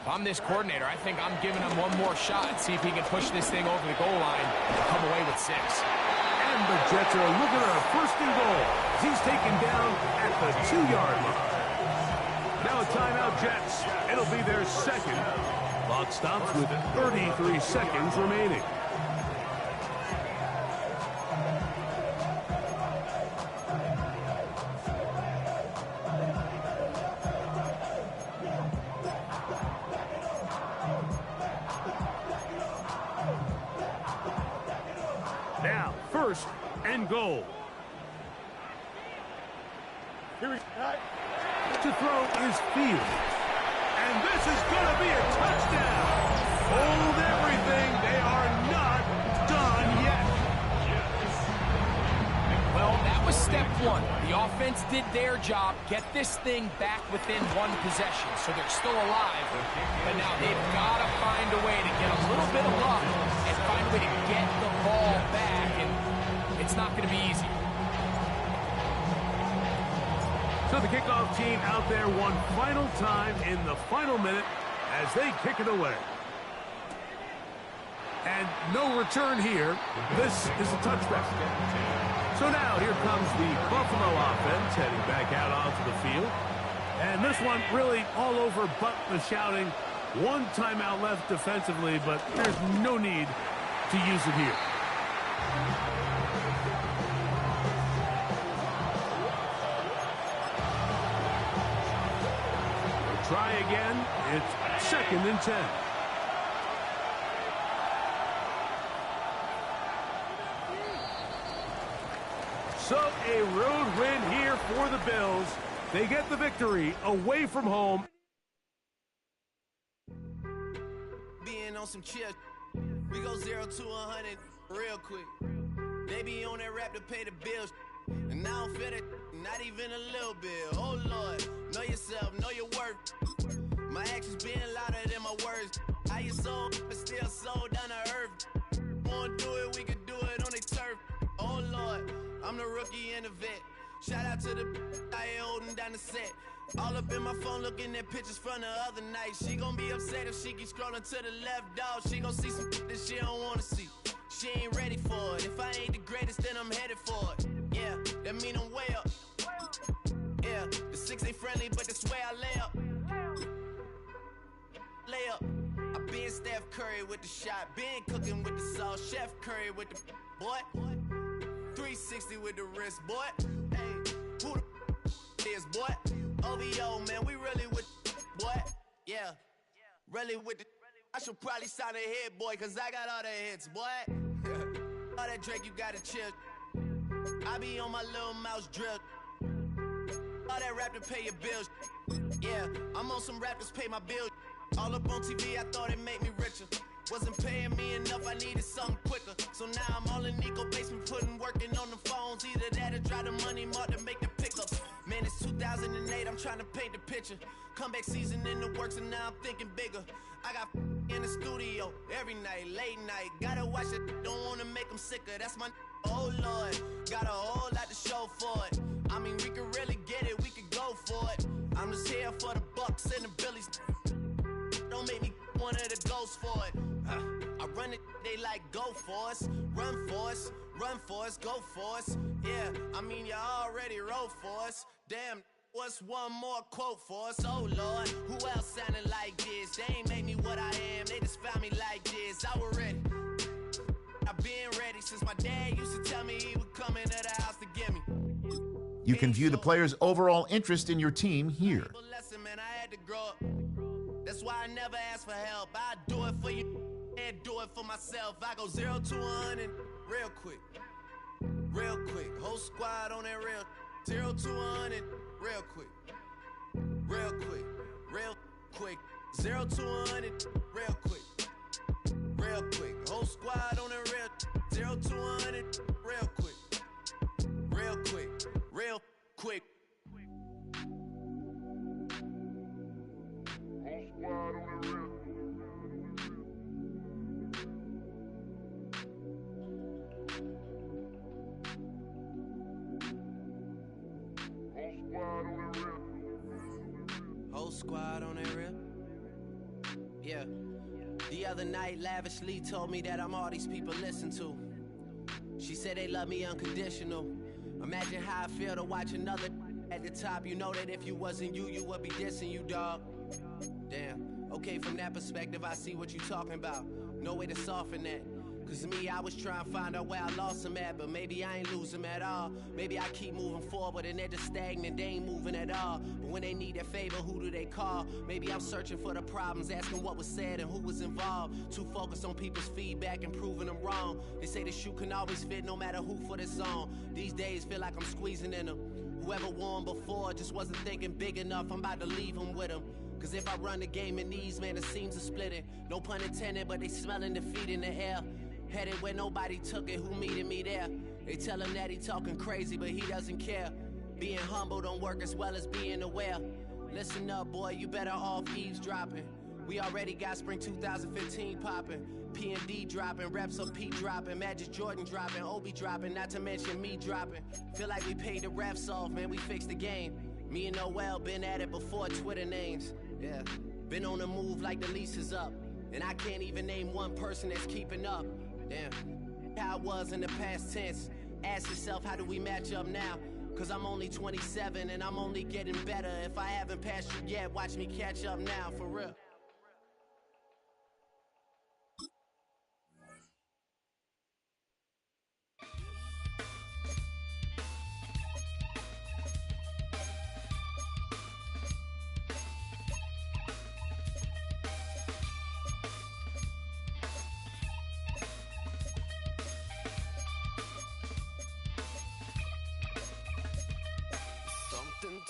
If I'm this coordinator, I think I'm giving him one more shot and see if he can push this thing over the goal line and come away with 6. And the Jets are looking at a first and goal. He's taken down at the 2-yard line. Now a timeout, Jets. It'll be their second. Clock stops with 33 seconds remaining. Now, first and goal. To throw is Fields. And this is going to be a touchdown. Hold everything. They are not done yet. Well, that was step 1. The offense did their job, get this thing back within 1 possession, so they're still alive. But now they've got to find a way to get a little bit of luck and find a way to get the ball back, and it's not going to be easy. So the kickoff team out there one final time in the final minute as they kick it away. And no return here. This is a touchback. So now here comes the Buffalo offense heading back out onto the field. And this one really all over but the shouting. 1 timeout left defensively, but there's no need to use it here. Try again. It's second and 10. So a road win here for the Bills. They get the victory away from home. Being on some chill, we go 0 to 100 real quick. They be on that rap to pay the bills, and I don't feel it, not even a little bit. Oh Lord, know yourself, know your worth. My actions being louder than my words. How you sold, but still sold down to earth. Wanna do it, we could do it on the turf. Oh Lord, I'm the rookie and the vet. Shout out to the I holding down the set. All up in my phone looking at pictures from the other night. She gon' be upset if she keeps scrolling to the left, dog. She gon' see some that she don't wanna see. She ain't ready for it. If I ain't the greatest, then I'm headed for it. Yeah, that mean I'm way up. Yeah, the 6 ain't friendly, but that's where I lay up. Lay up. I been Steph Curry with the shot. Been cooking with the sauce. Chef Curry with the boy. 360 with the wrist, boy. Hey, who the is, boy? OVO, man, we really with boy. Yeah, really with the. I should probably sign a hit, boy, cause I got all the hits, boy. All that Drake, you gotta chill. I be on my little mouse drip. All that rap to pay your bills. Yeah, I'm on some rappers pay my bills. All up on TV, I thought it made me richer. Wasn't paying me enough, I needed something quicker. So now I'm all in Nico basement, working on the phones. Either that or drive the money mark to make the pickups. Man, it's 2008, I'm trying to paint the picture. Comeback season in the works and now I'm thinking bigger. I got in the studio every night, late night. Gotta watch it, don't wanna make them sicker. That's my oh Lord, got a whole lot to show for it. I mean, we could really get it, we could go for it. I'm just here for the Bucks and the Billies. Don't make me one of the ghosts for it. I run it, they like go for us, run for us, run for us, go for us. Yeah, I mean you already wrote for us. Damn, what's one more quote for us? Oh Lord, who else sounded like this? They ain't made me what I am, they just found me like this. I was ready, I've been ready since my dad used to tell me he would come into the house to get me. You can view the players' overall interest in your team here. Lesson, man, I had to grow up. That's why I never ask for help. I do it for you and do it for myself. I go 0 to 100 real quick. Real quick. Whole squad on that real. 0 to 100 real quick. Real quick. Real quick. 0 to 100 real quick. Real quick. Whole squad on that real. 0 to 100 real quick. Real quick. Real quick. Whole squad on that rip. Yeah. The other night, lavishly told me that I'm all these people listen to. She said they love me unconditional. Imagine how I feel to watch another at the top. You know that if you wasn't you, you would be dissing you, dog. Damn. Okay, from that perspective, I see what you talking about. No way to soften that. Cause me, I was trying to find out where I lost them at, but maybe I ain't lose them at all. Maybe I keep moving forward and they're just stagnant, they ain't moving at all. But when they need a favor, who do they call? Maybe I'm searching for the problems, asking what was said and who was involved. Too focused on people's feedback and proving them wrong. They say the shoe can always fit no matter who for this song. These days feel like I'm squeezing in them. Whoever won before just wasn't thinking big enough, I'm about to leave them with them. Cause if I run the game in these, man, the seams are splitting. No pun intended, but they smelling defeat in the air. Headed where nobody took it, who meeting me there? They tell him that he talking crazy, but he doesn't care. Being humble don't work as well as being aware. Listen up, boy, you better off eavesdropping. We already got spring 2015 popping. P&D dropping, reps of P dropping, Magic Jordan dropping, Obi dropping, not to mention me dropping. Feel like we paid the refs off, man, we fixed the game. Me and Noel been at it before Twitter names. Yeah, been on the move like the lease is up. And I can't even name one person that's keeping up. Damn, how it was in the past tense. Ask yourself, how do we match up now? Cause I'm only 27 and I'm only getting better. If I haven't passed you yet, watch me catch up now, for real.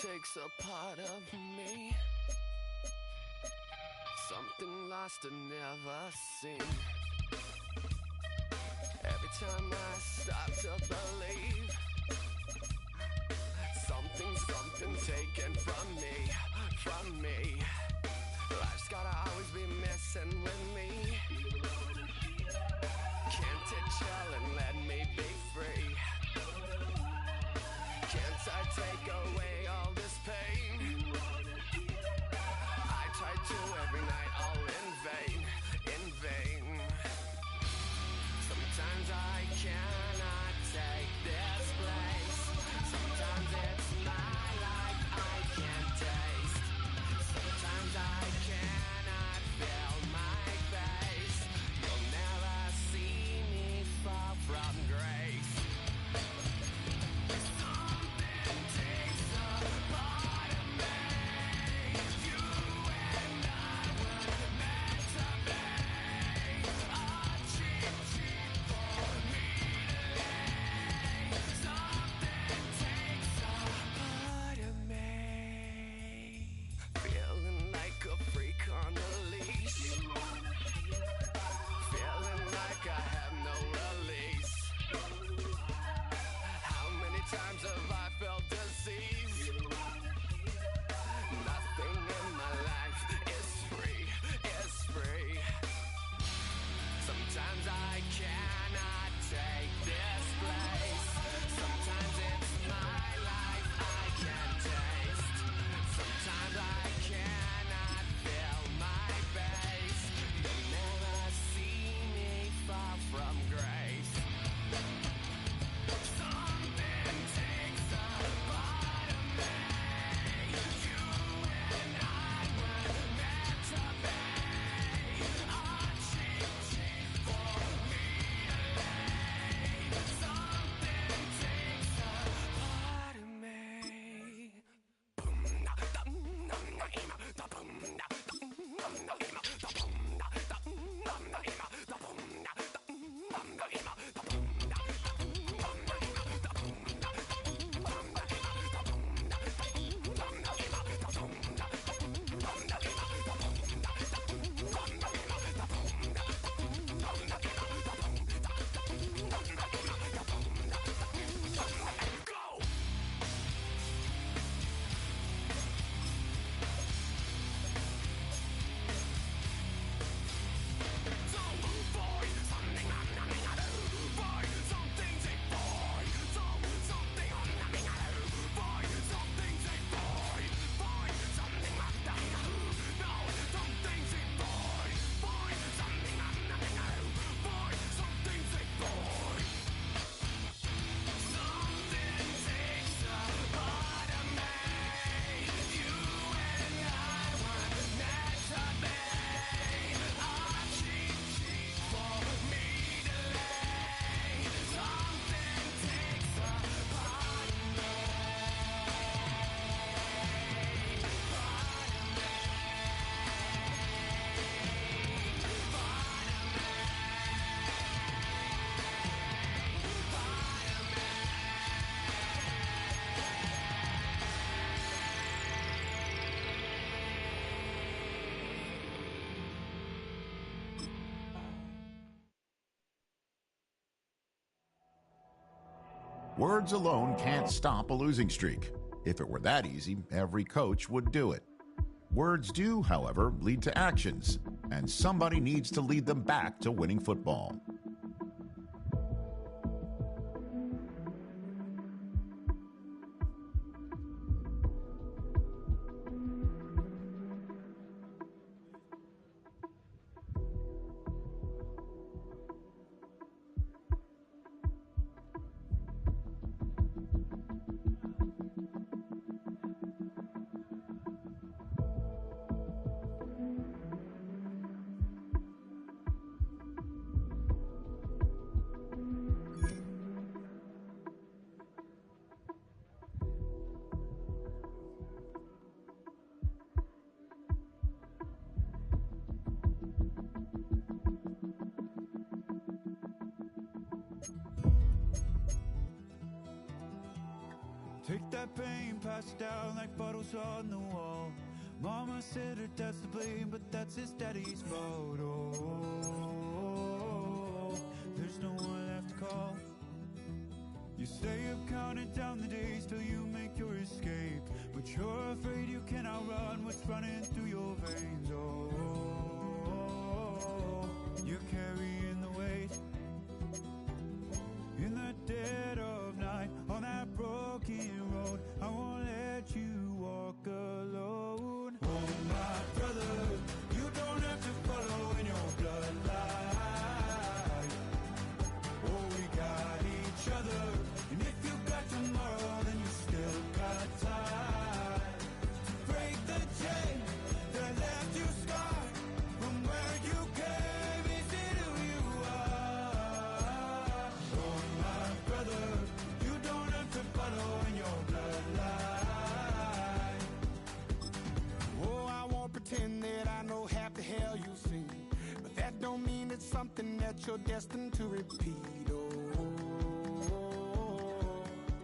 Takes a part of me, something lost and never seen. Every time I start to believe, something taken from me. Life's gotta always be messing with me. Can't it chill and let me be free? Can't I take away all this pain? I try to every night, all in vain. Sometimes I cannot take this place. Sometimes it's my life I can't taste. Sometimes I cannot feel my face. You'll never see me fall from grace. Words alone can't stop a losing streak. If it were that easy, every coach would do it. Words do, however, lead to actions, and somebody needs to lead them back to winning football. Take that pain, pass it down like bottles on the wall. Mama said her dad's to blame, but that's his daddy's fault. Oh, there's no one left to call. You stay up counting down the days till you make your escape, but you're afraid you can outrun what's running through your veins. Oh, you're carrying the weight in the dead of night on that broken road. I won't let you walk alone. Oh, my brother, you don't have to follow in your bloodline. Oh, we got each other, and if you got tomorrow, then you still got time to break the chain that left you scarred from where you came. Is it who you are? Oh, my brother, you don't have to follow in your bloodline. Oh, I won't pretend that I know half the hell you've seen, but that don't mean it's something that you're destined to repeat. Oh,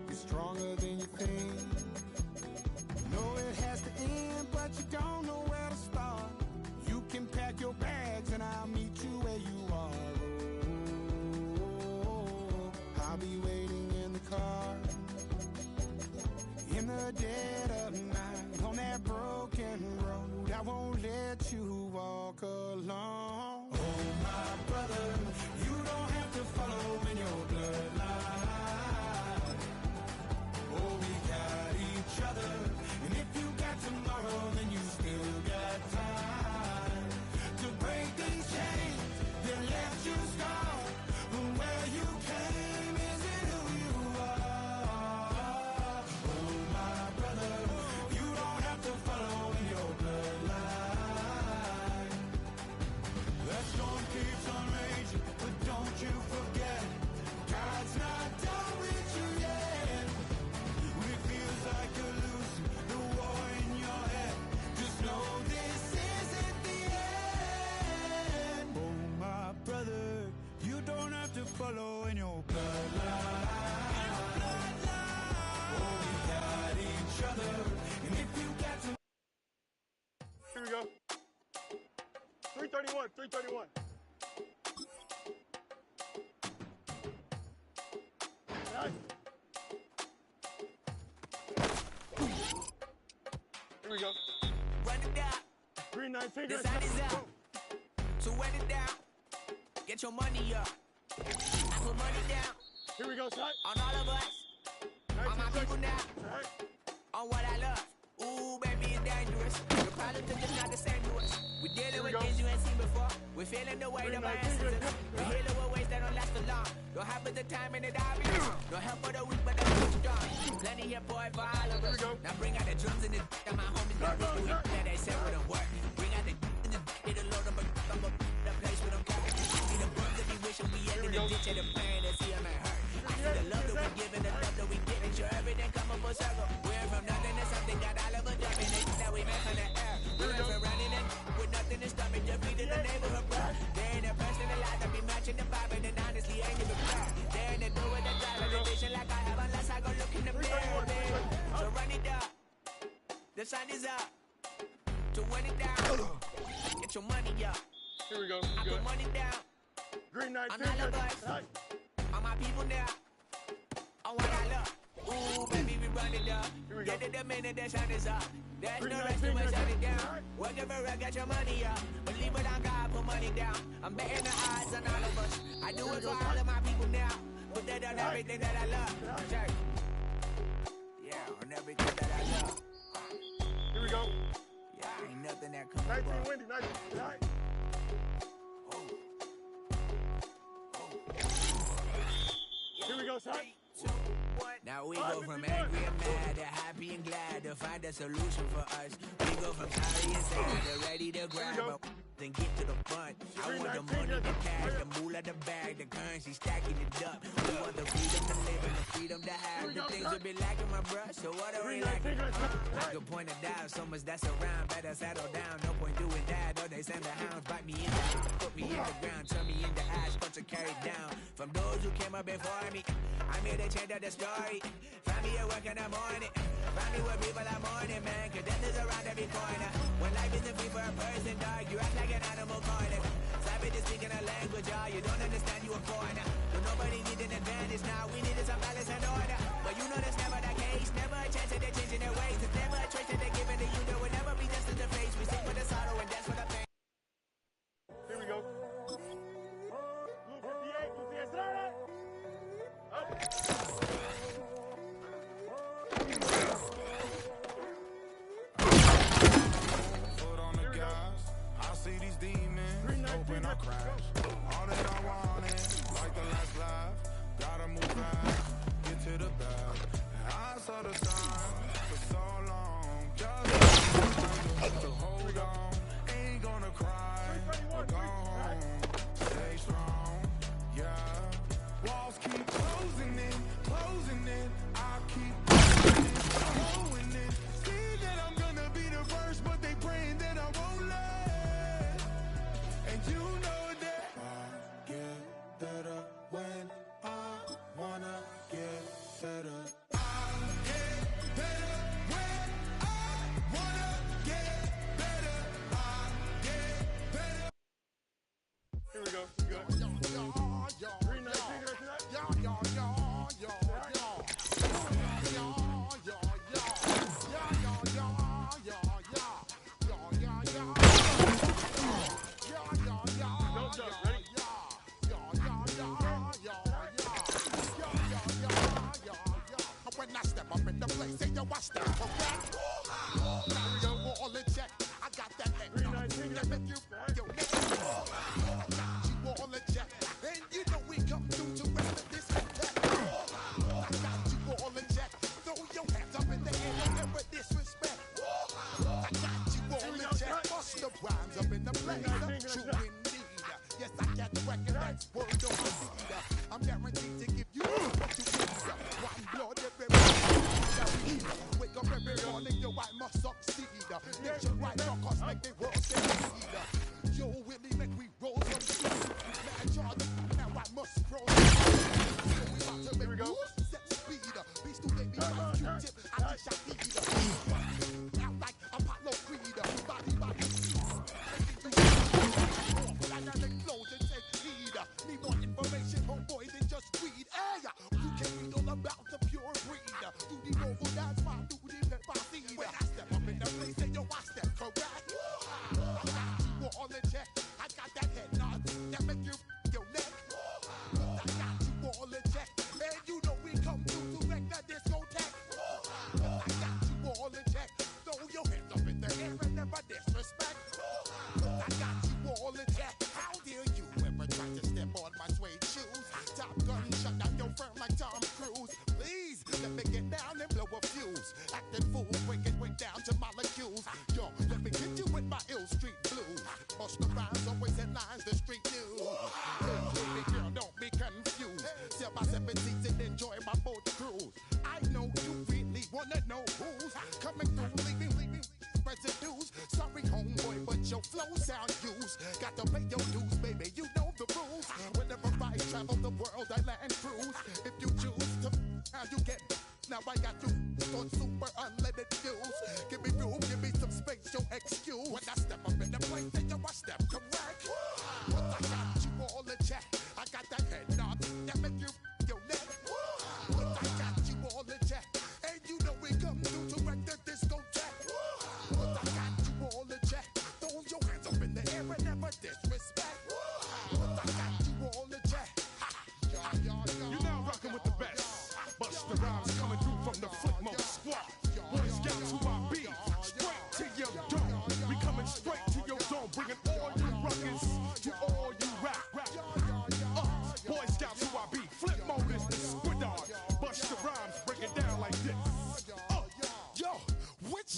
you're stronger than you think. Know it has to end, but you don't know where to start. You can pack your bags and I'll meet you where you are. Oh, I'll be waiting in the car in the dead of night on that broken road. I won't let you walk alone. Oh, my brother, you don't have to follow in your bloodline. Oh, we got each other, and if you got tomorrow, then you still got time to break these chains that left you scarred from where you came. Is it who you are? Oh, my brother, you don't have to follow in your bloodline. That storm keeps on raging, but don't you forget, God's not done with you yet. When it feels like you're losing the war in your head, just know this isn't the end. Oh, my brother, you don't have to follow in your bloodline. Oh, we got each other, and if you got to... Here we go. 331, 331. Nice. Here we go. Run it down. Green 19. The sun is out. So run it down. Get your money up. I put money down. Here we go, son. On all of us. On my people now. On what I love. Ooh, baby, it's dangerous. The problems are just not the same to us. We're dealing with things you ain't seen before. We're feeling the weight of our ancestors. We're healing with ways that don't last for long. Don't have the time and it obvious. No help for the weak, but the weak strong. Plenty here, boy, for all of us. Now bring out the drums and the and my homies got this week that they said wouldn't work. Bring out the and the it'll load up the place with them cars. See the bums that be wishing we end in the ditch of the pain that see them and hurt. I see the love that we give and the love that we get. Make sure everything come up full circle. We're from nothing to something, got all of us jumping. They think that we met from the air. We're from running in with nothing to stop me. Just beat in the neighborhood, bro. There ain't a person alive that be matching the vibe, and then honestly ain't even fair. There ain't a door with the drive, and the vision like I have unless I go look in the mirror, babe. So run it up. The sun is up. To run it down. Get your money up. Here we go. I put money down. Green 19. On all of us. On my people now. on what I love. Ooh, baby, we run it up. Get it the minute the sun is up. There's no rest to us, shut it down. Work it for real, get your money up. Believe it on God, put money down. I'm betting the odds on all of us. I do it for all of my people now. Put that on everything that I love. Check. Yeah, on everything that I love. Here we go. Yeah, ain't nothing that comes 19 above. windy, 19. Right. Here we go, son. Now we go from angry and mad to happy and glad to find a solution for us. We go from sorry and sad to ready to grab up, then get to the front. I want the money, the cash, the moolah, the bag, the currency, stacking it up. We want the freedom to live and the freedom to have. The things will be lacking, my bruh, so what are we lacking? I could point it down, so much that's around. Better settle down, no point doing that. Or they send the hounds, bite me in the put me in the ground, turn me into ash, but to carry down. From those who came up before me, I'm here to change up the story. Find me at work in the morning. Find me where people are mourning, man. Cause death is around every corner. When life isn't free for a person, dog, you act like an animal cornered. Savage is speaking a language, y'all. You don't understand, you a foreigner. But nobody needs an advantage now. We needed some balance and order. But you know that's never the case. Never a chance that they're changing their ways. It's never a choice that they're giving to you. There will never be justice to face. We sing for the sorrow and dance for the pain. Here we go. Blue 58, blue 58, start it. Foot on the gas, I see these demons, hoping I crash. All that I wanted, like the last laugh. Gotta move fast, get to the bag. I saw the sign for so long, just to hold on. Ain't gonna cry or go home. Stay strong, yeah. Walls keep closing in, I keep going in. See that I'm gonna be the first, but they praying that I won't let. And you know that I get better when I wanna get better. I get better when I wanna get better. I get better. Here we go. Good. 319, When I step up in the place, say yo, I step correct. Got your wall in check. I got that head. 319, that make you yo neck. Got you wall in check. And you know we come through to rest of this attack. I got you wall in check. Throw your hands up in the air and never disrespect. I got you wall in check. Bust the rhymes up in the place. True indeed. Yes, I got the record. That's word on the seed. I'm guaranteed to give you what you need. One blood every morning. Wake up every morning, yo, I must succeed. Nature right now, cause make the world succeed. Yo, Willie, make we roll some speed. Man, charge, now I must roll. Yo, we about to make moves, set speed. Beast to make me right, Q-tip, I wish I need. Out like Apollo Creed, body. Like an explosion, take heed. Need more information, homeboy, than just read. Hey, you can read all about the pure breed. Do the noble dance, my duty, let my seed. When I step up in the place, say yo, I step correct. I got you all in check. I got that head nod that make you your neck. I got you all in check. And you know we come through to wreck the discotheque. I got you all in check. Throw your hands up in the air and never disrespect. I got you all in check. How dare you ever try to step on my suede shoes? Top gun shut down your firm like Tom Cruise. Please let me get down and blow a fuse. Acting fool, break it way down to molecules. Yo, let me get you with my ill street blues. Bust the rhymes, always headlines, the street news. Hey, baby girl, don't be confused. Sell my 7 seats and enjoy my boat cruise. I know you really wanna know who's coming through, leaving residues. Sorry, homeboy, but your flow sound used. Got to pay your dues, baby, you know the rules. Whenever I travel the world, I land cruise. If you choose to, how you get. Now I got you on super unleaded fuels. Give me room, give me some space, your excuse. When I step up in the place, then yo, I step correct. But I got you all in check. I got that head nod that make you your neck. But I got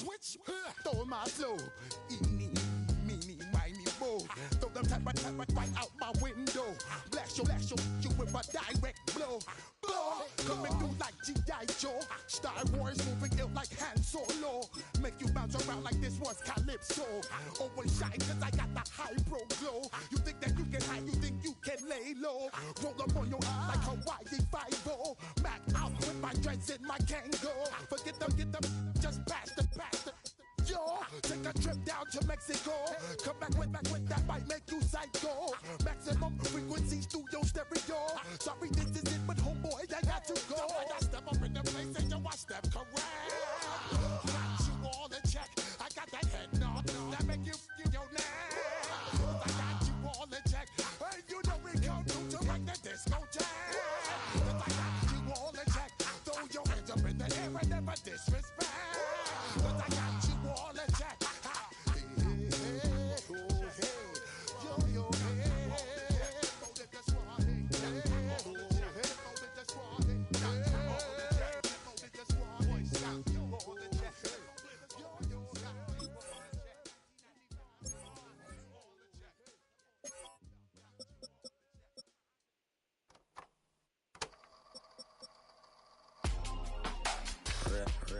switch, throw my flow. Eeny, meeny, miny, mo. Throw them type right out my window. Blast you with a direct blow. Blow, coming through like G.I. Joe. Star Wars moving ill like Han Solo. Make you bounce around like this was Calypso. Always shine cause I got the high pro glow. You think that you can hide, you think you can lay low. Roll up on your eye like Hawaii 5-0. Mac out with my dreads in my Kango. Forget them, just pass the. Yo, take a trip down to Mexico. Come back with that might make you psycho. Maximum frequencies through your stereo. Sorry, this is it, but homeboy, I got to go. I step up in the place and yo, I step correct. Got you all in check. I got that head nod that make you feel your neck. I got you all in check. And you know we come through to rock the disco jack. I got you all in check. Throw your hands up in the air and never disrespect. Cause I got you all in check.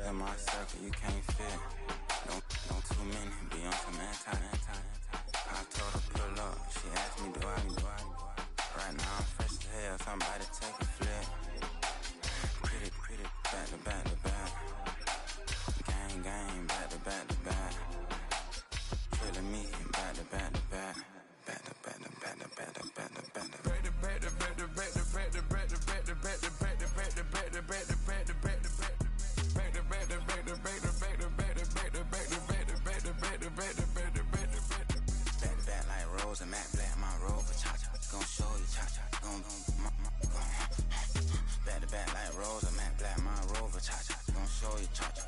In my circle, you can't fit. Don't too many be on some anti. I told her pull up. She asked me do I. Right now I'm fresh as hell. Somebody take a flip. Pretty, back to back. Gang, back to back. Trailing me, back to back. Back like Rose and Matt Black, my Rover, cha-cha, gon' show you, cha-cha, gon' back to back like Rose and Matt Black, my Rover, cha-cha, gon' show you, cha-cha,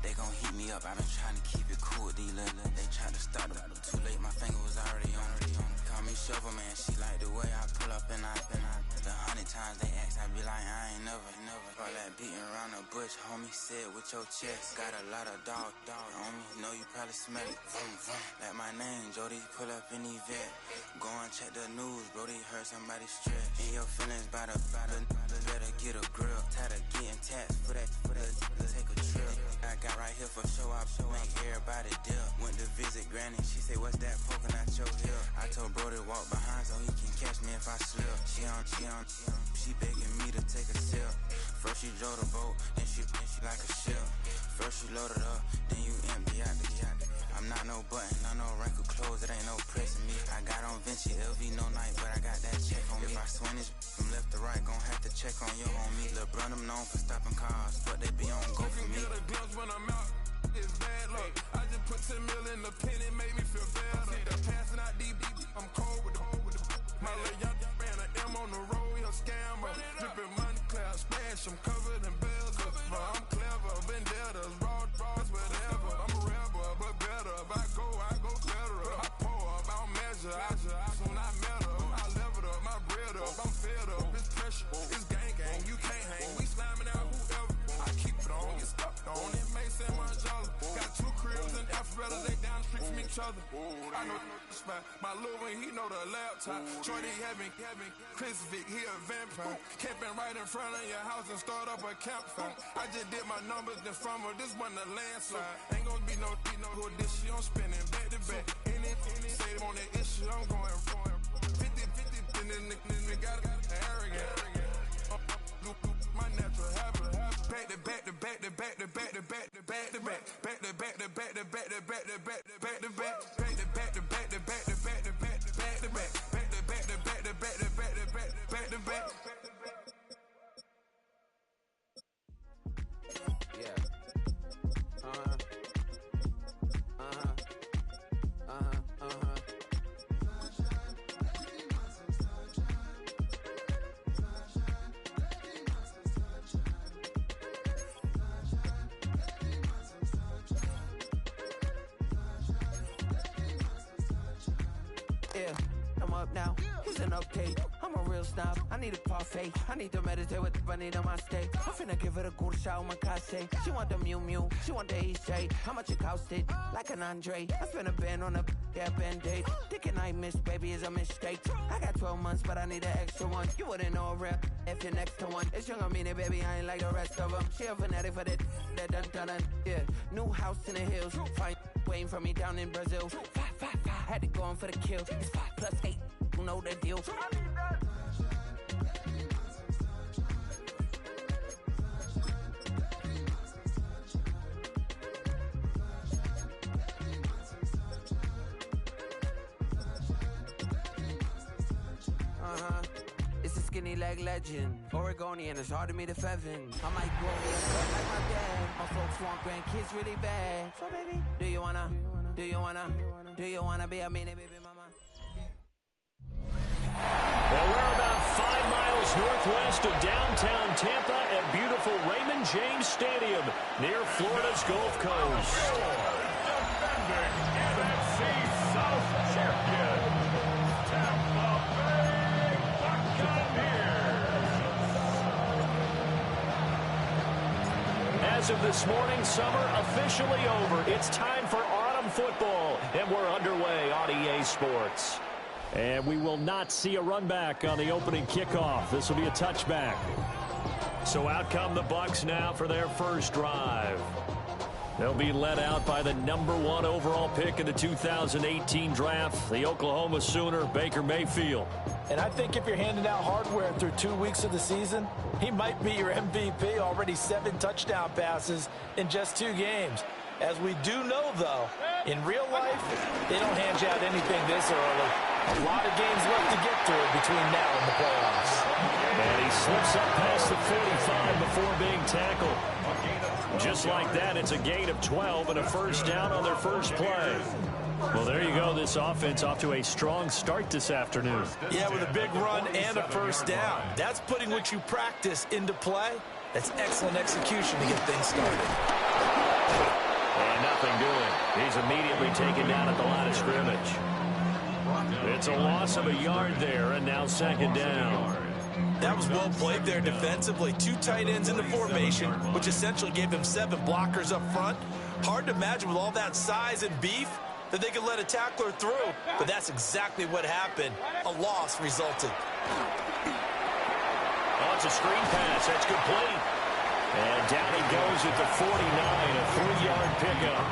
they gon' heat me up, I've been trying to keep it cool, these little, they tried to start them, too late, my finger was already on, call me Shovel Man, she like the way I pull up and I, the 100 times they ask, I be like, I ain't never, all that beating around the bush, homie, said with your chest, got a lot of dog on me, know you probably smell it, like my name, Jody, pull up in the vet, go and check the news, Brody, heard somebody stretch, in your feelings by the, better get a grill, tired of getting taxed, for that, take a trip, I got right here for show up, make everybody dip, went to visit Granny, she say, what's that poking out your hip, I told Brody walk behind so he can catch me if I slip, she begging me to take a sip, first she drove the boat, then she like a ship, first you load it up, then you empty out the I'm not no button, not no wrinkled clothes, it ain't no pressing me, I got on Vinci, LV no night, but I got that check on me, if I swing this from left to right, gon' have to check on you on me, Lil' Brun, I'm known for stopping cars, but they be on go for me. Get a glimpse when I'm out, it's bad luck, I just put 10 mil in the pen, it made me feel better, passing out DB, I'm cold with the my little young ran an M on the road, he a scammer, dripping money cloud, splash, I'm covered in bells, but I'm clever, vendettas, raws, whatever, I'm a rebel, but better, if I go federal, I pour up, I don't measure, soon I met her, I leveled up, my bread up, I'm fed up, it's pressure, it's gang, you can't hang, we slamming out whoever, I keep it on, you stuck on, it may say Manjala, got 2 cribs and Alpharetta, they down the street from each other, I know the spot, my little one, he know the laptop, Shorty having Chris Vick, he a vampire, camping right in front of your house and start up a campfire, I just did my numbers then from her, this one a landslide, ain't gonna be no who this shit, I'm spinning back to back, any say they want that issue, I'm going 50, and then the got arrogant, my natural habit, back to back to back to back to back to back to back to back, back to back to back to back to back to back to back to back, back to back to back to back to back to back to back to back, back to back to back to back to back to back to back. Yeah, I'm up now, it's an okay. I'm I'm a real snob. I need a parfait. I need to meditate with the bunny on my steak. I'm finna give it a good shot with my casse. She want the Mew Mew. She want the EJ. How much it costed? Like an Andre. I spent a band on a that band-aid. Thinking I missed, baby, is a mistake. I got 12 months, but I need an extra one. You wouldn't know a rep if you're next to one. It's young, I mean it, baby, I ain't like the rest of them. She a fanatic for that dun. Yeah, new house in the hills. Fine, waiting for me down in Brazil. 5, had to go on for the kill. It's 5 plus 8, you know the deal. It's a skinny leg legend. Oregonian, it's hard to meet a Fevin. I might grow me a cut like my dad. My folks want grandkids really bad. So baby, do you wanna be a mini baby mama? Well, we're about 5 miles northwest of downtown Tampa at beautiful Raymond James Stadium near Florida's Gulf Coast. Defending NFC South champion, Tampa Bay Buccaneers. As of this morning, summer officially over. It's time for autumn football, and we're underway on EA Sports. And we will not see a run back on the opening kickoff. This will be a touchback. So out come the Bucs now for their first drive. They'll be led out by the #1 overall pick in the 2018 draft, the Oklahoma Sooner, Baker Mayfield. And I think if you're handing out hardware through 2 weeks of the season, he might be your MVP. Already 7 touchdown passes in just 2 games. As we do know, though, in real life, they don't hand you out anything this early. A lot of games left to get through between now and the playoffs. And he slips up past the 45 before being tackled. Just like that, it's a gain of 12 and a first down on their first play. Well, there you go. This offense off to a strong start this afternoon. Yeah, with a big run and a first down. That's putting what you practice into play. That's excellent execution to get things started. And nothing doing. He's immediately taken down at the line of scrimmage. It's a loss of a yard there, and now second down. That was well played there defensively. 2 tight ends in the formation, which essentially gave them 7 blockers up front. Hard to imagine with all that size and beef that they could let a tackler through, but that's exactly what happened. A loss resulted. Oh, it's a screen pass. That's complete. And down he goes at the 49, a 3-yard pickup.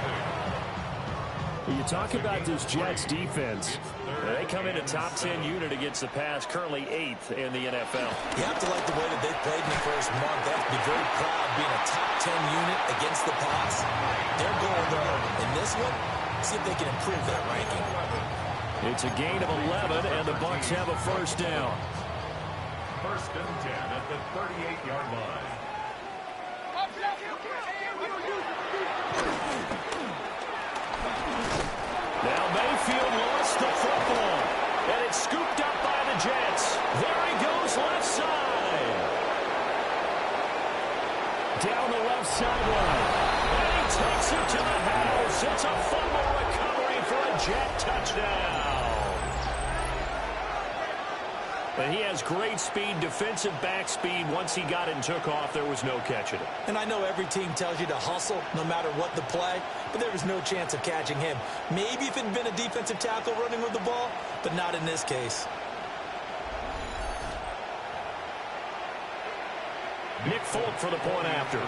You talk about this Jets defense. They come in a top 10 unit against the pass, currently 8th in the NFL. You have to like the way that they played in the first month. They have to be very proud being a top 10 unit against the pass. They're going though in this one, see if they can improve that ranking. It's a gain of 11, and the Bucs have a first down. First and 10 at the 38-yard line. Now Mayfield lost the football, and it's scooped up by the Jets. There he goes left side. Down the left sideline. And he takes it to the house. It's a fumble recovery for a Jet touchdown. And he has great speed, defensive back speed. Once he got and took off, there was no catching him. And I know every team tells you to hustle no matter what the play, but there was no chance of catching him. Maybe if it had been a defensive tackle running with the ball, but not in this case. Nick Folk for the point after.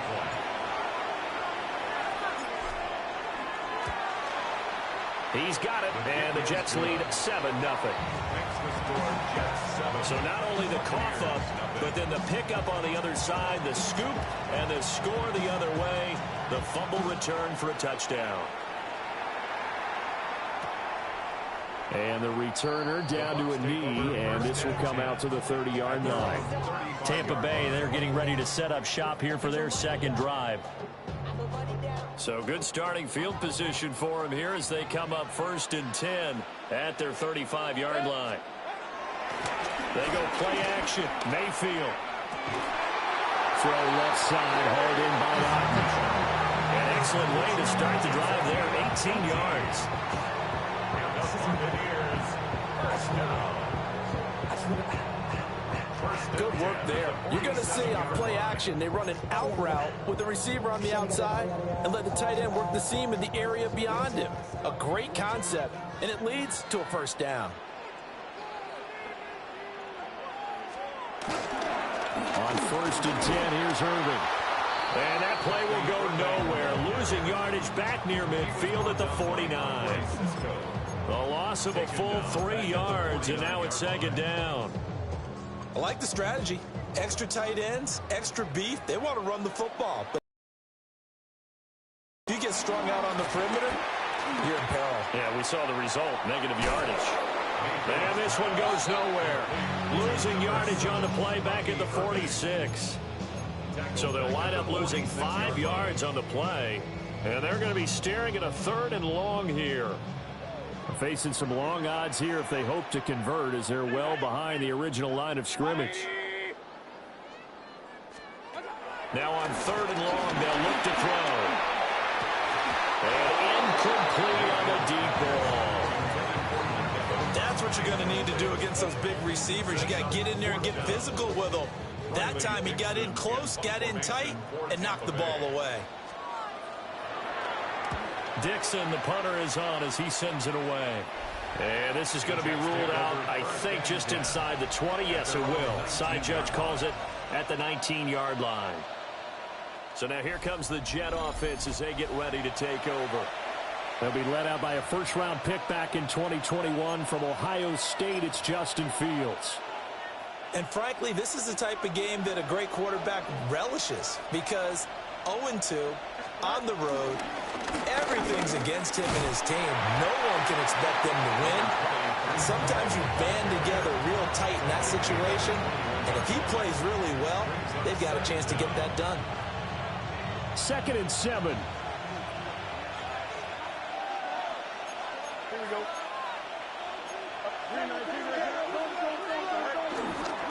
He's got it, and the Jets lead 7-0. So not only the cough up, but then the pickup on the other side, the scoop, and the score the other way, the fumble return for a touchdown. And the returner down to a knee, and this will come out to the 30-yard line. Tampa Bay, they're getting ready to set up shop here for their second drive. So good starting field position for them here as they come up 1st and 10 at their 35-yard line. They go play action. Mayfield. Throw left side, hauled in by Lawton. An excellent way to start the drive there, 18 yards. And the Buccaneers, first down. Good work there. You're going to see on play action, they run an out route with the receiver on the outside and let the tight end work the seam in the area beyond him. A great concept, and it leads to a first down. On 1st and 10, here's Irvin. And that play will go nowhere. Losing yardage back near midfield at the 49. The loss of a full 3 yards, and now it's 2nd down. I like the strategy. Extra tight ends, extra beef. They want to run the football. But if you get strung out on the perimeter, you're in peril. Yeah, we saw the result, negative yardage. And this one goes nowhere. Losing yardage on the play back at the 46. So they'll wind up losing 5 yards on the play. And they're going to be staring at a 3rd and long here. Facing some long odds here if they hope to convert, as they're well behind the original line of scrimmage. Now on 3rd and long, they'll look to throw. And incomplete on the deep ball. That's what you're going to need to do against those big receivers. You got to get in there and get physical with them. That time he got in close, got in tight, and knocked the ball away. Dixon, the punter, is on as he sends it away. And this is going to be ruled out, I think, just inside the 20. Yes, it will. Side judge calls it at the 19-yard line. So now here comes the Jet offense as they get ready to take over. They'll be led out by a first-round pick back in 2021 from Ohio State. It's Justin Fields. And frankly, this is the type of game that a great quarterback relishes, because 0-2 on the road, everything's against him and his team. No one can expect them to win. Sometimes you band together real tight in that situation, and if he plays really well, they've got a chance to get that done. 2nd and 7. Here we go.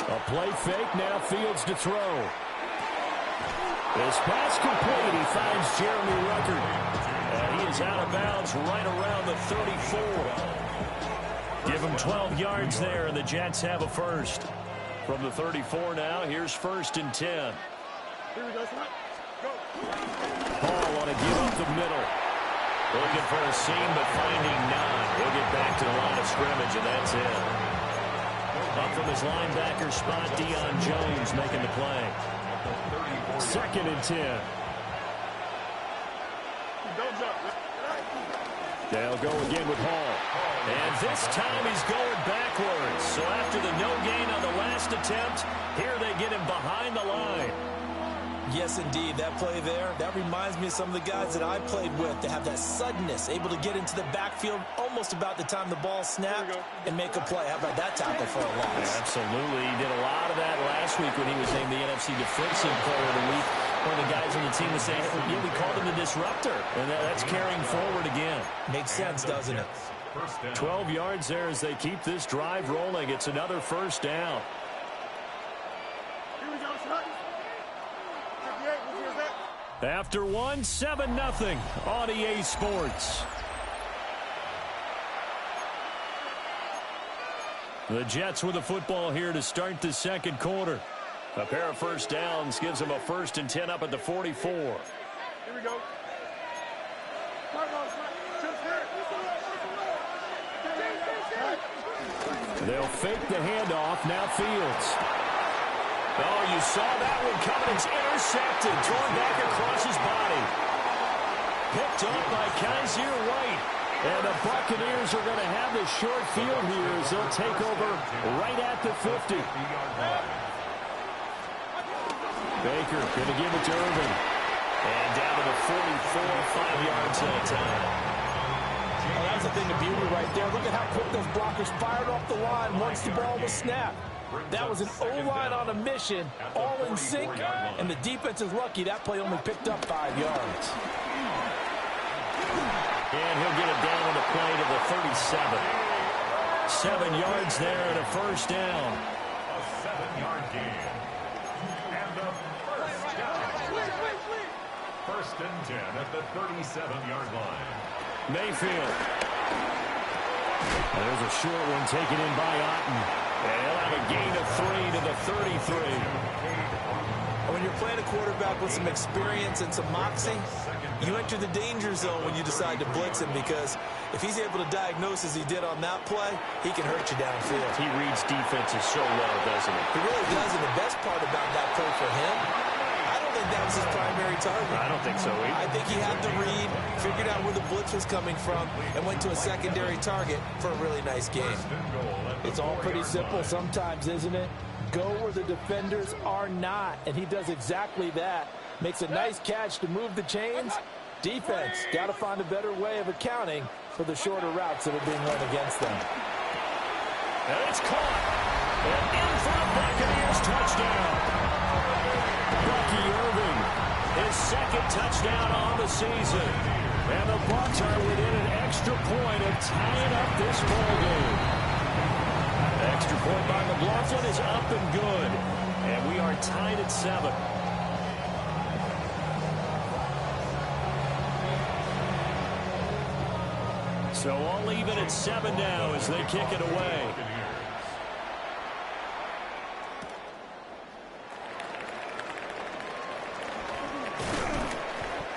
A play fake, now Fields to throw. This pass complete, he finds Jeremy Ruckert. And he is out of bounds right around the 34. Give him 12 yards there, and the Jets have a first. From the 34 now, here's 1st and 10. Here we go, son. Go. Paul want to give up the middle. Looking for a seam, but finding none. He'll get back to the line of scrimmage, and that's it. Up from his linebacker spot, Deion Jones making the play. 2nd and 10. They'll go again with Hall. And this time he's going backwards. So after the no gain on the last attempt, here they get him behind the line. Yes, indeed. That play there, that reminds me of some of the guys that I played with. They have that suddenness, able to get into the backfield almost about the time the ball snapped and make a play. How about that tackle for a loss? Absolutely. He did a lot of that last week when he was named the NFC Defensive Player of the Week. One of the guys on the team was saying, yeah, we called him the disruptor. And that's carrying forward again. Makes sense, doesn't it? 12 yards there as they keep this drive rolling. It's another first down. Here we go, son. 58, we'll see us that. After one, 7-0 on EA Sports. The Jets with the football here to start the 2nd quarter. A pair of first downs gives them a 1st and 10 up at the 44. Here we go. They'll fake the handoff. Now Fields. Oh, you saw that one coming. It's intercepted. Thrown back across his body. Picked up by Kaiser White. And the Buccaneers are going to have the short field here as they'll take over right at the 50. Baker going to give it to Irvin. And down to the 44, 5 yards at a time. Well, that's the thing of beauty right there. Look at how quick those blockers fired off the line once the ball was snapped. That was an O-line on a mission, all in sync, and the defense is lucky that play only picked up 5 yards. And he'll get it down on the play to the 37. 7 yards there and a first down. A 7-yard gain. And the first down. 1st and 10 at the 37-yard line. Mayfield. There's a short one taken in by Otten. And he'll have a gain of 3 to the 33. When you're playing a quarterback with some experience and some moxie, you enter the danger zone when you decide to blitz him, because if he's able to diagnose as he did on that play, he can hurt you downfield. He reads defenses so well, doesn't he? He really does, and the best part about that play for him, I don't think that was his primary target. I don't think so either. I think he had the read, figured out where the blitz was coming from, and went to a secondary target for a really nice game. It's all pretty simple sometimes, isn't it? Go where the defenders are not, and he does exactly that. Makes a nice catch to move the chains. Defense got to find a better way of accounting for the shorter routes that are being run against them. And it's caught. And in for the Buccaneers touchdown. Bucky Irving, his second touchdown on the season. And the Bucs are within an extra point of tying up this ball game. Extra point by McLaughlin is up and good. And we are tied at 7. So all even at 7 now as they kick it away.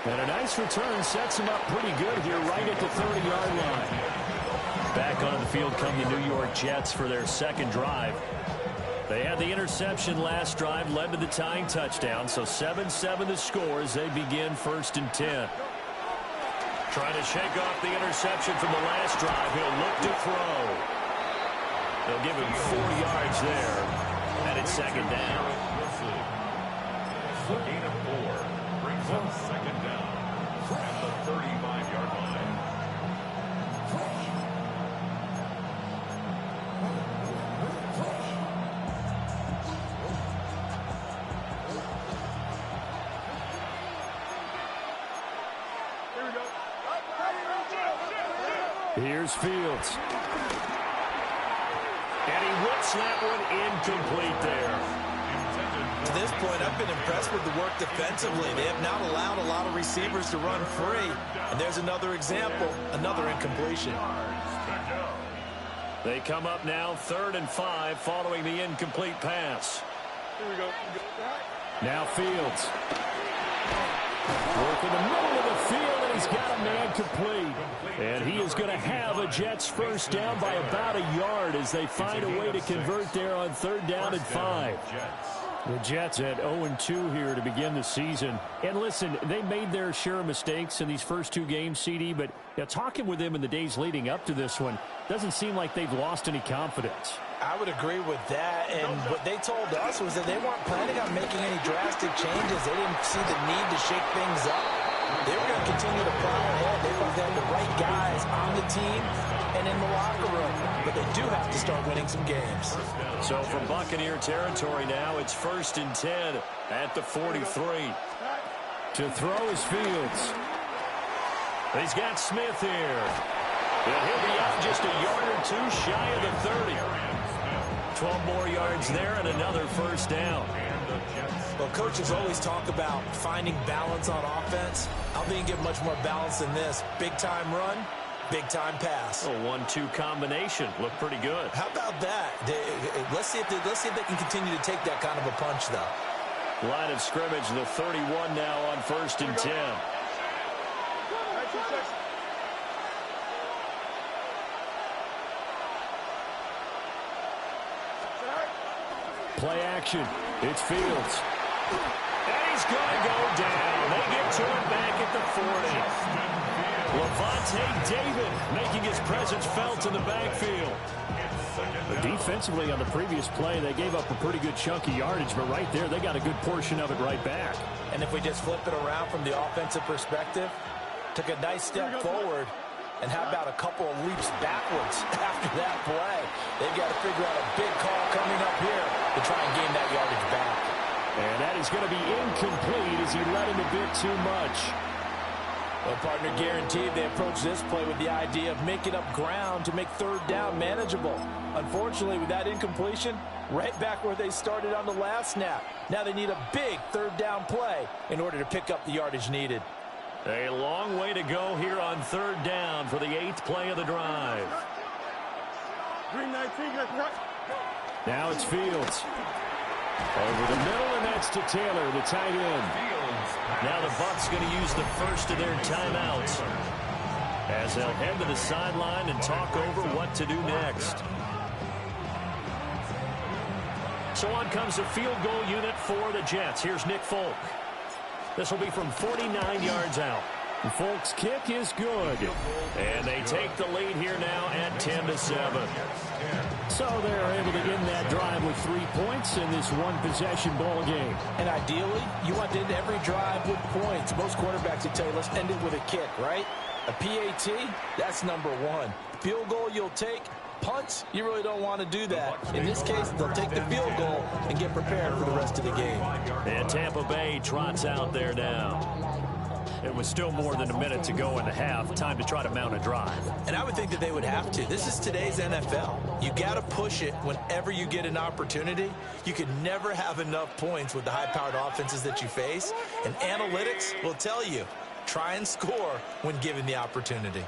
And a nice return sets him up pretty good here right at the 30-yard line. Back on the field come the New York Jets for their second drive. They had the interception last drive, led to the tying touchdown, so 7-7 the score as they begin 1st and 10. Trying to shake off the interception from the last drive. He'll look to throw. They'll give him 4 yards there, and it's 2nd down. The gain of 4 brings up 2nd down at the 35-yard line. Here's Fields. And he whips that one incomplete there. To this point, I've been impressed with the work defensively. They have not allowed a lot of receivers to run free. And there's another example, another incompletion. They come up now 3rd and 5 following the incomplete pass. Here we go. Now Fields. Work in the middle of the field, and he's got a man complete. And he is going to have a Jets first down by about a yard as they find a way to convert there on 3rd down and 5. The Jets at 0-2 here to begin the season. And listen, they made their share of mistakes in these first 2 games, CD, but talking with them in the days leading up to this one, doesn't seem like they've lost any confidence. I would agree with that, and what they told us was that they weren't planning on making any drastic changes. They didn't see the need to shake things up. They were going to continue to plow ahead. They thought they had the right guys on the team and in the locker room, but they do have to start winning some games. So from Buccaneer territory now, it's 1st and 10 at the 43. To throw is Fields. He's got Smith here. And he'll be out just a yard or 2 shy of the 30. 12 more yards there and another first down. Well, coaches always talk about finding balance on offense. I don't think you get much more balance than this. Big-time run, big-time pass. A 1-2 combination. Looked pretty good. How about that? Let's see if they can continue to take that kind of a punch, though. Line of scrimmage, the 31 now on 1st and 10. Play action. It's Fields. And he's going to go down. They get to him back at the 40. Levante David making his presence felt in the backfield. But defensively on the previous play, they gave up a pretty good chunk of yardage, but right there, they got a good portion of it right back. And if we just flip it around from the offensive perspective, took a nice step forward, and how about a couple of leaps backwards after that play? They've got to figure out a big call coming up here to try and gain that yardage back. And that is going to be incomplete as he led him a bit too much. Well, partner, guaranteed they approach this play with the idea of making up ground to make 3rd down manageable. Unfortunately, with that incompletion, right back where they started on the last snap. Now they need a big 3rd down play in order to pick up the yardage needed. A long way to go here on 3rd down for the 8th play of the drive. Now it's Fields. Over the middle, and that's to Taylor, the tight end. Now the Bucs going to use the first of their timeouts as they'll head to the sideline and talk over what to do next. So on comes a field goal unit for the Jets. Here's Nick Folk. This will be from 49 yards out. Folk's kick is good. And they take the lead here now at 10-7. So they're able to end that drive with 3 points in this one-possession ball game. And ideally, you want to end every drive with points. Most quarterbacks would tell you, let's end it with a kick, right? A PAT, that's number one. Field goal you'll take. Punts, you really don't want to do that. In this case, they'll take the field goal and get prepared for the rest of the game. And Tampa Bay trots out there now. It was still more than a minute to go in the half. Time to try to mount a drive. And I would think that they would have to. This is today's NFL. You got to push it whenever you get an opportunity. You could never have enough points with the high-powered offenses that you face. And analytics will tell you, try and score when given the opportunity.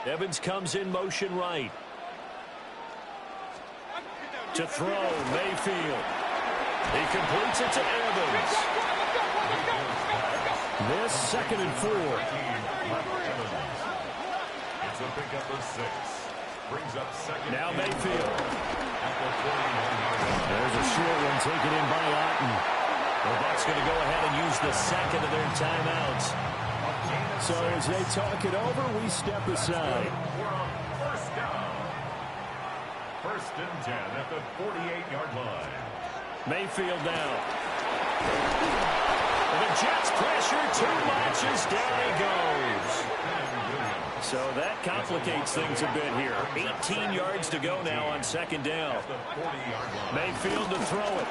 Evans comes in motion right. To throw, Mayfield. He completes it to Evans. This 2nd and 4. It's a pickup of 6. Brings up second. Now Mayfield. There's a short one taken in by Otten. The Bucs going to go ahead and use the second of their timeouts. So as they talk it over, we step aside. First down. 1st and 10 at the 48-yard line. Mayfield now. The Jets pressure too much as down he goes. So that complicates things a bit here. 18 yards to go now on 2nd down. Mayfield to throw it.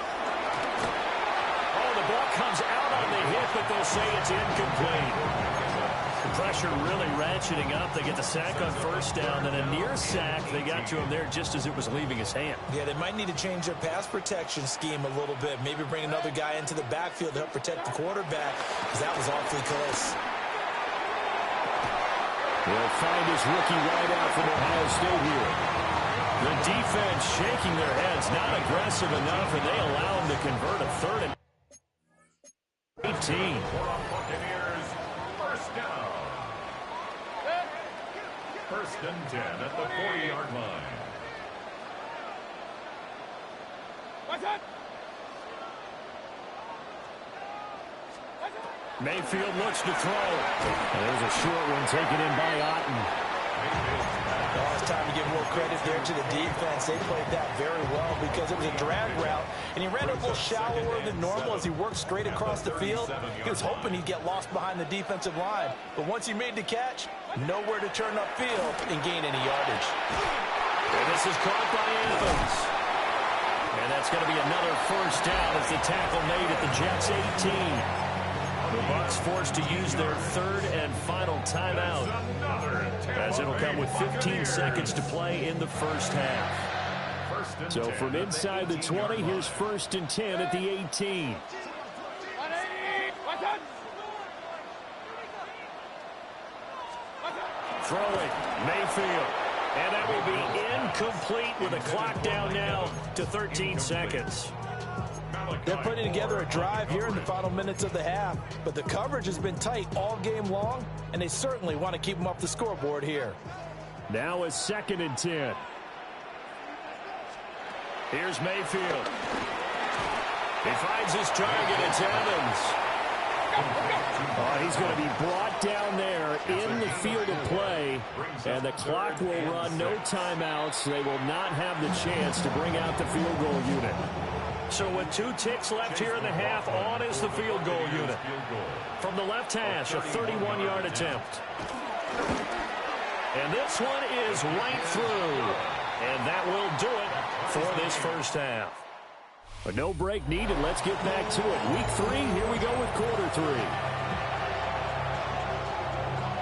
Oh, the ball comes out on the hit, but they'll say it's incomplete. The pressure really ratcheting up. They get the sack on 1st down, and a near sack. They got to him there just as it was leaving his hand. Yeah, they might need to change their pass protection scheme a little bit. Maybe bring another guy into the backfield to help protect the quarterback, because that was awfully close. They'll find his rookie wideout from Ohio State here. The defense shaking their heads, not aggressive enough, and they allow him to convert a 3rd and 18. First down. 1st and 10 at the 40-yard line. Mayfield looks to throw. There's a short one taken in by Otten. Oh, it's time to give more credit there to the defense. They played that very well because it was a drag route, and he ran a little shallower than normal as he worked straight across the field. He was hoping he'd get lost behind the defensive line, but once he made the catch, nowhere to turn upfield and gain any yardage. And this is caught by Evans. And that's going to be another 1st down as the tackle made at the Jets' 18. The Bucs forced to use their 3rd and final timeout, as it'll come with 15 seconds to play in the 1st half. So from inside the 20, here's 1st and 10 at the 18. Throwing, Mayfield. And that will be incomplete with a clock down now to 13 seconds. They're putting together a drive here in the final minutes of the half, but the coverage has been tight all game long, and they certainly want to keep them off the scoreboard here. Now is 2nd and 10. Here's Mayfield. He finds his target. It's Evans. Oh, he's going to be brought down there in the field of play, and the clock will run. No timeouts. They will not have the chance to bring out the field goal unit. So with 2 ticks left here in the half, on is the field goal unit. From the left hash, a 31-yard attempt. And this one is right through. And that will do it for this 1st half. But no break needed. Let's get back to it. Week 3, here we go with quarter 3.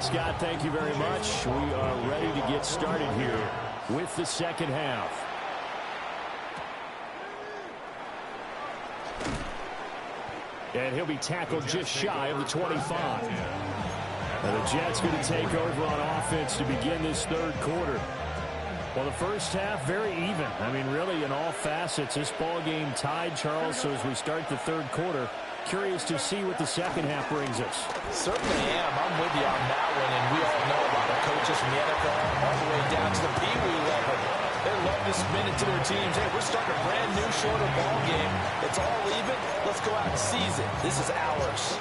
Scott, thank you very much. We are ready to get started here with the 2nd half. And he'll be tackled just shy of the 25. And the Jets going to take over on offense to begin this 3rd quarter. Well, the first half, very even. I mean, really, in all facets, this ball game tied, Charles. So as we start the third quarter, curious to see what the second half brings us. Certainly am. I'm with you on that one, and we all know about our coaches from the NFL all the way down to the Pee Wee level. They love to spin it to their teams. Hey, we're starting a brand new, shorter ball game. It's all even. Let's go out and seize it. This is ours.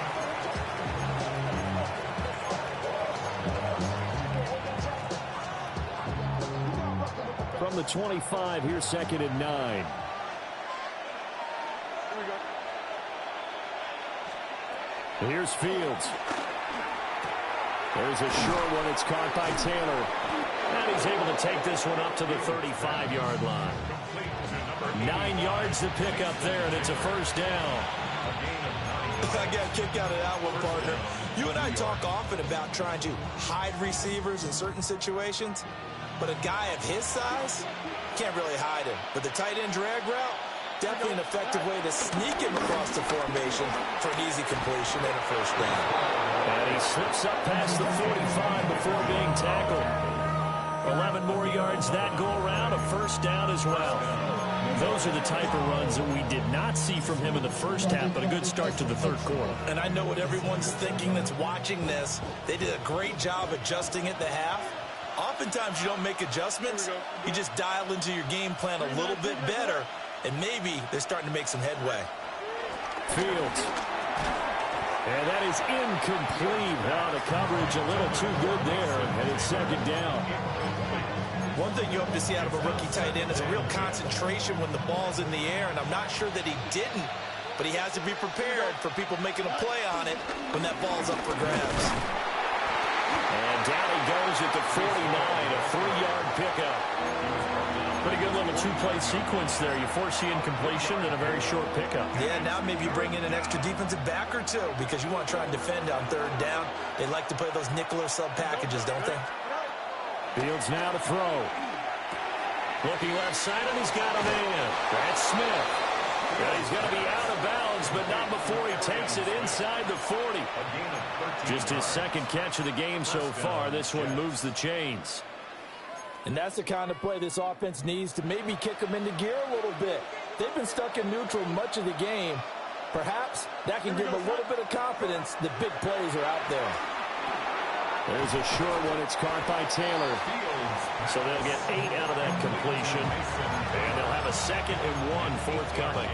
From the 25, here's 2nd and 9. Here's Fields. There's a short one. It's caught by Taylor. And he's able to take this one up to the 35-yard line. 9 yards to pick up there, and it's a first down. I got a kick out of that one, partner. You and I talk often about trying to hide receivers in certain situations, but a guy of his size can't really hide him. But the tight end drag route, definitely an effective way to sneak him across the formation for an easy completion and a first down. And he slips up past the 45 before being tackled. 11 more yards that go around, a first down as well. Those are the type of runs that we did not see from him in the first half, but a good start to the third quarter. And I know what everyone's thinking that's watching this. They did a great job adjusting at the half. Oftentimes you don't make adjustments. You just dial into your game plan a little bit better, and maybe they're starting to make some headway. Fields. And that is incomplete. Now the coverage a little too good there, and it's second down. One thing you hope to see out of a rookie tight end is a real concentration when the ball's in the air, and I'm not sure that he didn't, but he has to be prepared for people making a play on it when that ball's up for grabs. And down he goes at the 49, a 3-yard pickup. Pretty good little two-play sequence there. You force the incompletion and a very short pickup. Yeah, now maybe you bring in an extra defensive back or two because you want to try and defend on third down. They like to play those nickel or sub packages, don't they? Fields now to throw. Looking left side, and he's got a man. That's Smith. And he's going to be out of bounds, but not before he takes it inside the 40. Just his second catch of the game so far. This one moves the chains. And that's the kind of play this offense needs to maybe kick them into gear a little bit. They've been stuck in neutral much of the game. Perhaps that can give them a little bit of confidence that big plays are out there. There's a short one. It's caught by Taylor. So they'll get 8 out of that completion. And they'll have a 2nd and 1 forthcoming.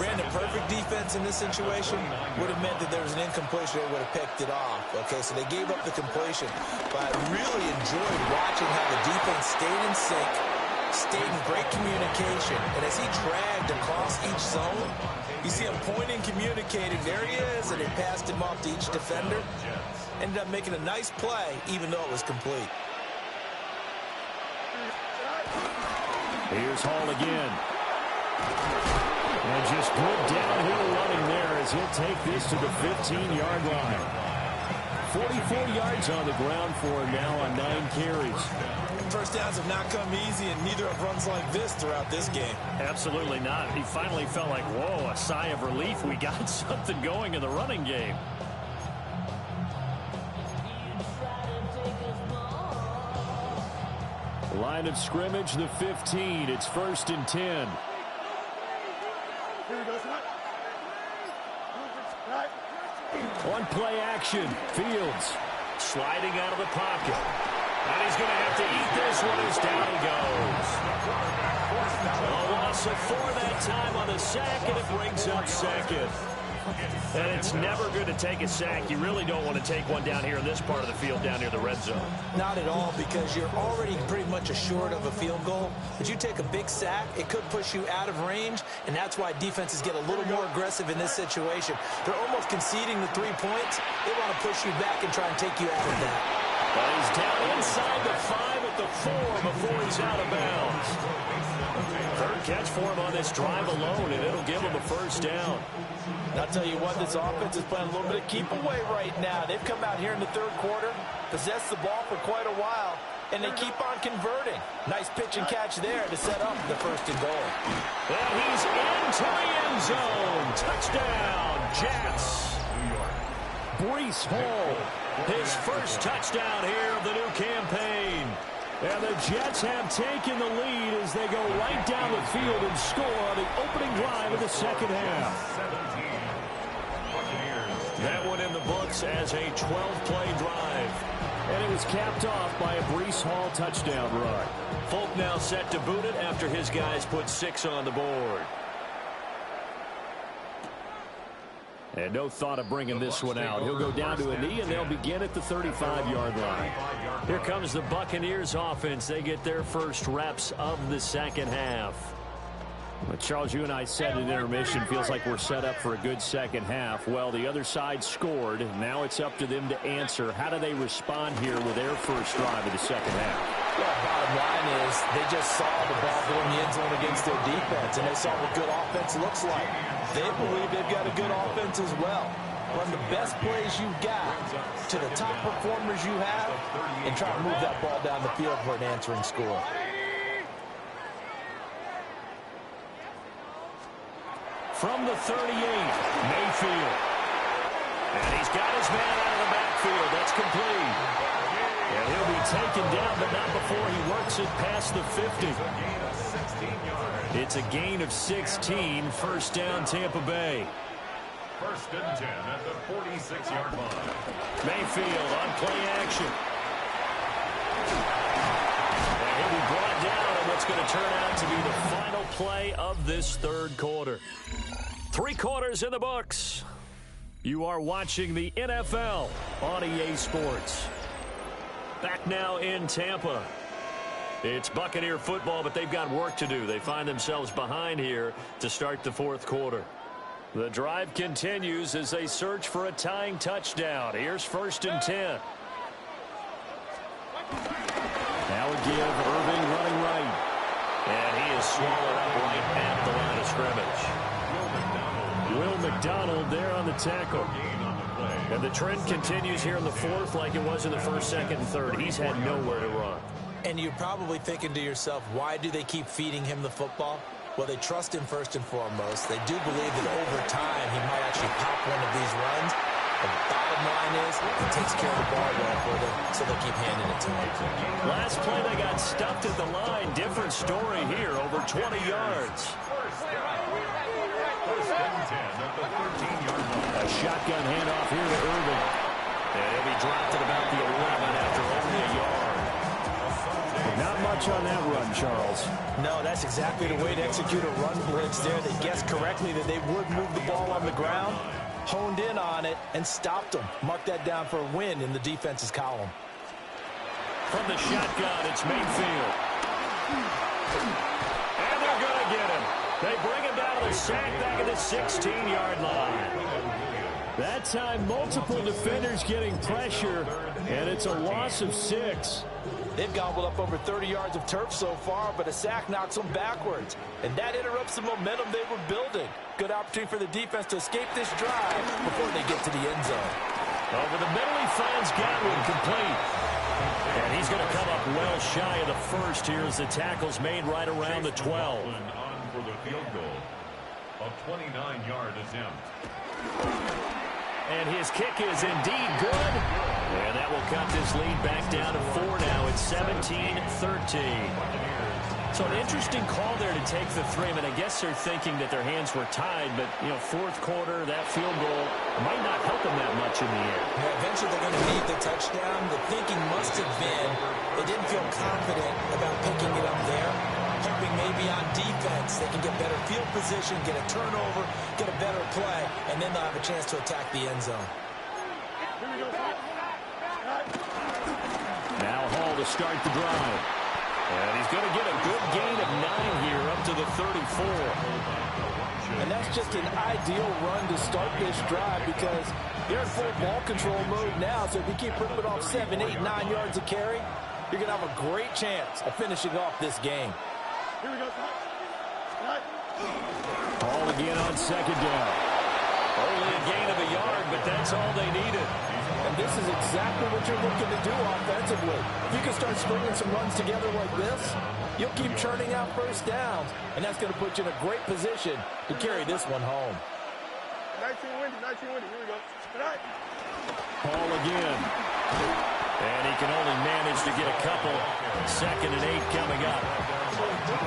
Brandon, perfect defense in this situation would have meant that there was an incompletion. They would have picked it off. Okay, so they gave up the completion. But I really enjoyed watching how the defense stayed in sync, stayed in great communication. And as he dragged across each zone, you see him pointing, communicating. There he is, and they passed him off to each defender. Ended up making a nice play, even though it was complete. Here's Hall again. And just good downhill running there as he'll take this to the 15-yard line. 44 yards on the ground for him now on 9 carries. First downs have not come easy, and neither have runs like this throughout this game. Absolutely not. He finally felt like, whoa, a sigh of relief. We got something going in the running game. Line of scrimmage, the 15. It's 1st and 10. On play action, Fields sliding out of the pocket. And he's going to have to eat this one as down he goes. A loss of 4 that time on the sack, and it brings up 2nd. And it's never good to take a sack. You really don't want to take one down here in this part of the field, down near the red zone. Not at all, because you're already pretty much assured of a field goal. But you take a big sack, it could push you out of range, and that's why defenses get a little more aggressive in this situation. They're almost conceding the 3 points. They want to push you back and try and take you out of that. Well, he's down inside the 5 at the 4 before he's out of bounds. Third catch for him on this drive alone, and it'll give him a first down. And I'll tell you what, this offense is playing a little bit of keep away right now. They've come out here in the third quarter, possessed the ball for quite a while, and they keep on converting. Nice pitch and catch there to set up the 1st and goal. And he's into the end zone. Touchdown, Jets. Breece Hall, his first touchdown here of the new campaign. And the Jets have taken the lead as they go right down the field and score on the opening drive of the second half. That one in the books as a 12-play drive. And it was capped off by a Breece Hall touchdown run. Folk now set to boot it after his guys put 6 on the board. And no thought of bringing this one out. He'll go down to a knee, and they'll begin at the 35-yard line. Here comes the Buccaneers offense. They get their first reps of the second half. But Charles, you and I said in intermission, feels like we're set up for a good second half. Well, the other side scored. Now it's up to them to answer. How do they respond here with their first drive of the second half? Well, bottom line is they just saw the ball go in the end zone against their defense, and they saw what good offense looks like. They believe they've got a good offense as well. Run the best plays you've got to the top performers you have and try to move that ball down the field for an answering score. From the 38, Mayfield. And he's got his man out of the backfield. That's complete. And he'll be taken down, but not before he works it past the 50. It's a gain of 16. First down, Tampa Bay. First and 10 at the 46-yard line. Mayfield on play action. And he'll be brought down on what's going to turn out to be the final play of this third quarter. 3 quarters in the books. You are watching the NFL on EA Sports. Back now in Tampa. It's Buccaneer football, but they've got work to do. They find themselves behind here to start the fourth quarter. The drive continues as they search for a tying touchdown. Here's first and 10. Now a give, Irving running right. And he is swallowed up right at the line of scrimmage. Will McDonald there on the tackle. And the trend continues here in the fourth like it was in the first, second, and third. He's had nowhere to run. And you're probably thinking to yourself, why do they keep feeding him the football? Well, they trust him first and foremost. They do believe that over time he might actually pop one of these runs. The bottom line is he takes care of the ball well for them, so they keep handing it to him. Last play they got stuffed at the line. Different story here, over 20 yards. A shotgun handoff here to Irving. And he'll be dropped at about the 11 after only a yard. Not much on that run, Charles. No, that's exactly the way to execute a run blitz there. They guessed correctly that they would move the ball on the ground, honed in on it, and stopped them. Mark that down for a win in the defense's column. From the shotgun, it's Mayfield. And they're going to get him. They bring him down to the sack back at the 16-yard line. That time, multiple defenders getting pressure, and it's a loss of 6. They've gobbled up over 30 yards of turf so far, but a sack knocks them backwards. And that interrupts the momentum they were building. Good opportunity for the defense to escape this drive before they get to the end zone. Over the middle, he finds Godwin complete. And he's going to come up well shy of the first here as the tackle's made right around the 12. On for the field goal. A 29-yard attempt. And his kick is indeed good. And that will cut this lead back down to 4 now. It's 17-13. So an interesting call there to take the 3. I mean, I guess they're thinking that their hands were tied, but, you know, fourth quarter, that field goal might not help them that much in the end. Yeah, eventually they're going to need the touchdown. The thinking must have been they didn't feel confident about picking it up there, hoping maybe on defense they can get better field position, get a turnover, get a better play, and then they'll have a chance to attack the end zone. Now Hall to start the drive. And he's going to get a good gain of 9 here up to the 34. And that's just an ideal run to start this drive because they're in full ball control mode now. So if you keep ripping off 7, 8, 9 yards of carry, you're going to have a great chance of finishing off this game. Here we go. Hall again on second down. Only a gain of a yard, but that's all they needed. And this is exactly what you're looking to do offensively. If you can start stringing some runs together like this, you'll keep churning out first downs, and that's going to put you in a great position to carry this one home. 19 windy. Here we go. Hall again. And he can only manage to get a couple. 2nd and 8 coming up.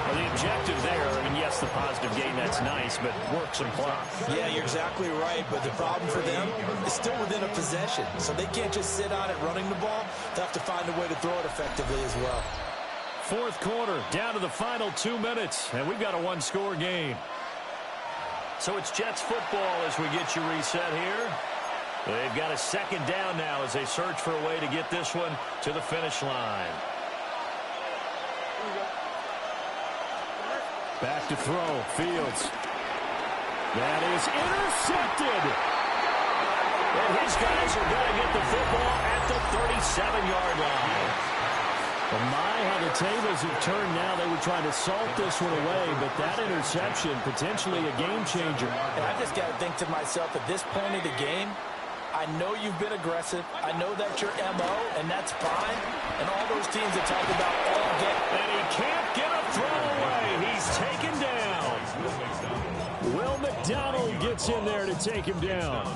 Well, the objective there, I mean, yes, the positive gain, that's nice, but work some clock. Yeah, you're exactly right, but the problem for them is still within a possession, so they can't just sit on it running the ball. They'll have to find a way to throw it effectively as well. 4th quarter, down to the final 2 minutes, and we've got a one-score game. So it's Jets football as we get you reset here. They've got a 2nd down now as they search for a way to get this one to the finish line. Back to throw, Fields. That is intercepted. And his guys are going to get the football at the 37-yard line. Well, my, how the tables have turned now. They were trying to salt this one away, but that interception, potentially a game changer. And I just got to think to myself, at this point of the game, I know you've been aggressive. I know that's your MO, and that's fine. And all those teams that talk about all get... And he can't get a throw away. He's taken down. Will McDonald gets in there to take him down.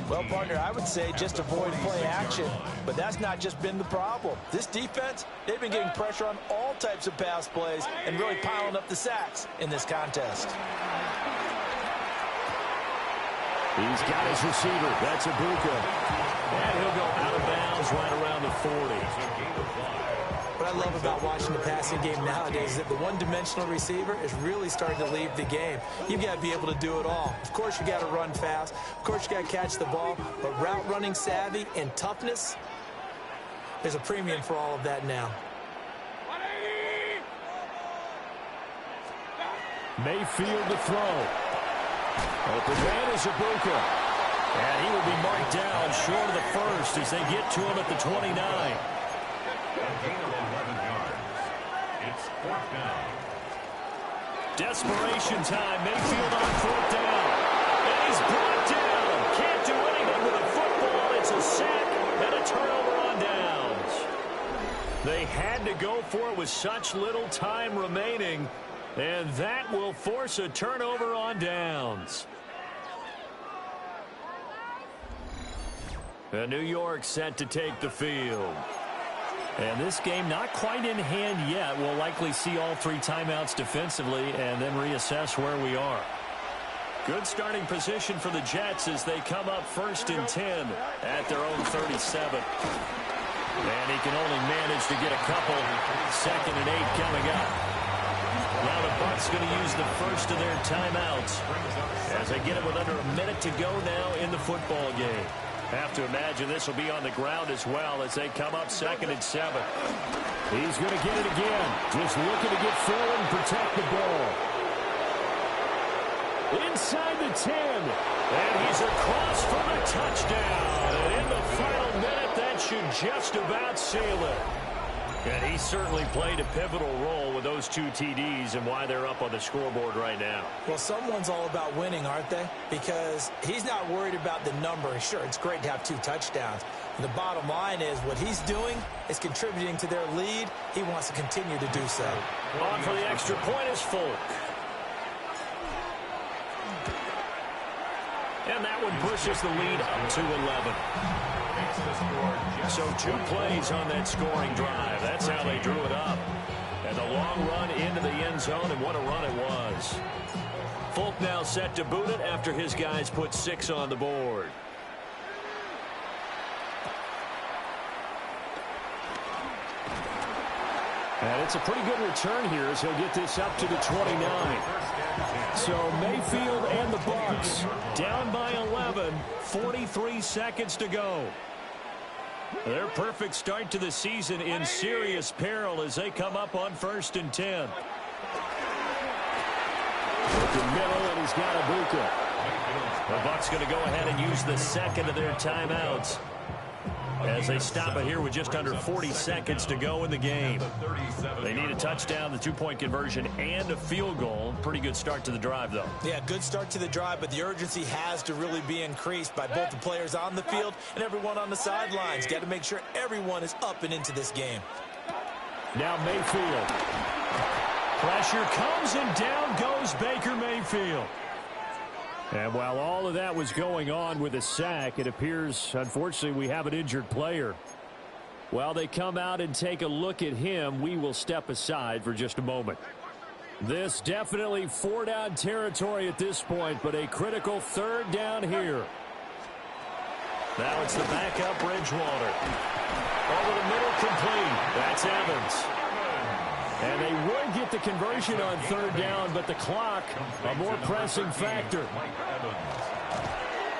Well, partner, I would say just avoid play action, but that's not just been the problem. This defense, they've been getting pressure on all types of pass plays and really piling up the sacks in this contest. He's got his receiver. That's Ibuka. And he'll go out of bounds right around the 40. What I love about watching the passing game nowadays is that the one-dimensional receiver is really starting to leave the game. You've got to be able to do it all. Of course, you got to run fast. Of course, you got to catch the ball. But route running savvy and toughness, there's a premium for all of that now. Mayfield to throw. Open man is Ibuka. And he will be marked down short of the first as they get to him at the 29. A gain of 11 yards. It's 4th down. Desperation time. Mayfield on 4th down. And he's brought down. Can't do anything with the football. It's a sack and a turnover on downs. They had to go for it with such little time remaining. And that will force a turnover on downs. And New York set to take the field. And this game not quite in hand yet. We'll likely see all 3 timeouts defensively and then reassess where we are. Good starting position for the Jets as they come up 1st and 10 at their own 37. And he can only manage to get a couple. 2nd and 8 coming up. Now the Bucs going to use the first of their timeouts as they get it with under a minute to go now in the football game. Have to imagine this will be on the ground as well as they come up 2nd and 7. He's going to get it again. Just looking to get forward and protect the ball. Inside the 10. And he's across for the touchdown. And in the final minute, that should just about seal it. And he certainly played a pivotal role with those 2 TDs and why they're up on the scoreboard right now. Well, someone's all about winning, aren't they? Because he's not worried about the number. Sure, it's great to have 2 touchdowns. And the bottom line is what he's doing is contributing to their lead. He wants to continue to do so. On for the extra point is Folk. And that one pushes the lead up to 11. So 2 plays on that scoring drive. That's how they drew it up. And the long run into the end zone, and what a run it was. Folk now set to boot it after his guys put 6 on the board. And it's a pretty good return here as he'll get this up to the 29. So Mayfield and the Bucs down by 11, 43 seconds to go. Their perfect start to the season in serious peril as they come up on 1st and 10. Open middle, and he's got Ibuka. The Bucs going to go ahead and use the 2nd of their timeouts as they stop it here with just under 40 seconds to go in the game. They need a touchdown, the 2-point conversion, and a field goal. Pretty good start to the drive, though. Yeah, good start to the drive, but the urgency has to really be increased by both the players on the field and everyone on the sidelines. Got to make sure everyone is up and into this game. Now Mayfield. Pressure comes, and down goes Baker Mayfield. And while all of that was going on with a sack, it appears, unfortunately, we have an injured player. While they come out and take a look at him, we will step aside for just a moment. This definitely four-down territory at this point, but a critical third down here. Now it's the backup Bridgewater. Over the middle, complete. That's Evans. And they will get the conversion on third down, but the clock, a more pressing factor.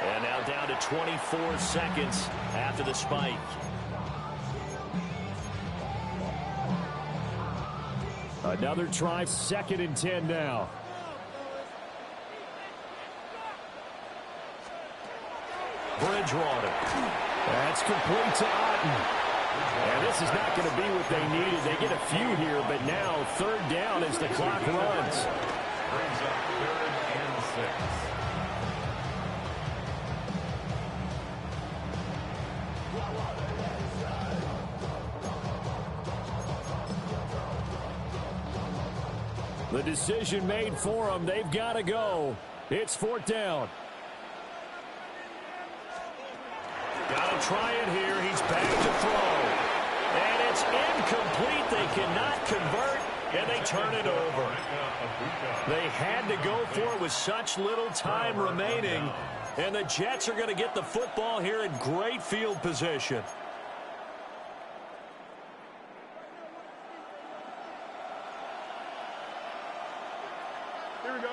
And now down to 24 seconds after the spike. Another try, 2nd and 10 now. Bridgewater. That's complete to Otten. And this is not going to be what they needed. They get a few here, but now third down as the clock runs. Brings up 3rd and 6. The decision made for them. They've got to go. It's 4th down. Got to try it here. He's back to throw. And it's incomplete. They cannot convert, and they turn it over. They had to go for it with such little time remaining. And the Jets are going to get the football here in great field position. Here we go.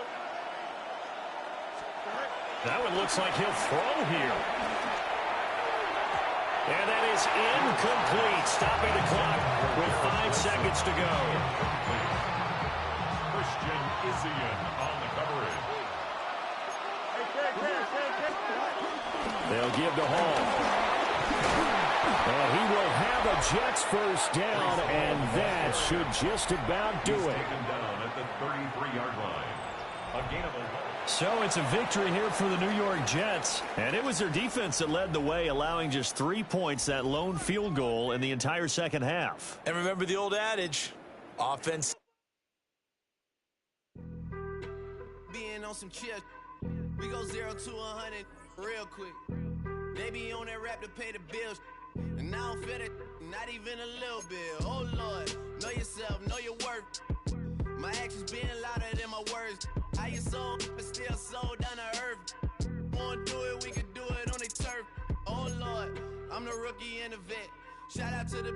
That one looks like he'll throw here. And that is incomplete, stopping the clock with 5 seconds to go. Christian Isian on the coverage. They'll give to Hall. And he will have a Jets first down, and that should just about do it. Taken down at the 33-yard line. A gain of 11. So it's a victory here for the New York Jets. And it was their defense that led the way, allowing just 3 points, that lone field goal in the entire second half. And remember the old adage, offense. Being on some chill, we go 0 to 100 real quick. They be on that rap to pay the bills, and I don't feel it, not even a little bit. Oh Lord, know yourself, know your worth. My actions being louder than my words. How you sold, but still sold down to earth. Wanna do it, we can do it on the turf. Oh Lord, I'm the rookie and the vet. Shout out to the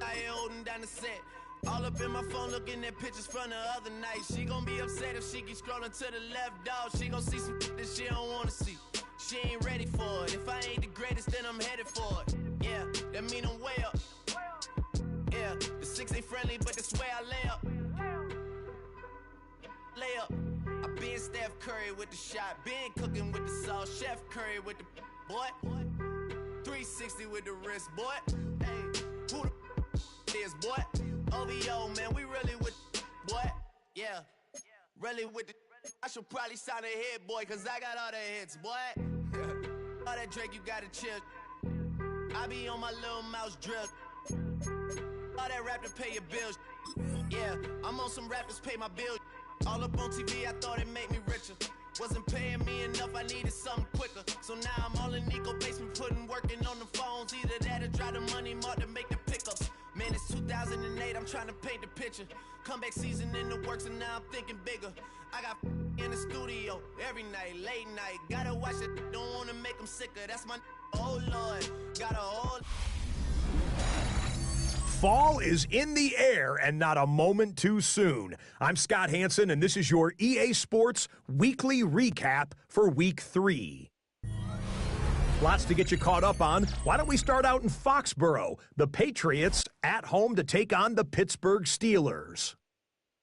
I ain't holding down the set. All up in my phone looking at pictures from the other night. She gon' be upset if she keeps scrolling to the left, dog. She gon' see some that she don't wanna see. She ain't ready for it. If I ain't the greatest, then I'm headed for it. Yeah, that mean I'm way up. Yeah, the 6 ain't friendly, but that's where I lay up. Lay up. I been Steph Curry with the shot. Been cooking with the sauce. Chef Curry with the boy. 360 with the wrist, boy. Hey, who the is, boy? OVO, man, we really with boy. Yeah, really with the. I should probably sign a hit, boy, cause I got all the hits, boy. All that Drake, you gotta chill. I be on my little mouse drill. All that rap to pay your bills. Yeah, I'm on some rappers pay my bills. All up on TV, I thought it made me richer. Wasn't paying me enough, I needed something quicker. So now I'm all in Nico basement, working on the phones. Either that or drive the money mark to make the pickups. Man, it's 2008, I'm trying to paint the picture. Comeback season in the works, and now I'm thinking bigger. I got in the studio every night, late night. Gotta watch it, don't wanna make them sicker. That's my oh Lord, got a whole. Fall is in the air and not a moment too soon. I'm Scott Hansen, and this is your EA Sports Weekly Recap for Week 3. Lots to get you caught up on. Why don't we start out in Foxborough? The Patriots at home to take on the Pittsburgh Steelers.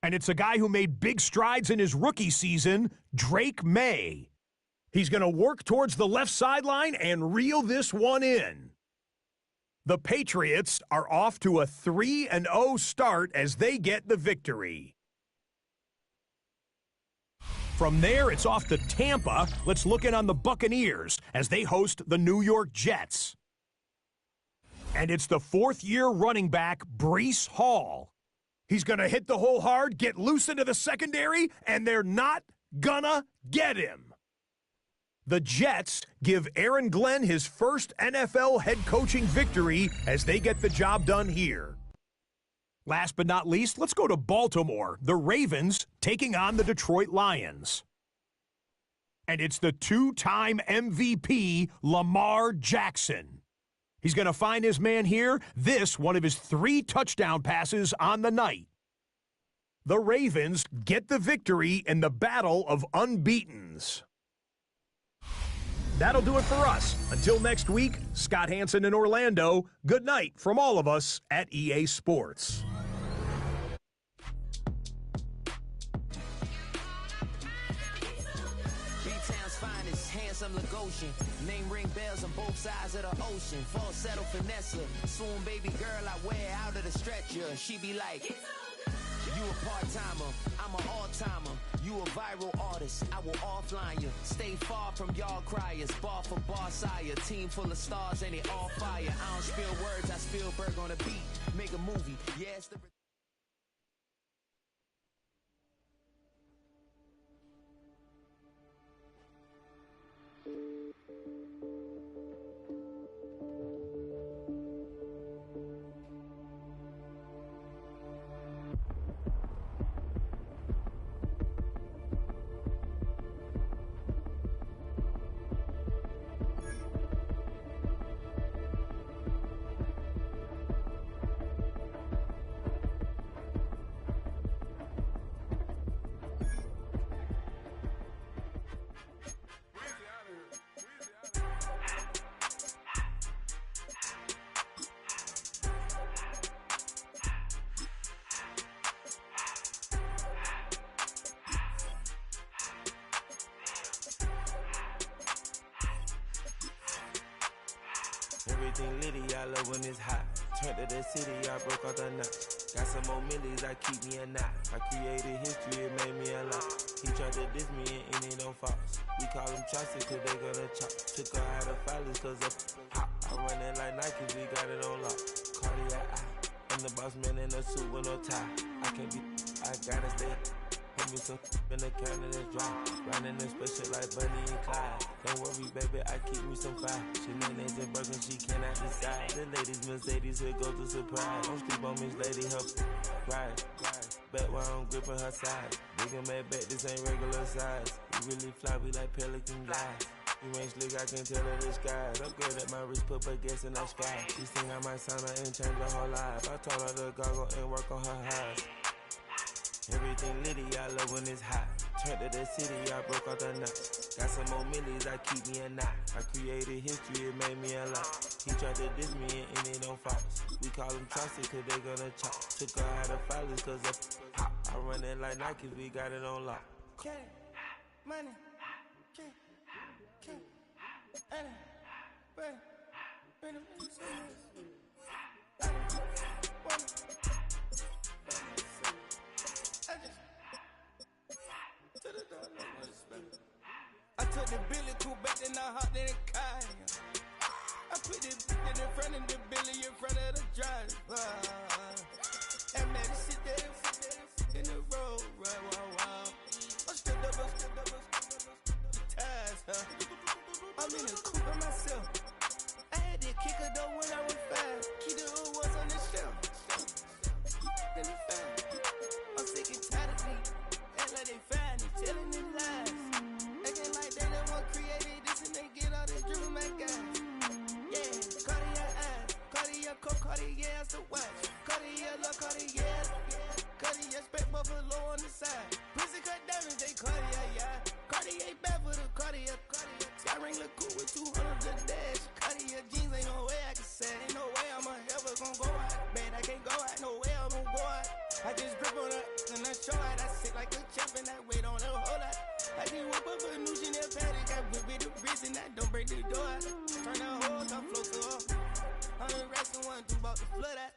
And it's a guy who made big strides in his rookie season, Drake May. He's going to work towards the left sideline and reel this one in. The Patriots are off to a 3-0 start as they get the victory. From there, it's off to Tampa. Let's look in on the Buccaneers as they host the New York Jets. And it's the fourth-year running back, Breece Hall. He's going to hit the hole hard, get loose into the secondary, and they're not gonna get him. The Jets give Aaron Glenn his first NFL head coaching victory as they get the job done here. Last but not least, let's go to Baltimore. The Ravens taking on the Detroit Lions. And it's the two-time MVP, Lamar Jackson. He's going to find his man here. This, one of his 3 touchdown passes on the night. The Ravens get the victory in the battle of unbeatens. That'll do it for us. Until next week, Scott Hansen in Orlando, good night from all of us at EA Sports. B-Town's finest, handsome Lagosian. Name ring bells on both sides of the ocean. Falsetto Finessa, swoon baby girl I wear out of the stretcher. She be like, you a part-timer, I'm an all-timer. You a viral artist, I will offline you. Stay far from y'all criers, bar for bar sire. Team full of stars and they all fire. I don't spill words, I Spielberg on a beat. Make a movie, yes. Everything litty, I love when it's hot. Turned to the city, I broke out the knot. Got some more millies, I keep me a knot. I created history, it made me a lot. He tried to diss me and it don't false. We call them chopsticks cause they gonna chop. Took her out of filers cause of hot. I run it like Nike, we got it on lock. Cardiac eye. I'm the boss man in a suit with no tie. I can't be, I gotta stay. Put me some in the counter that's dry. Riding in special like Bunny and Clyde. Don't worry, baby, I keep me some fire. Shenanigans and Birkin, she cannot decide. The ladies Mercedes, here go to surprise. Don't sleep on Miss Lady, help ride. Bet while I'm gripping her side. Big and mad bet, this ain't regular size. We really fly, we like pelican guys. You ain't slick, I can tell her the skies. Upgrade at my wrist, put baguettes in the sky. She think I might sign her and change her whole life. I told her to goggle and work on her highs. Everything litty, I love when it's hot. Turned to the city, I broke out the knot. Got some more millies, I keep me a knot. I created history, it made me a lot. He tried to diss me and it don't false. We call them chopsticks cause they gonna chop. Took her out of filers cause of hot. I run it like Nike, we got it on lock. Okay, money, okay, I took the Billy cool back then I hopped in the car. I put it in front of the Billy in front of the driver. And man, sit there in the road, right, wow. I stood up, the ties, huh? I'm in the coupe by myself. I had that kicker though when I was 5. Key the hood was on the shelf. In the fan. I'm sick and tired of me. Act like they find it, telling them lies. Acting like they the one created this and they get all this driven my guys. Yeah, Cartier eyes, Cartier coat, Cartier ass the watch. Cartier look, Cartier, Cartier spec buffalo on the side. Pussy cut diamonds, they Cartier, yeah. Cartier bad for the Cartier. Sky ring look cool with 200 the dash. Cartier jeans, ain't no way I can say. Ain't no way I'm ever gonna go out. Man, I can't go out, no way I'm gonna go out. I just grip on her and I show out. I sit like a champ and I wait on her whole lot. I just whip up a new Chanel paddock. I whip it the wrist and I don't break the door out. Turn that whole top float to her. 100 racks and 1, 2 about to flood out.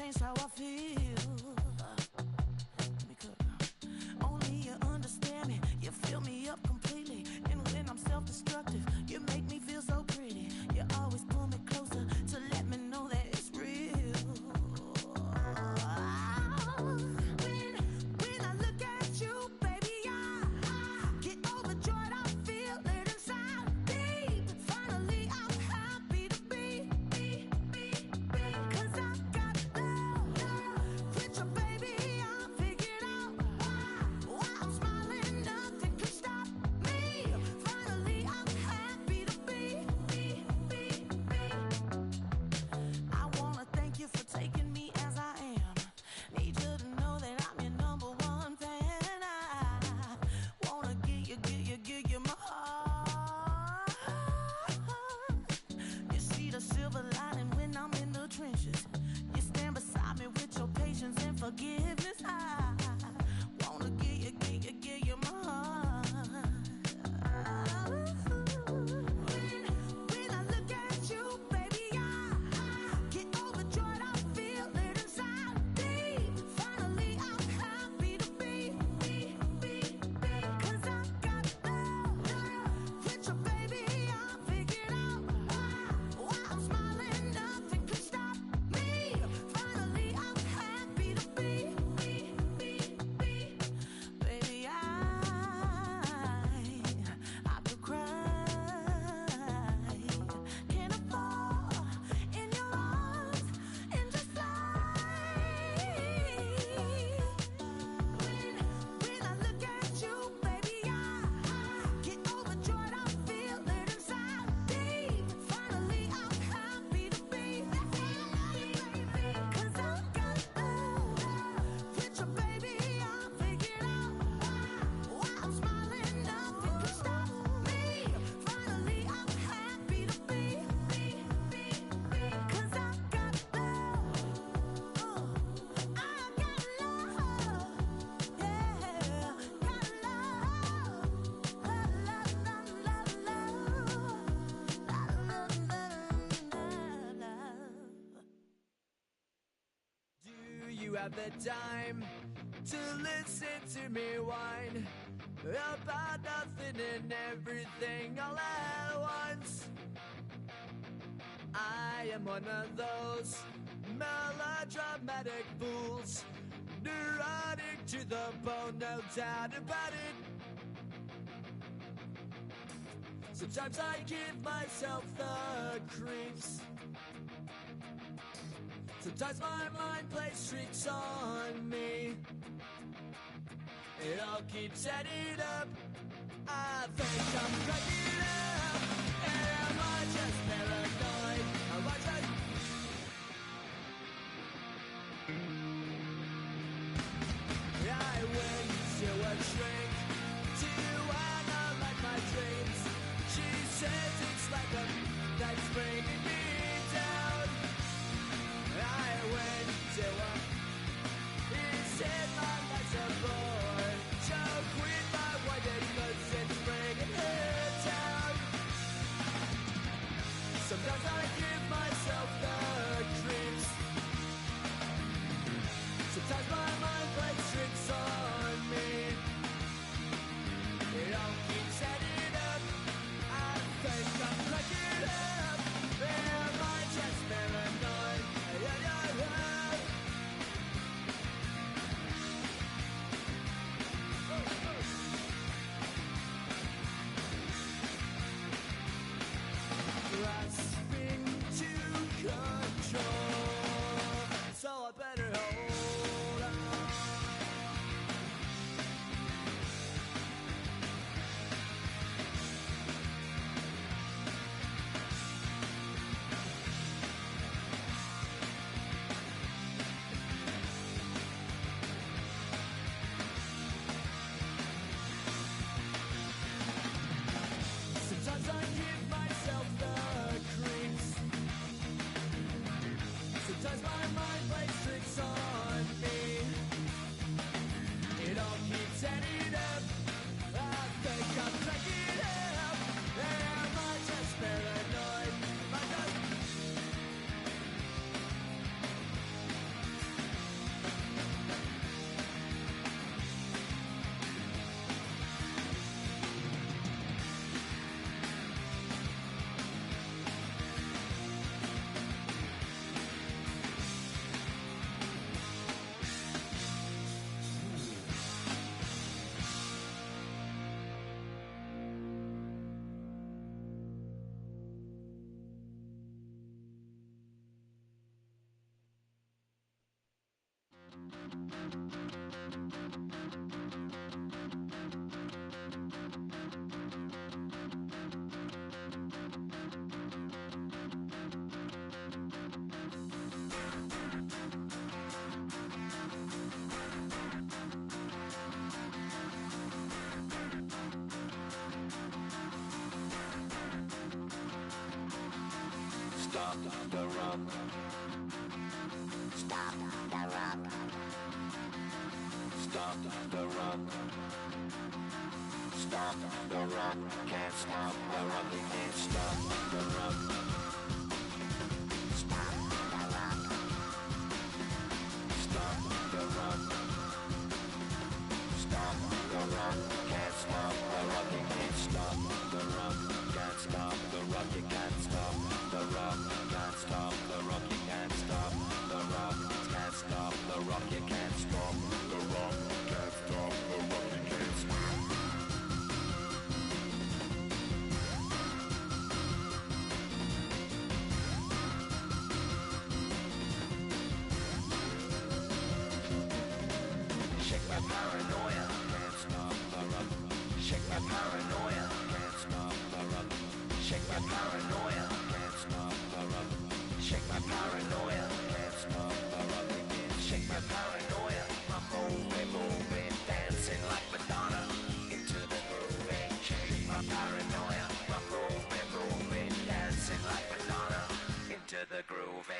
changed how I feel. Because only you understand me. You fill me up completely. And when I'm self-destructive, you make me feel so pretty. You always pull me closer to let me know that it's real. When I look at you, baby, I get overjoyed. I feel it inside me. Finally, I'm happy to be. Cause I got love with your baby. I figured out why I'm smiling. Nothing can stop me. Finally, I'm happy to be. I wanna thank you for taking me as I am. Need you to know that I'm your number one fan. I wanna give you my heart. You see the silver lining when I'm in the trenches. You stand beside me with your patience and forgiveness. I wanna give you my heart. When I look at you, baby, I get overjoyed. I feel it inside me. Finally, I'm happy to be. Cause I got love with your baby. I figured out why I'm smiling. Nothing can stop me. Finally, I'm happy to be. Baby, I could cry. Can I fall in your arms and just fly? When I look at you, baby, I get overjoyed. I feel it inside me. Finally, I'm happy to be. Cause I got love with your baby. I figured out why I'm smiling. Nothing can stop me. Finally, I'm happy to be. Cause I got love. I got love. Yeah, got love. Do you have the time to listen to me whine about nothing and everything all at once? I am one of those melodramatic fools, neurotic to the bone, no doubt about it. Sometimes I give myself the creeps. Sometimes my mind plays tricks on me. It all keeps adding up. I think I'm cracking up. Am I just paranoid? Am I just... I went to a shrink to analyze my dreams. She says it's like a that's bringing me down. I went to a... He said my life's a bore. So quit my white cause it's bringing her down. Sometimes I give myself the creeps. Sometimes my mind plays tricks on me. It all keeps adding up. I think I'm cracking up. Am I just paranoid? Grasping to come. Stop the rock. Stop the rock. Stop the rock. Stop the rock. Can't stop the rock. You can't stop the rock. Stop the rock. Stop the rock. Stop the rock. Can't stop the rock. You can't stop the rock. Can't stop the rock. You can't stop the rock. Can't stop the rock. You can't stop the rock. Can't stop the rock. You can't stop the rock. Can't stop the rock. You can't stop. Shake my paranoia. Can't stop the rock. Shake my paranoia. Can't stop the rock. Shake my paranoia. Can't stop the rock. Shake my paranoia. Can't stop the rock. Shake my paranoia. I'm moving, dancing like Madonna into the groove. Shake my paranoia. I'm moving, dancing like Madonna into the groove.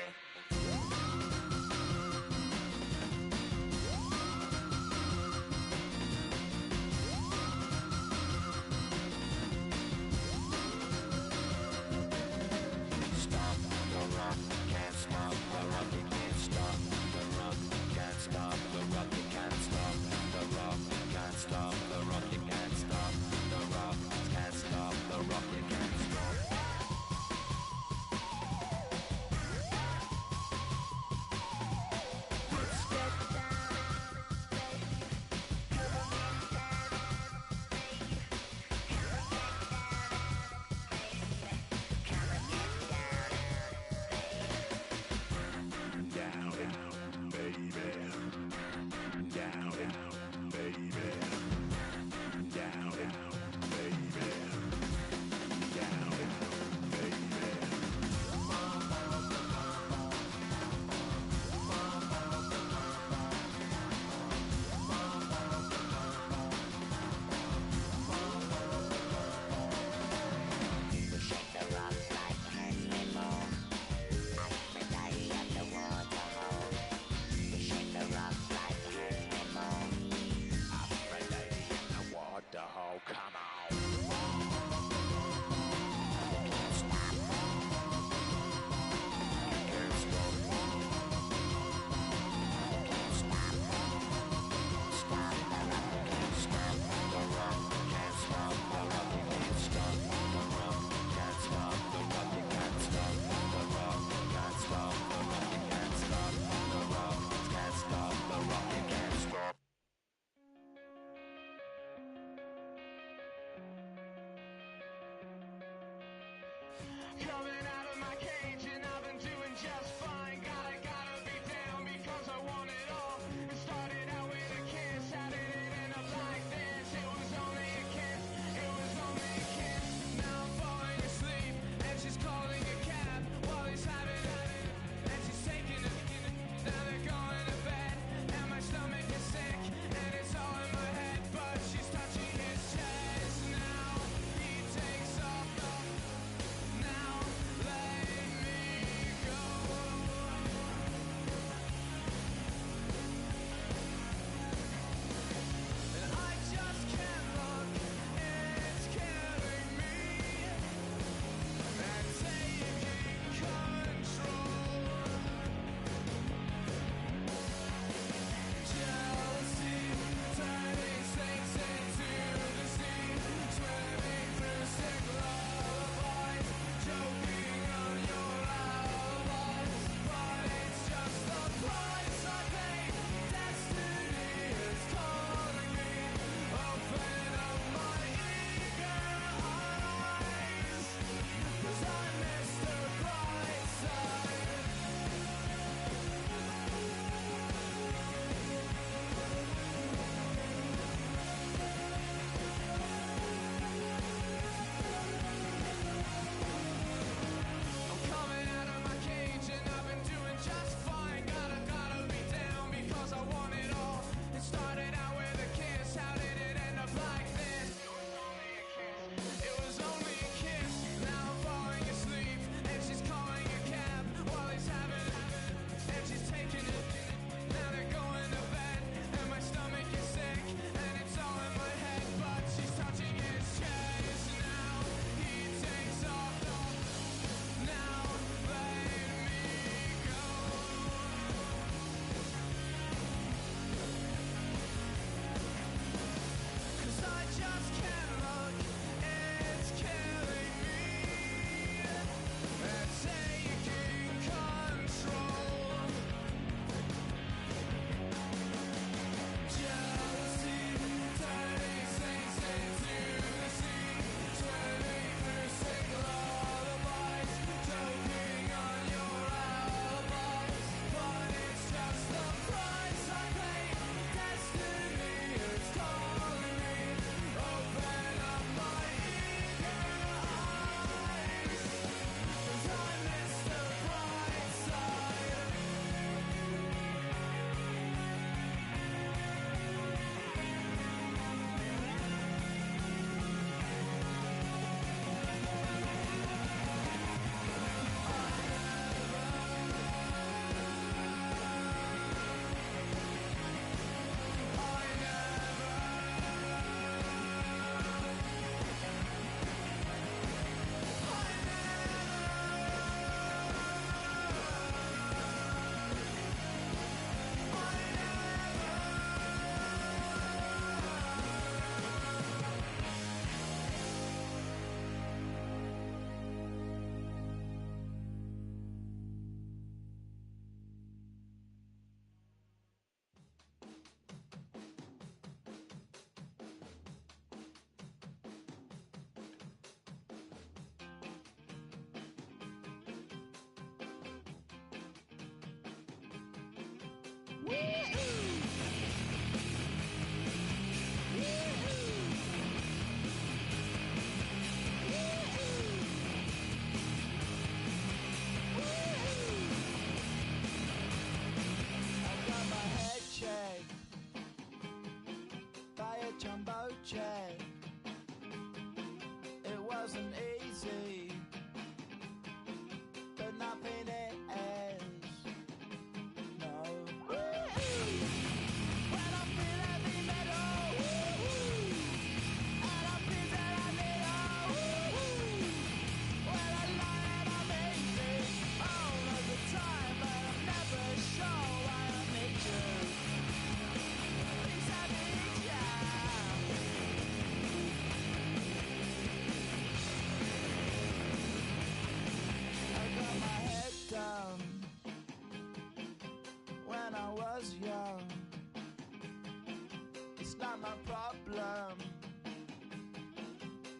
not my problem.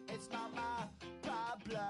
It's not my problem.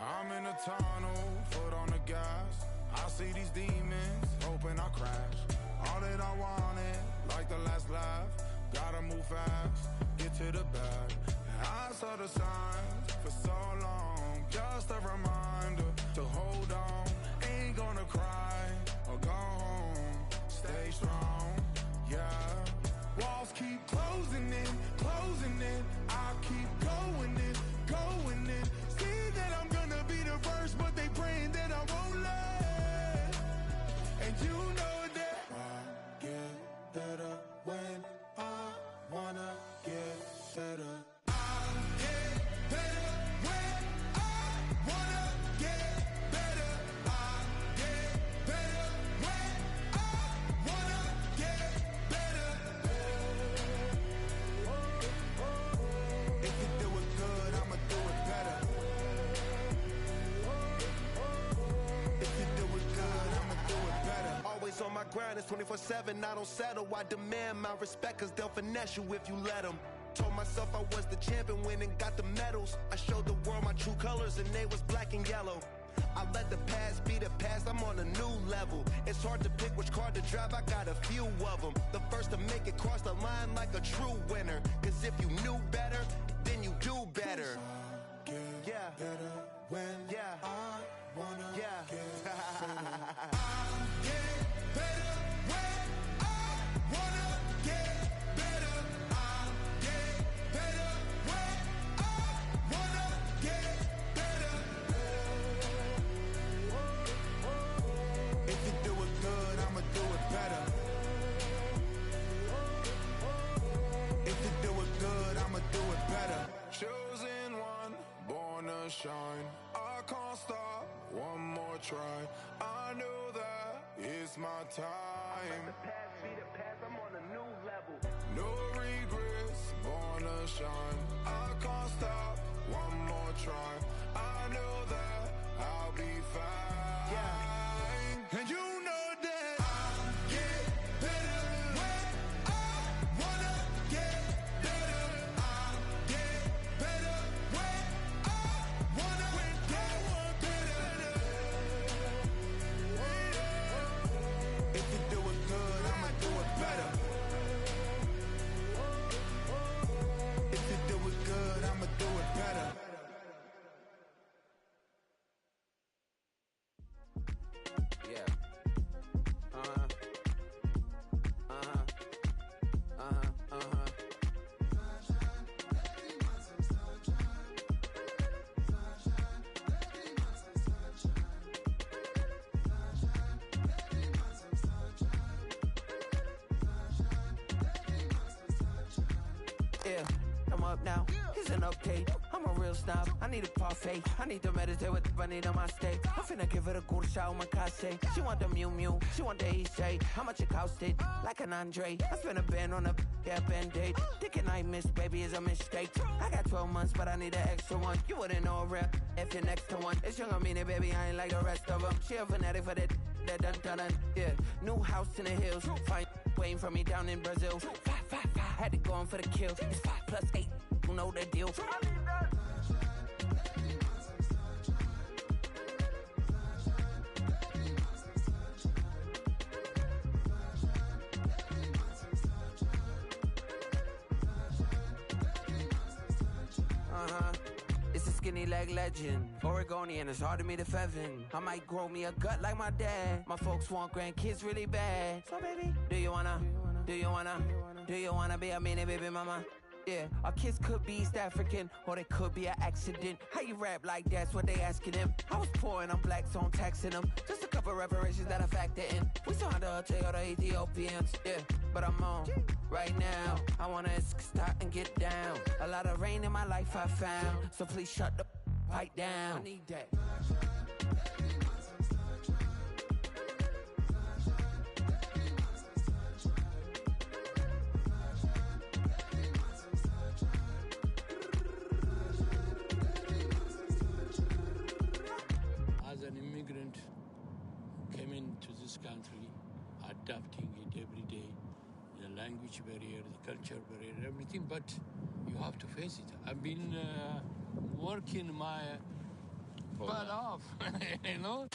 I'm in a tunnel, foot on the gas. I see these demons, hoping I crash. All that I wanted, like the last laugh. Gotta move fast, get to the bag. I saw the signs for so long, just a reminder to hold on. Ain't gonna cry or go home, stay strong, yeah. Walls keep closing in, I keep going in, going in. See that I'm gonna be the first, but they praying that I won't let. And you know that I get better when I wanna get better. grind, it's 24/7. I don't settle, I demand my respect, cause they'll finesse you if you let them. Told myself I was the champion, went and got the medals. I showed the world my true colors and they was black and yellow. I let the past be the past, I'm on a new level. It's hard to pick which car to drive, I got a few of them. The first to make it cross the line like a true winner. Cause if you knew better, then you do better. Yeah, better when I wanna get better. I get better when I wanna get better. I get better when I wanna get better. If you do it good, I'ma do it better. If you do it good, I'ma do it better. Chosen one, born to shine. I can't stop, one more try. I know that it's my time. The past be the past, I'm on a new level. No regrets, born to shine. I can't stop, one more try. I know that I'll be fine. Yeah. And you know that I get better when I wanna get better. I get better when I wanna get better. If you do it good, I'ma do it better. If you do it good, I'ma do it better. Yeah. Yeah, I'm up now. Here's an update. I'm a real snob. I need a parfait. I need to meditate with the bunny on my steak. I'm finna give it a good shot with my case. She want the Mew Mew. She want the East. How much it costed? Like an Andre. I spent a band on a band-aid. Thinking I missed, baby, is a mistake. I got 12 months, but I need an extra one. You wouldn't know a rep if you're next to one. It's young, I mean it, baby. I ain't like the rest of them. She a fanatic for that dun. Yeah, new house in the hills. Fine, waiting for me down in Brazil. 5. Had to go on for the kill. It's 5 + 8. You know the deal. It's a skinny leg legend. Oregonian, it's hard to meet a Fevin. I might grow me a gut like my dad. My folks want grandkids really bad. So baby, do you wanna be a mini baby mama? Yeah, our kids could be East African, or they could be an accident. How you rap like that's what they asking him. I was poor and I'm black, so I'm taxing them. Just a couple reparations that I factor in. We saw the Toyota Ethiopians, yeah, but I'm on right now. I wanna stop and get down. A lot of rain in my life I found, so please shut the pipe down. I need that. As an immigrant, came into this country, adapting it every day, the language barrier, the culture barrier, everything, but you have to face it. I've been working my butt off, you know?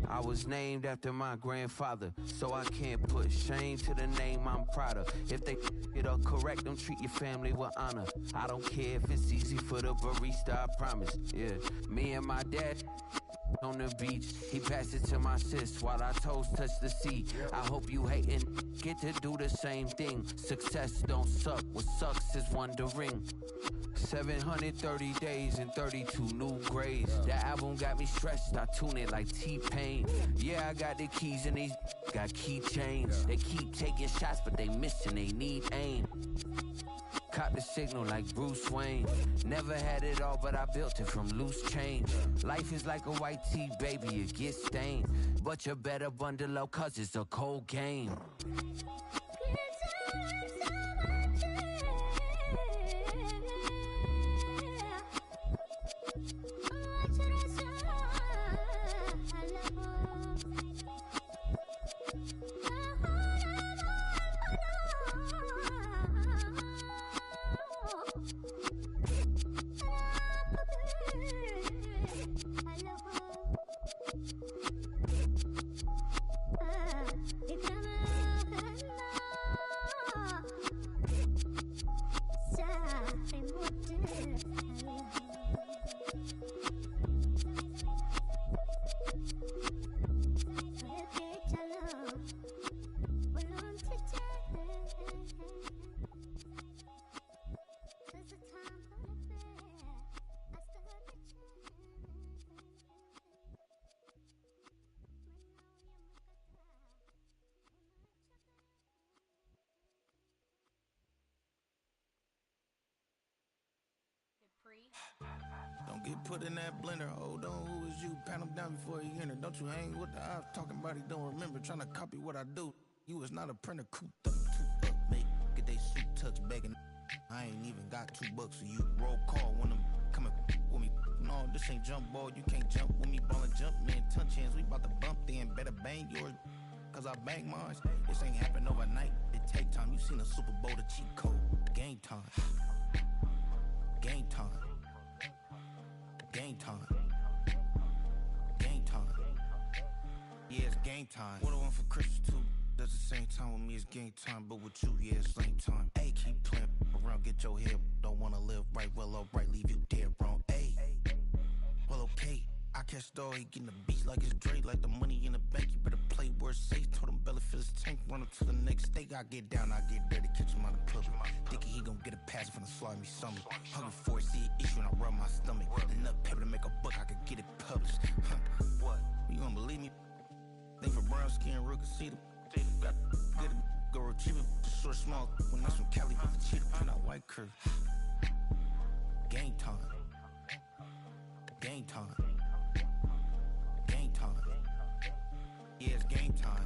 I was named after my grandfather, so I can't put shame to the name I'm proud of. If they it up correct, don't treat your family with honor. I don't care if it's easy for the barista, I promise. Yeah, me and my dad on the beach, he passed it to my sis while our toes touch the sea. I hope you hatin' get to do the same thing. Success don't suck, what sucks is wondering. 730 days and 32 new grades. That album got me stressed, I tune it like T-Pain. Yeah, I got the keys and these got keychains. They keep taking shots, but they missing, they need aim. Cop the signal like Bruce Wayne. Never had it all, but I built it from loose change. Life is like a white tee, baby, it gets stained. But you better bundle up, cause it's a cold game. It's so much Don't get put in that blender. Hold on, who is you? Pat him down before he enter. Don't you hang with the ops talking about he don't remember. Trying to copy what I do. You is not a printer. Cooped up, make get they suit touch begging. I ain't even got $2, so you roll call when I'm coming with me. No, this ain't jump ball. You can't jump with me. Ballin' jump, man. Touch hands. We bout to bump then. Better bang yours, cause I bang mine. This ain't happen overnight. It take time. You seen a Super Bowl, the cheat code. Game time. Game time. Game time. Game time. Yeah, it's game time. What I want for Christmas too. Does the same time with me, it's game time. But with you, yeah, it's lame time. Hey, keep playing around, get your head. Don't wanna live right, well, alright, leave you dead wrong. Hey, well, okay. I catch the dog, he getting the beats like it's Dre, like the money in the bank. You better play where it's safe. Told him belly fill his tank, run him to the next state. I get down, I get dirty, catch him on the public. Thinking he gon' get a pass from the slimy stomach. Hungry for it, see an issue and I rub my stomach. Enough paper to make a book, I could get it published. What? You don't believe me? Think for brown skin, real can see them. Got get it, go retrieve it. Just short, small. When that's from Cali with the cheetah print out white curve. Game time. Game time. Game time. Yeah, it's game time.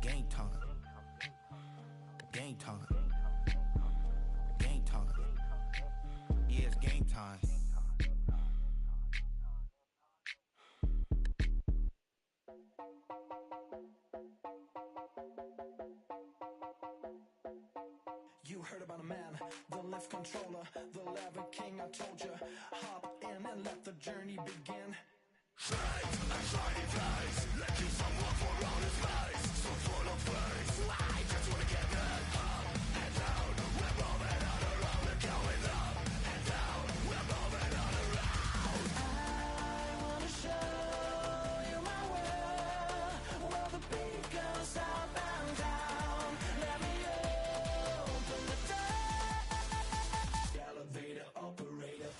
Game time. Game time. Game time. Yeah, it's game time. You heard about a man, the lift controller, the lever king, I told you. Hop in and let the journey begin. Straight and shiny place, let you someone for on his face. So full of face, I just wanna get that up and down. We're moving on around, we're going up and down. We're moving on around. I wanna show you my world, where the beat goes up and down. Let me open the door. Elevator operator.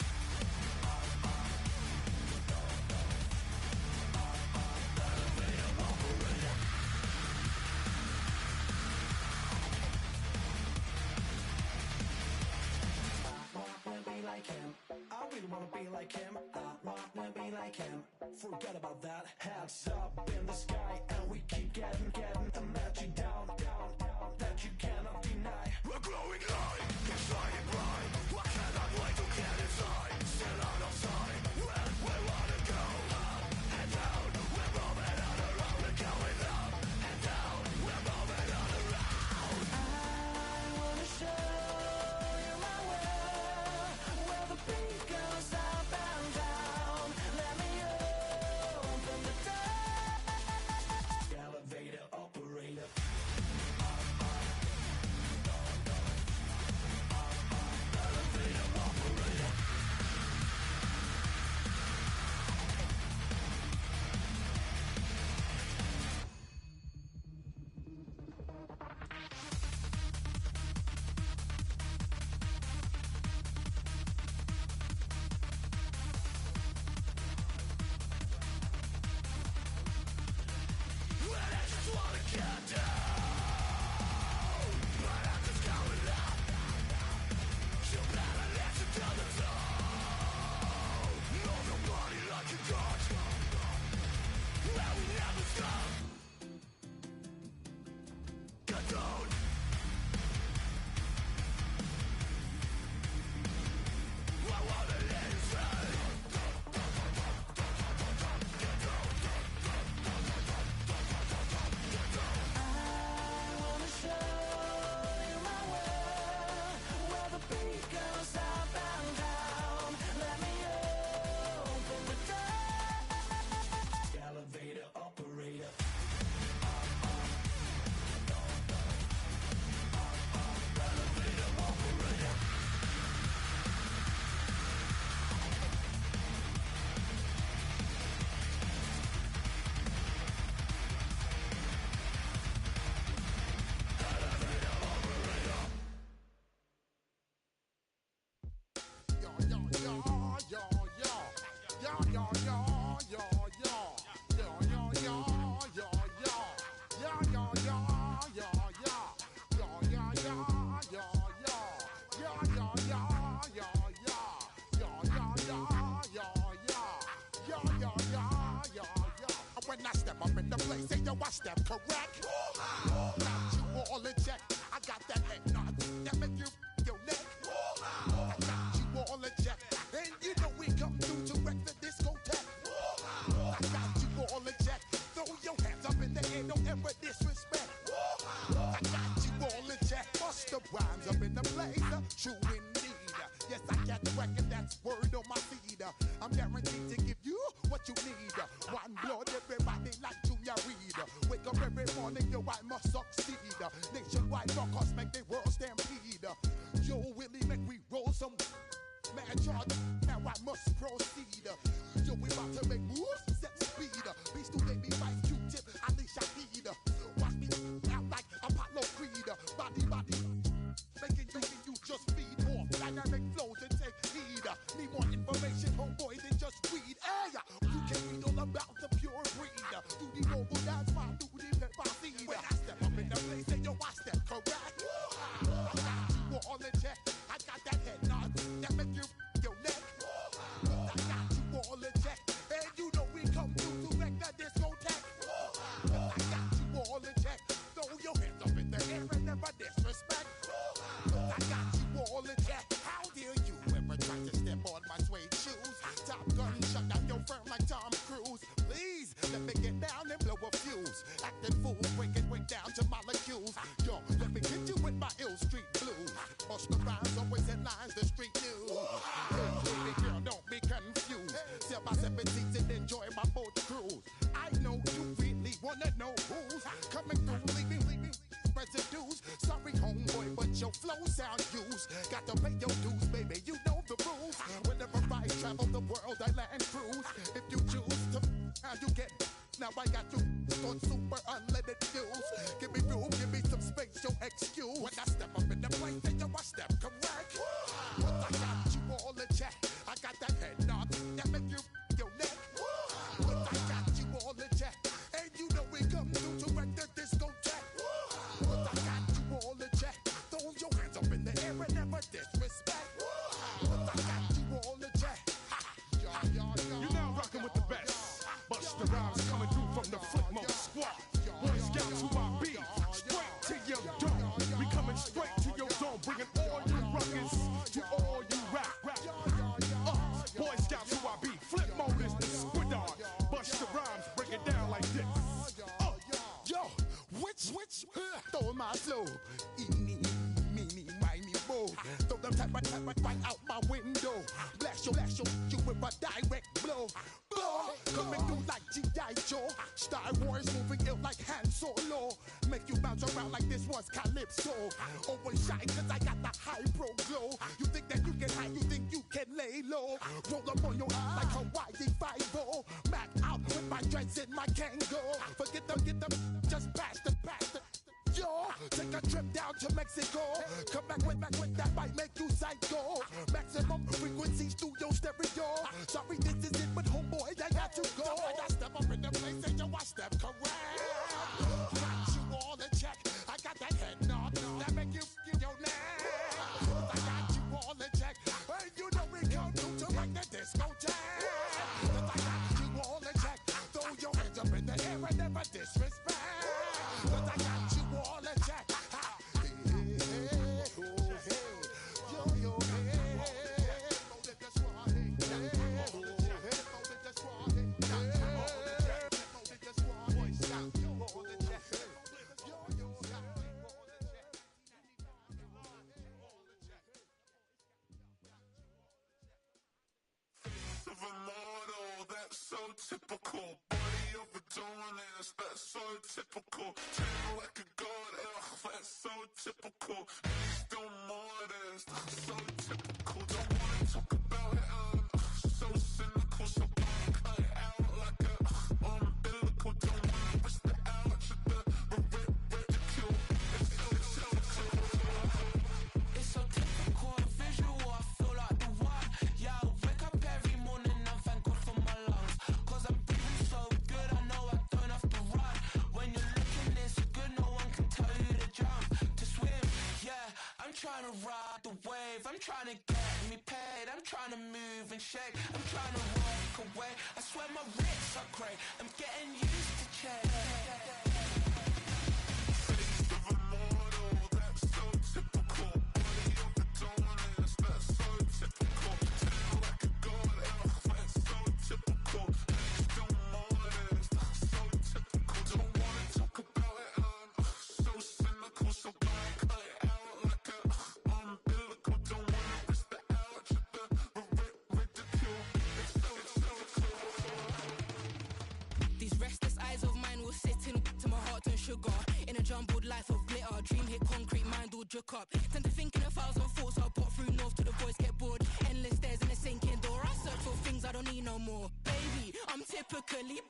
Like him, I really wanna be like him. I wanna be like him. Forget about that. Hats up in the sky, and we keep getting the magic down, that you cannot deny. We're glowing light, it's shining bright. I cannot wait to get inside. Still out of sight, where we wanna go. Up and down, we're moving on around. We're going up and down, we're moving on around. I wanna show you my world, where the beat goes up and down. Let me open the door. Elevator operator. Elevator operator. When I just wanna get down, but I'm just going up. You better listen to the sound. Move your body like a god. Well, we never stop. Get down. I wanna let you say. Get down. I wanna show you my world, where the beat goes up and down. Let me open the door. Elevator operator. Elevator operator. place, say yo, I step correct. Got you all in check. I got that head nod that make you your neck. I got you all in check, and you know we come through to wreck the discotheque. I got you all in check. Throw your hands up in the air, don't ever disrespect. I got you all in check. Bust the rhymes up in the blazer, true indeed. Yes, I got record, that's word on my feed. I'm guaranteed to give you what you need. One blood, everybody like Junior Reed. Wake up every morning, yo, I must succeed. Nationwide rockers make the world stampede. Yo, Willie, make we roll some man charge. Now I must proceed. Yo, we about to make moves, set speed. Beast to baby, vice Q-tip, Alicia Heed. Watch me out like Apollo Creed. Body, making you just feed off dynamic flows and take heed. Need more information, homeboy, than just read. Hey, you can read all about the pure breed. Do the mobile dance, fine, do the let my seed. When I step up in the place, say yo, I step correct. I got you all in check. I got that head nod that make you your neck. I got you all in check, and you know we come through to wreck that discotheque. I got you all in check. Throw your hands up in the air and never disrespect. I got you all in check. How dare you ever try to step on my suede shoes? Top Gun shut down your firm like Tom Cruise. Please let me get down and blow a fuse. Acting fool, break down to molecules. Yo, let me hit you with my ill street blues. Bust the rhymes, always in lines, the street news. Hey, baby girl, don't be confused. Sell my 17s and enjoy my boat cruise. I know you really wanna know who's coming through, leaving residues. Sorry, homeboy, but your flow sound used. Got to pay your dues, baby, you know the rules. Whenever I travel the world, I land cruise. If you choose to, how you get. Now I got you on super unleaded fuels. Give me room, give me some space, your excuse. When I step up in the place, then yo, I step correct. But I got you all in check. I got that head nod that make you your neck. But I got you all in check, and you know we come through to wreck the discotheque. But I got you all in check. Throw your hands up in the air and never disrespect. But I got you all in check. You're now rocking with the best. Bust the rhymes coming through from the Flipmo squad. Boy Scouts who I be, straight to your dome. We coming straight to your dome, bringing all you rockers to all you rap. Boy Scouts who I be, Flipmo is the squid dog. Bust the rhymes, break it down like this. Yo, which, throw my flow. Eeny, meeny, miny, mo. Throw them type right out my window. Blast you with a direct blow. Coming through like G.I. Joe. Star Wars moving ill like Han Solo. Make you bounce around like this was Calypso. Always shine cause I got the high pro glow. You think that you can hide, you think you can lay low. Roll up on your eye like Hawaii 5-0. Mac out with my dreads in my Kango. Forget them, just pass the. Yo, take a trip down to Mexico. Come back with that might make you psycho. Maximum frequency studio stereo. Sorry, this is it, but homeboy, I got to go. When I step up in the place, and yo, I step correct. Got you all in check. I got that head nod that make you in your neck. I got you all in check. And you know we come through to make the discotheque. I got you all in check. Throw your hands up in the air and never disrespect. But I got you all in check. So typical, body of a donut, that's so typical. Treat like a god, that's so typical. Please don't modest, so typical. Don't wanna talk about it, so cynical. So cut it out like a umbilical. Don't wanna risk the ouch of the ridicule. It's so typical, visual, I feel like the one. Yeah, I wake up every morning and thank God for my lungs. Cause I'm breathing so good, I know I don't have to run. When you're looking this good, no one can tell you to jump, to swim. Yeah, I'm trying to ride the wave, I'm trying to get me paid, I'm trying to move and shake, I'm trying to walk away. I swear my wrist so cray. I'm getting used to change. These restless eyes of mine will sit in to my heart and sugar. In a jumbled life of glitter, dream hit concrete, mind all jerk up. Tend to think in 1,000 thoughts, I'll pop through north to the voice, get bored. Endless stairs in a sinking door, I search for things I don't need no more. Baby, I'm typically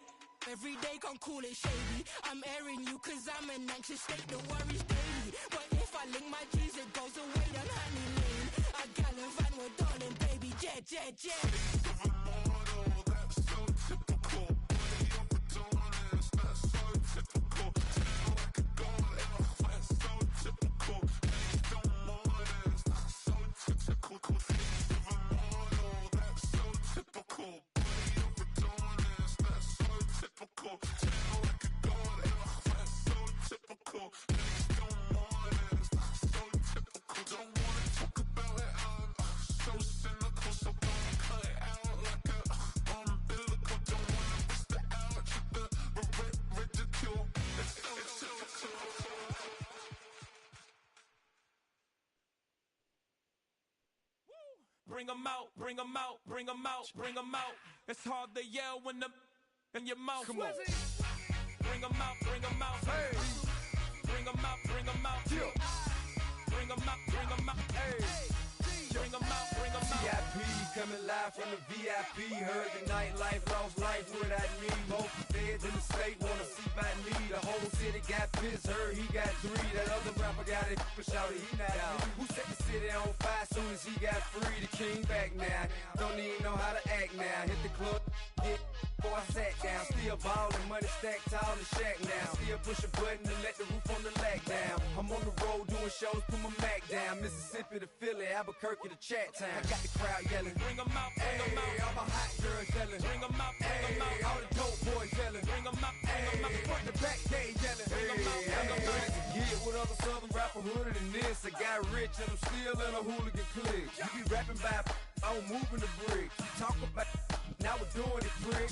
every day, can't call it shady. I'm airing you cause I'm an anxious state, the worries daily. But if I link my G's, it goes away down honey lane. I gallivant with darling, baby, jet, jet, jet. That's so typical. Bring 'em out, bring 'em out, bring 'em out, bring 'em out. It's hard to yell when the in your mouth. Come on. Bring 'em out, bring 'em out. Hey. Bring 'em out, bring 'em out. Yeah. Bring 'em out, bring 'em out. Hey. Bring 'em out, bring 'em out. VIP coming live from the VIP. Heard the nightlife, lost life without me. Most feds in the state wanna see by me. The whole city got pissed, heard he got 3. That other rapper got it, but shouted he not out. Who set the city on fire soon as he got free? The king back now, don't even know how to act now. Hit the club, get before I sat down. Still ballin', money stacked tall in shack now. Still push a button and let the roof on the lag down. I'm on the road doing shows, put my Mac down. Mississippi to Philly, Albuquerque to Chat Town. I got the crowd yelling, bring 'em out, bring 'em out. All my hot girls yelling, bring 'em out, bring 'em out. All the dope boys yelling, bring 'em out, bring 'em out. Front the back gate yelling, bring 'em out, bring 'em out. Get with other southern rapper hooded than this. I got rich and I'm still in a hooligan clique. You be rapping by, I'm moving the brick. You talk about, now we're doing it quick.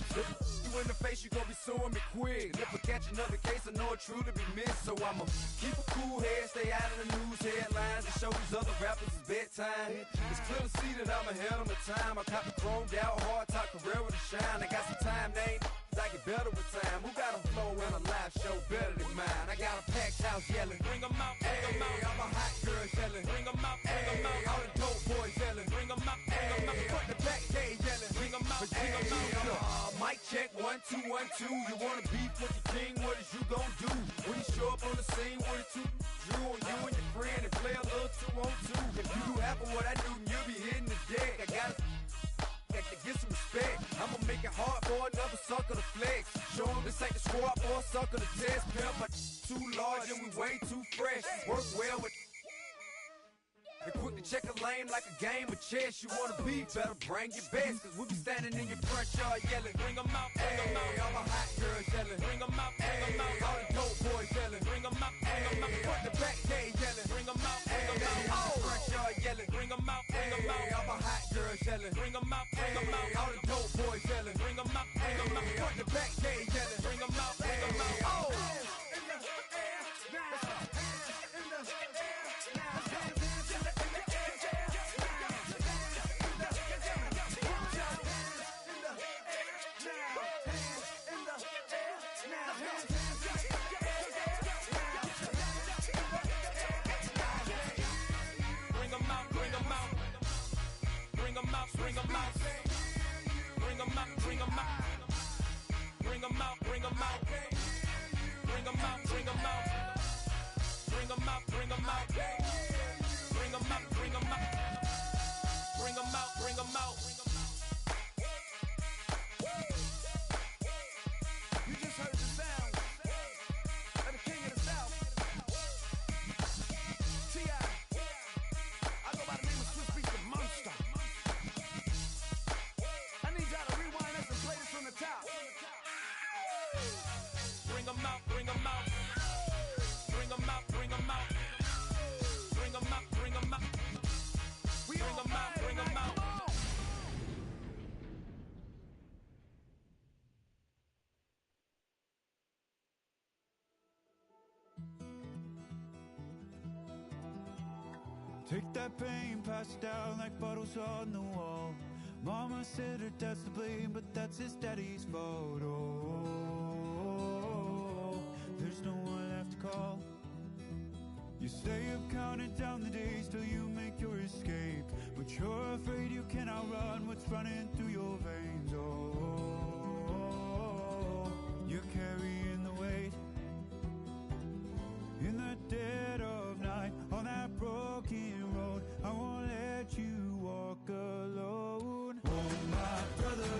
You in the face, you gon' be suing me quick. If I catch another case, I know it truly be missed. So I'ma keep a cool head, stay out of the news headlines, and show these other rappers it's bedtime. It's clear to see that I'm ahead of my time. I cop the chromed out, hard top career with a shine. I got some time, name. I get better with time. Who got a flow and a live show better than mine? I got a packed house yelling, bring 'em out, bring 'em out. All my hot girls yelling, bring 'em out, bring 'em out. All the dope boys yelling, bring 'em out, bring 'em out. Front the back gate yelling, bring 'em out, bring 'em out. Mic check 1 2 1 2. You wanna beef with the king? What is you gon' do when you show up on the scene with a 2 Drew on you and your friend and play a little 2-on-2? If you do half of what I do, then you'll be hitting the deck. I gotta to get some respect. I'ma make it hard for another sucker to flex. Show 'em this ain't the squad for a sucker to test. Pimp, but too large and we way too fresh. Work well with and quick to check a lane like a game of chess. You wanna be better, bring your best. Cause we'll be standing in your front yard yelling, bring 'em out, bring 'em out. All my hot girls yelling, bring 'em out, bring 'em out. All the dope boys yelling, bring 'em out, bring 'em out. Front the back gate yelling, bring 'em out, bring 'em out. Front yard yelling, bring 'em out, bring 'em out. All my hot girls yelling, bring 'em out, bring 'em out. All the dope boys yelling, bring 'em out, bring 'em out. Front the back gate yelling, bring 'em out, bring 'em out. Bring 'em out, bring 'em out. Bring 'em out, bring 'em out. Bring 'em out, bring 'em out. Bring 'em out, bring 'em out. Bring 'em out, bring 'em out. Bring 'em out, bring 'em out. Bring 'em out, bring 'em out. You just heard the sound of the king of the South. T.I. I go by the name of Swiss Beats, the monster. I need y'all to rewind this and play this from the top. Take that pain, pass it down like bottles on the wall. Mama said her dad's to blame, but that's his daddy's fault. Oh, there's no one left to call. You stay up counting down the days till you make your escape, but you're afraid you cannot run what's running through your veins. Oh, you're carrying the weight in the dead of night on that broken road. I won't let you walk alone. Oh, my brother,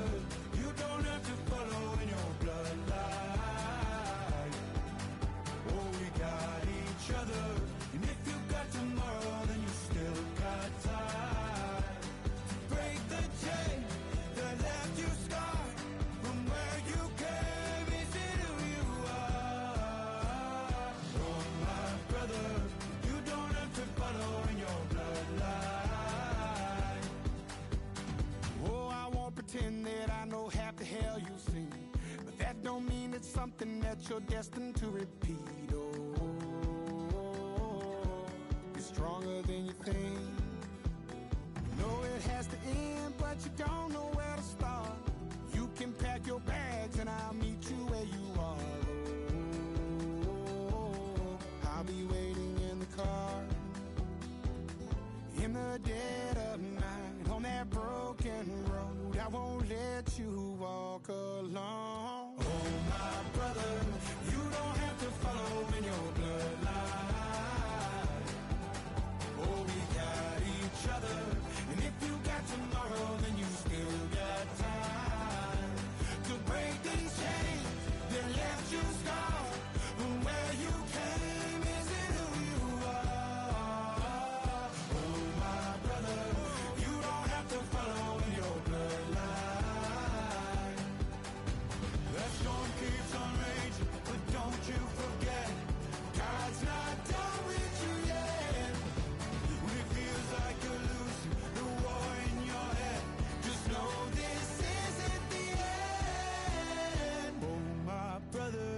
you don't have to follow in your bloodline. Oh, we got each other, and if you got tomorrow, then you still got time to break the chain that left you scarred from where you came. Is it who you are? Oh, my brother, you don't have to follow in your bloodline. Oh, I won't pretend that I know half the hell you've seen, but that don't mean it's something that you're destined to repeat. Oh, you're stronger than you think. You know it has to end, but you don't know where to start. You can pack your bags and I'll meet you where you are. Oh, I'll be waiting in the car in the dead of night on that broken road. I won't let you walk alone. Oh, my brother, you don't have to follow in your bloodline. Oh, we got each other, and if you got tomorrow, then you still got time to break these chains that left you scarred from where you came. Is it who you are? Oh, my brother, you don't have to follow in your bloodline. That storm keeps on raging, but don't you forget, God's not done with you yet. When it feels like you're losing the war in your head, just know this isn't the end. Oh, my brother,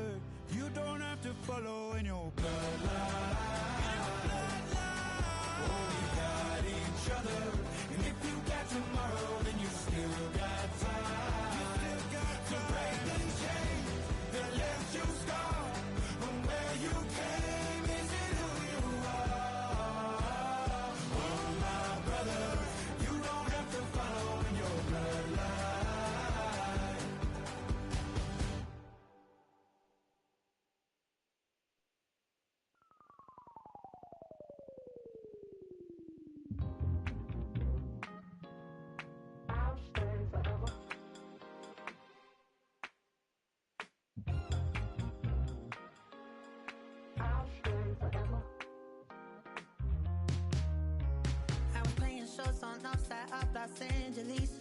you don't have to follow in your bloodline. Oh, we got each other, and if you got tomorrow, then you still got time to break these chains that left you scarred from where you came. Is it who you are? Oh, my brother, you don't have to follow in your bloodline. I'll stay forever. I'll stay forever. I was playing shows on outside of Los Angeles.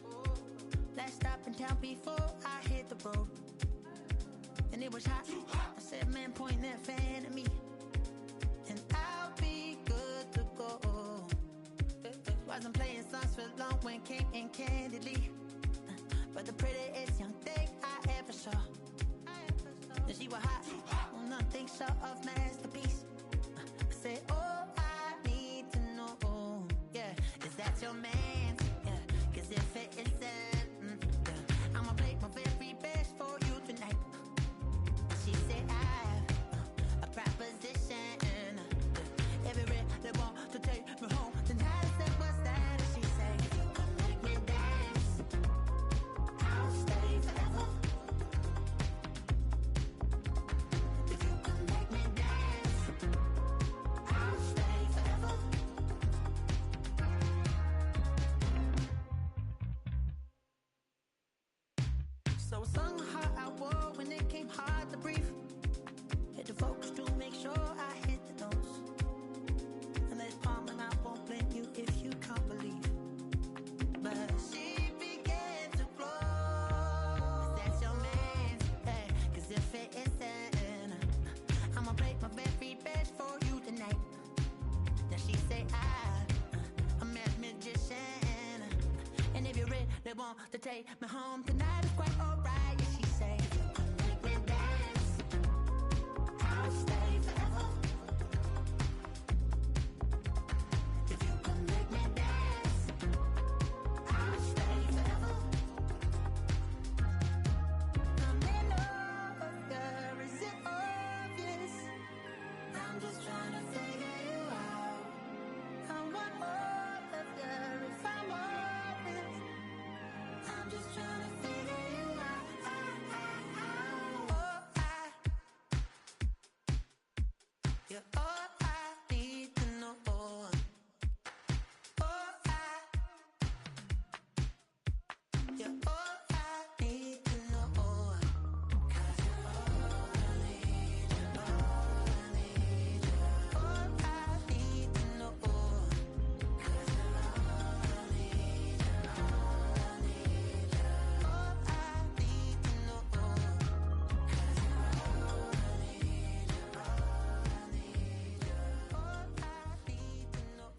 Last stop in town before I hit the road. And it was hot. I said, man, point that fan at me, and I'll be good to go. Wasn't playing songs for long when came in candidly, but the prettiest young thing I ever saw. And she was hot, well, nothing short of masterpiece. I said, oh, I need to know, yeah, is that your man? Yeah, 'cause if it isn't, yeah, I'ma play my very best for you tonight. And she said, I have a proposition. If you really want to take me home tonight, I said, what's that? And she said, if you can make me dance, I'll stay forever. If you can make me dance, I'll stay forever. So I sung the heart I wore when it came hard to breathe. Hit the focus to make sure I hit the notes. And there's palm and I won't blame you if you can't believe. But she began to flow. That's your man, hey, 'cause if it isn't, I'ma play my very best for you tonight. Then she say I'm a magician, and if you really want to take me home tonight, it's quite alright. Yeah, she say, if you can make me dance, I'll stay forever. If you can You're all I need to know. You're all I need to know. 'Cause you're all I need, you're all I need, you're all I need to know. 'Cause you're all I need, you're all I need, you're all I need to know. 'Cause you're all I need, you're all I need, you're all I need to know.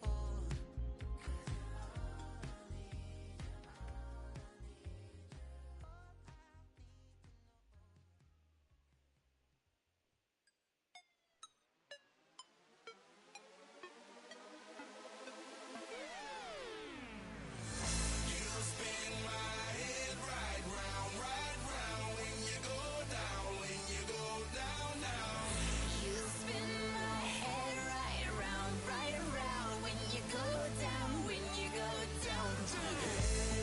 You spin my head right round, right around when you go down, when you go down.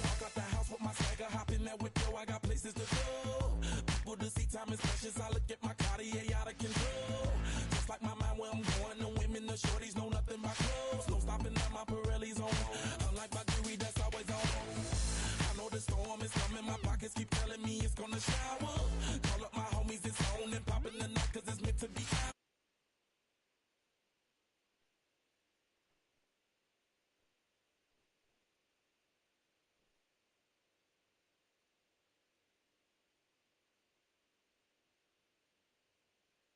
Walk out the house with my swagger, hop in that window, I got places to go. People to see, time is precious, I look at my Cartier out of control. Just like my mind where I'm going, the women, the shorties know nothing but clothes. No stopping at my Pirelli's on. Unlike my jewelry, that's always on. I know the storm is coming, my pockets keep telling me it's gonna shower.